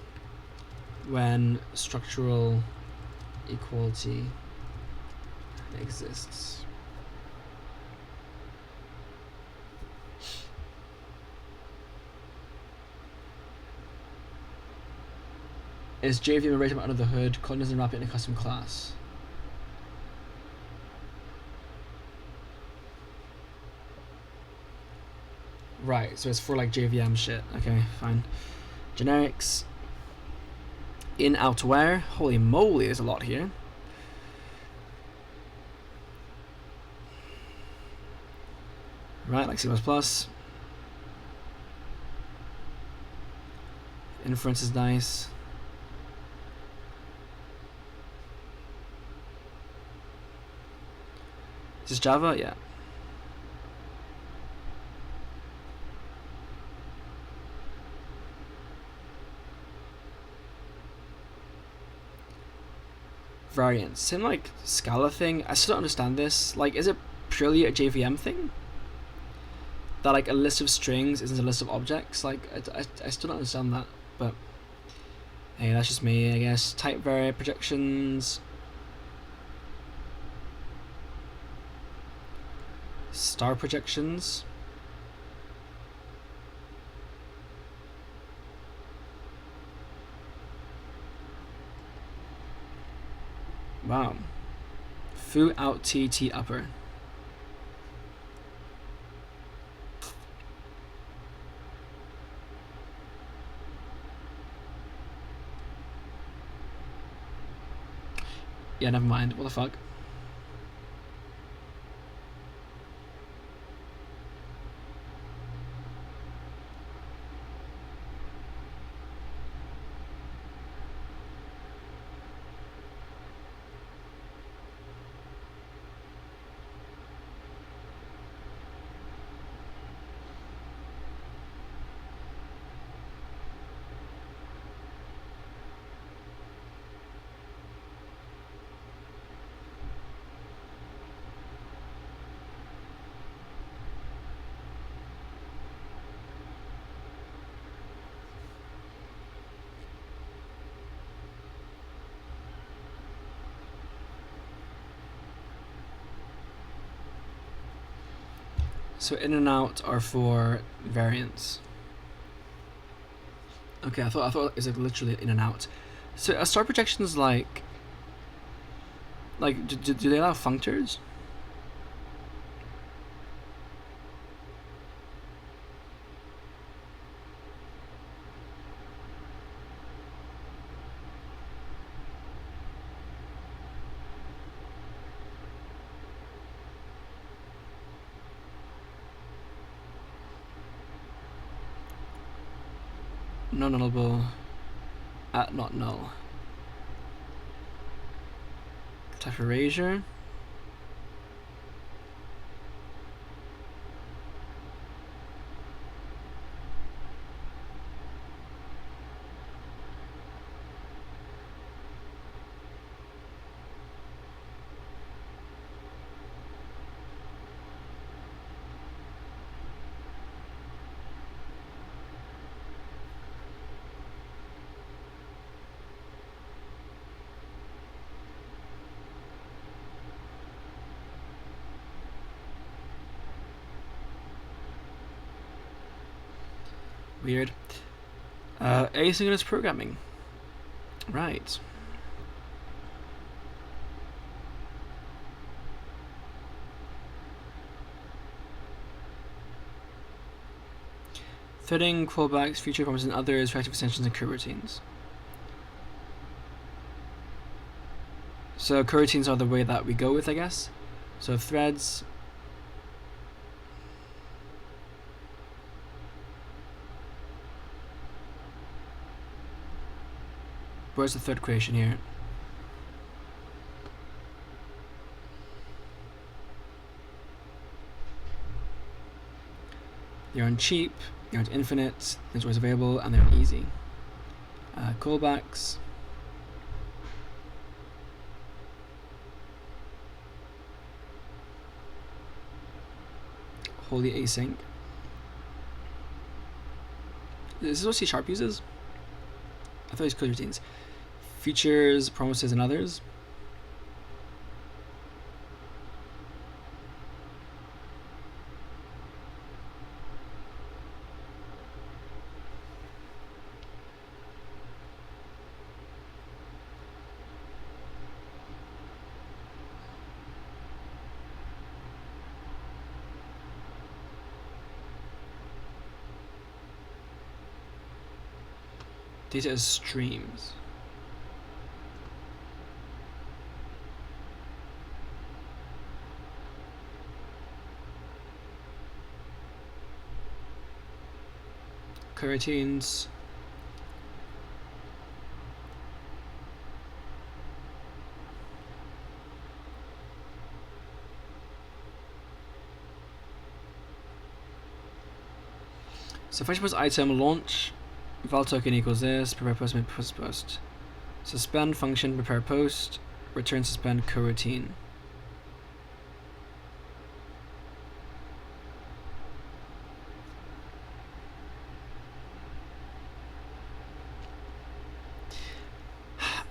when structural equality exists? Is JVM array under the hood? Kotlin doesn't wrap it in a custom class. Right, so it's for like JVM shit. Okay, fine. Generics. In out where? Holy moly, there's a lot here. Right, like C++. Inference is nice. Is this Java? Yeah. Variants. Same like Scala thing. I still don't understand this. Like, is it purely a JVM thing? That like a list of strings isn't a list of objects? Like, I still don't understand that. But hey, that's just me, I guess. Type variant projections. Star projections. Wow. Foo out T upper. Yeah, never mind. What the fuck? So in and out are for variants. Okay, I thought it was like literally in and out. So a star projection is like do they allow functors? Non-nullable at not null. Type erasure. Weird. Asynchronous programming. Right. Threading, callbacks, feature promises, and others, reactive extensions, and coroutines. So coroutines are the way that we go with, I guess. So threads. Where's the thread creation here? They aren't cheap, they aren't infinite, they're always available, and they're easy. Callbacks. Wholly async. Is this what C# uses? I thought it was coroutines. Features, promises, and others. Data as streams. Coroutines. So function post item launch val token equals this, prepare post, make post. Suspend function, prepare post, return suspend coroutine.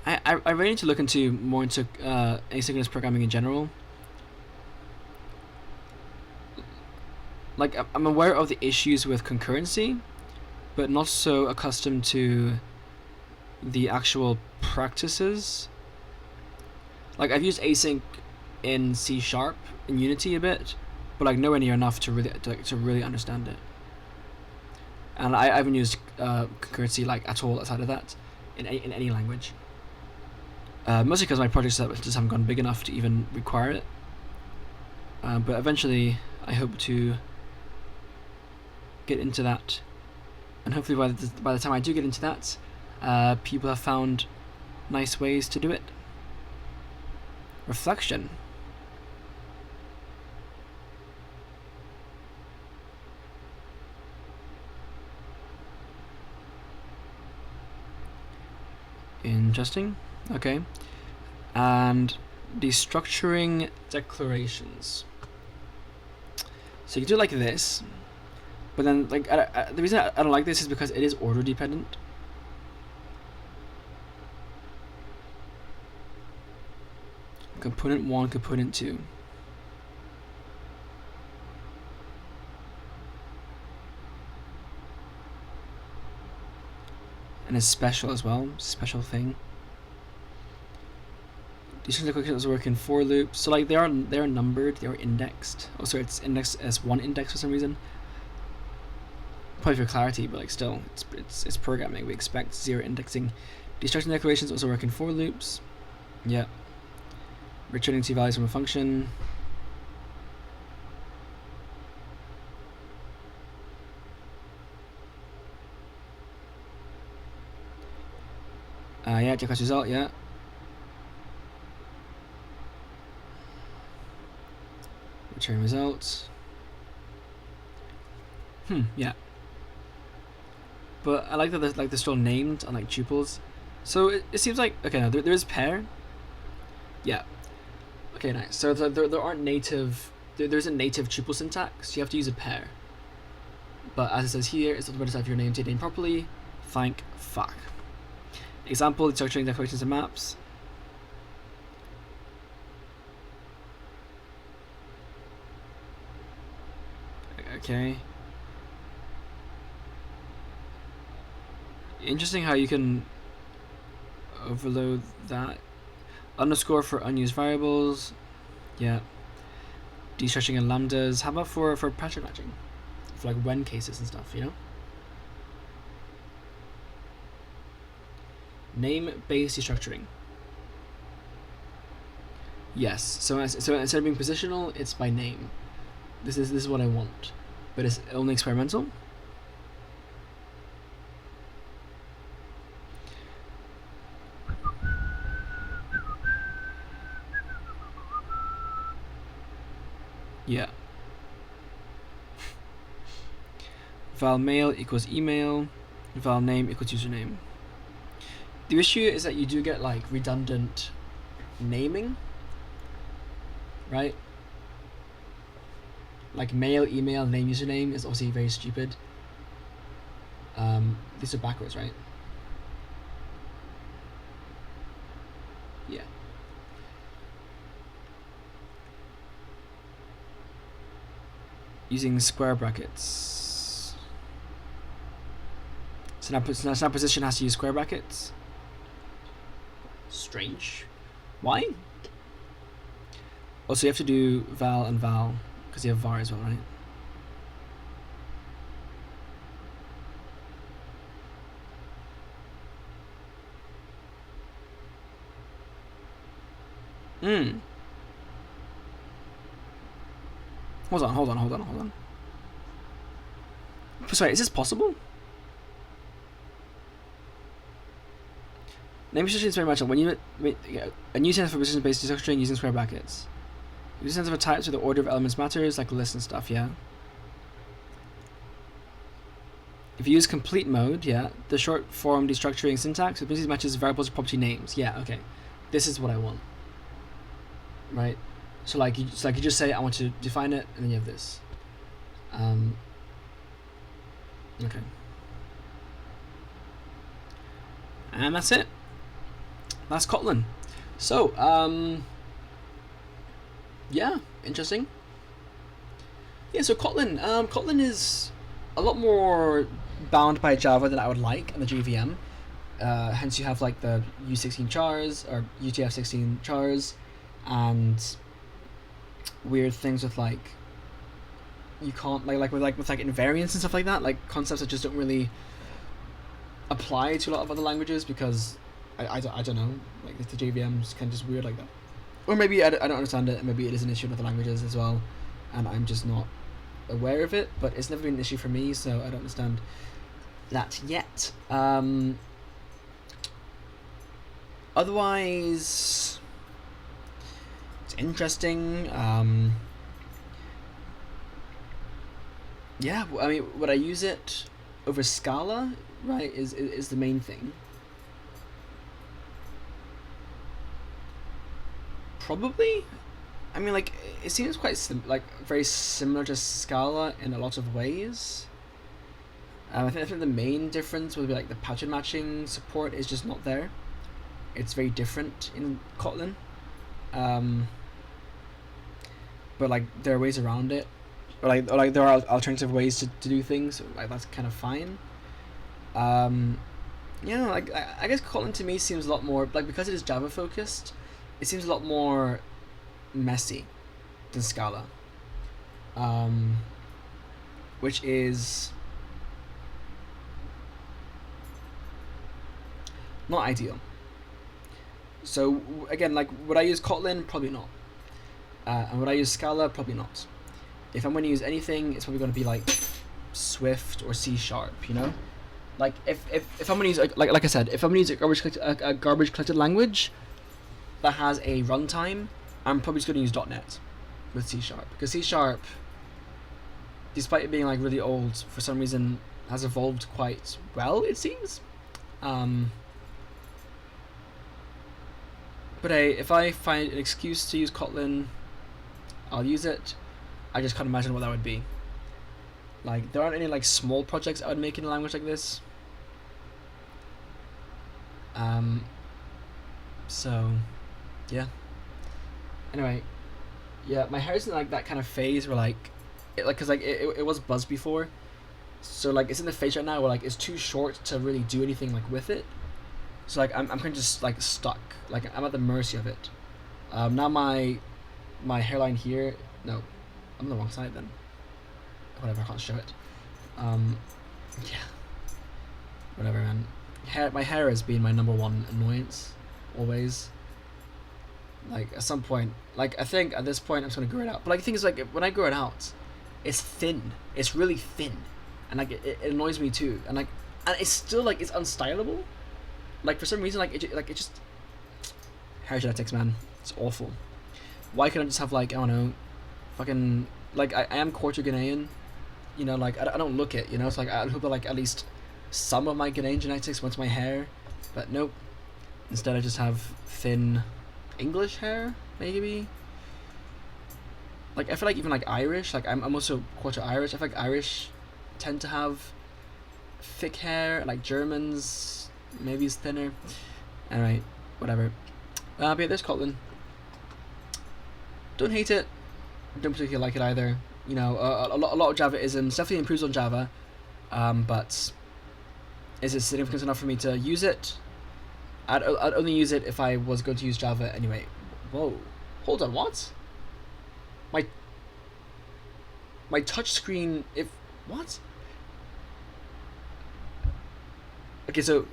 I really need to look more into asynchronous programming in general. Like, I'm aware of the issues with concurrency, but not so accustomed to the actual practices. Like, I've used async in C# in Unity a bit, but like nowhere near enough to really understand it. And I haven't used concurrency like at all outside of that in any language. Mostly because my projects just haven't gone big enough to even require it. But eventually, I hope to get into that, and hopefully by the time I do get into that, people have found nice ways to do it. Reflection. Interesting. Okay. And destructuring declarations. So you can do it like this, but then like the reason I don't like this is because it is order dependent. Component 1, component 2. And it's special as well, special thing. These declarations work in for loops, so like they are numbered, they are indexed. Oh, sorry, it's indexed as one index for some reason. Probably for clarity, but like still, it's programming. We expect 0 indexing. Destruction declarations also work in for loops. Yeah. Returning 2 values from a function. Yeah, check result, yeah. Return results. Yeah. But I like that they're still named on like tuples. So it seems like, okay, no, there is pair. Yeah. Okay, nice. So there aren't native, there isn't native tuple syntax. You have to use a pair. But as it says here, it's not better to have your name to name properly. Thank fuck. Example, structuring declarations and maps. Okay. Interesting how you can overload that. Underscore for unused variables. Yeah. Destructuring and lambdas. How about for pattern matching? For like when cases and stuff, you know? Name-based destructuring. Yes. So instead of being positional, it's by name. This is what I want, but it's only experimental. Yeah. Val mail equals email. Val name equals username. The issue is that you do get like redundant naming, right? Like mail, email, name, username is obviously very stupid. These are backwards, right? Yeah. Using square brackets. So now position has to use square brackets. Strange. Why? Also, you have to do val and val because you have var as well, right? Hold on. Sorry, is this possible? Name restriction is very much when you a new sense for position-based destructuring using square brackets. Use sense of a type so the order of elements matters, like lists and stuff. Yeah. If you use complete mode, yeah, the short form destructuring syntax, it basically matches variables property names. Yeah, okay. This is what I want. Right? So like you just say I want to define it, and then you have this. Okay. And that's it. That's Kotlin. So, yeah, interesting. Yeah, so Kotlin. Kotlin is a lot more bound by Java than I would like in the JVM. Hence, you have like the U16 chars or UTF-16 chars, and weird things with like you can't with invariants and stuff like that. Like concepts that just don't really apply to a lot of other languages because I don't know. Like the JVM's kind of just weird like that. Or maybe I don't understand it, and maybe it is an issue in other languages as well, and I'm just not aware of it, but it's never been an issue for me, so I don't understand that yet. Otherwise, it's interesting. Yeah, I mean, would I use it over Scala? Right, is the main thing. Probably. I mean, like, it seems quite very similar to Scala in a lot of ways. I think the main difference would be like the pattern matching support is just not there. It's very different in Kotlin. But like there are ways around it, or like there are alternative ways to do things. So, like that's kind of fine. Yeah, like I guess Kotlin to me seems a lot more like, because it is Java focused, it seems a lot more messy than Scala, which is not ideal. So again, like, would I use Kotlin? Probably not. And would I use Scala? Probably not. If I'm going to use anything, it's probably going to be like Swift or C#. You know, like if I'm going to use like I said, if I'm going to use a garbage collected language that has a runtime, I'm probably just going to use .NET with C#, because C#, despite it being like really old, for some reason has evolved quite well, it seems. But hey, if I find an excuse to use Kotlin, I'll use it. I just can't imagine what that would be. Like, there aren't any like small projects I would make in a language like this. So, yeah. Anyway, yeah, my hair's in like that kind of phase where like, cause like it was buzzed before, so like it's in the phase right now where like it's too short to really do anything like with it. So like I'm kind of just like stuck. Like I'm at the mercy of it. Now my hairline here. No, I'm on the wrong side then. Whatever, I can't show it. Yeah. Whatever, man. My hair has been my number one annoyance, always. Like at some point, like I think at this point I'm just gonna grow it out. But like the thing is, like when I grow it out, it's thin. It's really thin, and like it annoys me too. And it's still like it's unstylable. Like for some reason, like it just hair genetics, man. It's awful. Why can't I just have like, I don't know, fucking like I am Quarter Ghanaian, you know, like I don't look it, you know. It's like I hope that like at least some of my Ghanaian genetics went to my hair, but nope. Instead, I just have thin English hair, maybe. Like I feel like even like Irish, like I'm also Quarter Irish. I feel like Irish tend to have thick hair, like Germans. Maybe it's thinner. Anyway, whatever. But yeah, there's Kotlin. Don't hate it. Don't particularly like it either. You know, a lot of Java-isms. Definitely improves on Java. But is it significant enough for me to use it? I'd only use it if I was going to use Java anyway. Whoa. Hold on, what? My touch screen, what? Okay, so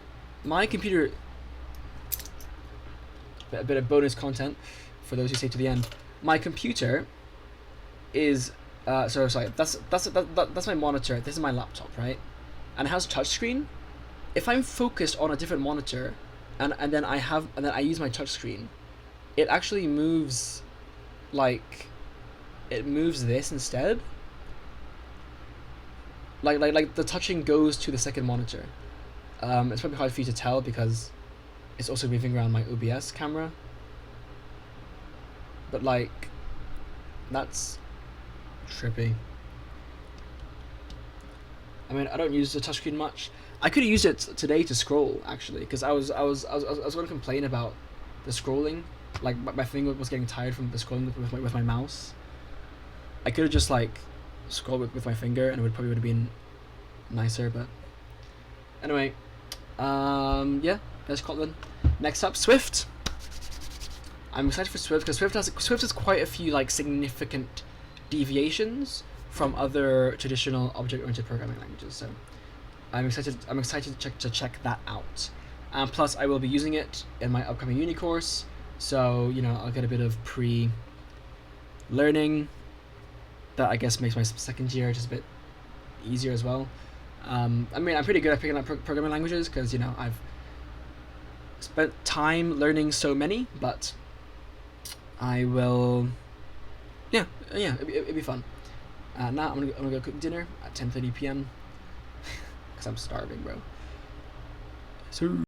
my computer, a bit of bonus content for those who stay to the end. My computer is sorry. That's my monitor. This is my laptop, right? And it has touchscreen. If I'm focused on a different monitor, and then I use my touchscreen, it actually moves, like, it moves this instead. like the touching goes to the second monitor. It's probably hard for you to tell because it's also moving around my OBS camera. But like, that's trippy. I mean, I don't use the touchscreen much. I could have used it today to scroll actually, because I was going to complain about the scrolling. Like my finger was getting tired from the scrolling with my mouse. I could have just like scrolled with my finger, and it probably would have been nicer. But anyway, yeah, there's Kotlin. Next up, Swift. I'm excited for Swift because Swift has quite a few like significant deviations from other traditional object-oriented programming languages. So I'm excited to check that out. And plus, I will be using it in my upcoming uni course. So you know, I'll get a bit of pre-learning. That I guess makes my second year just a bit easier as well. I mean, I'm pretty good at picking up programming languages because you know I've spent time learning so many, but I will, yeah, it'd be fun. Now I'm gonna go cook dinner at 10:30 p.m. because I'm starving, bro. So.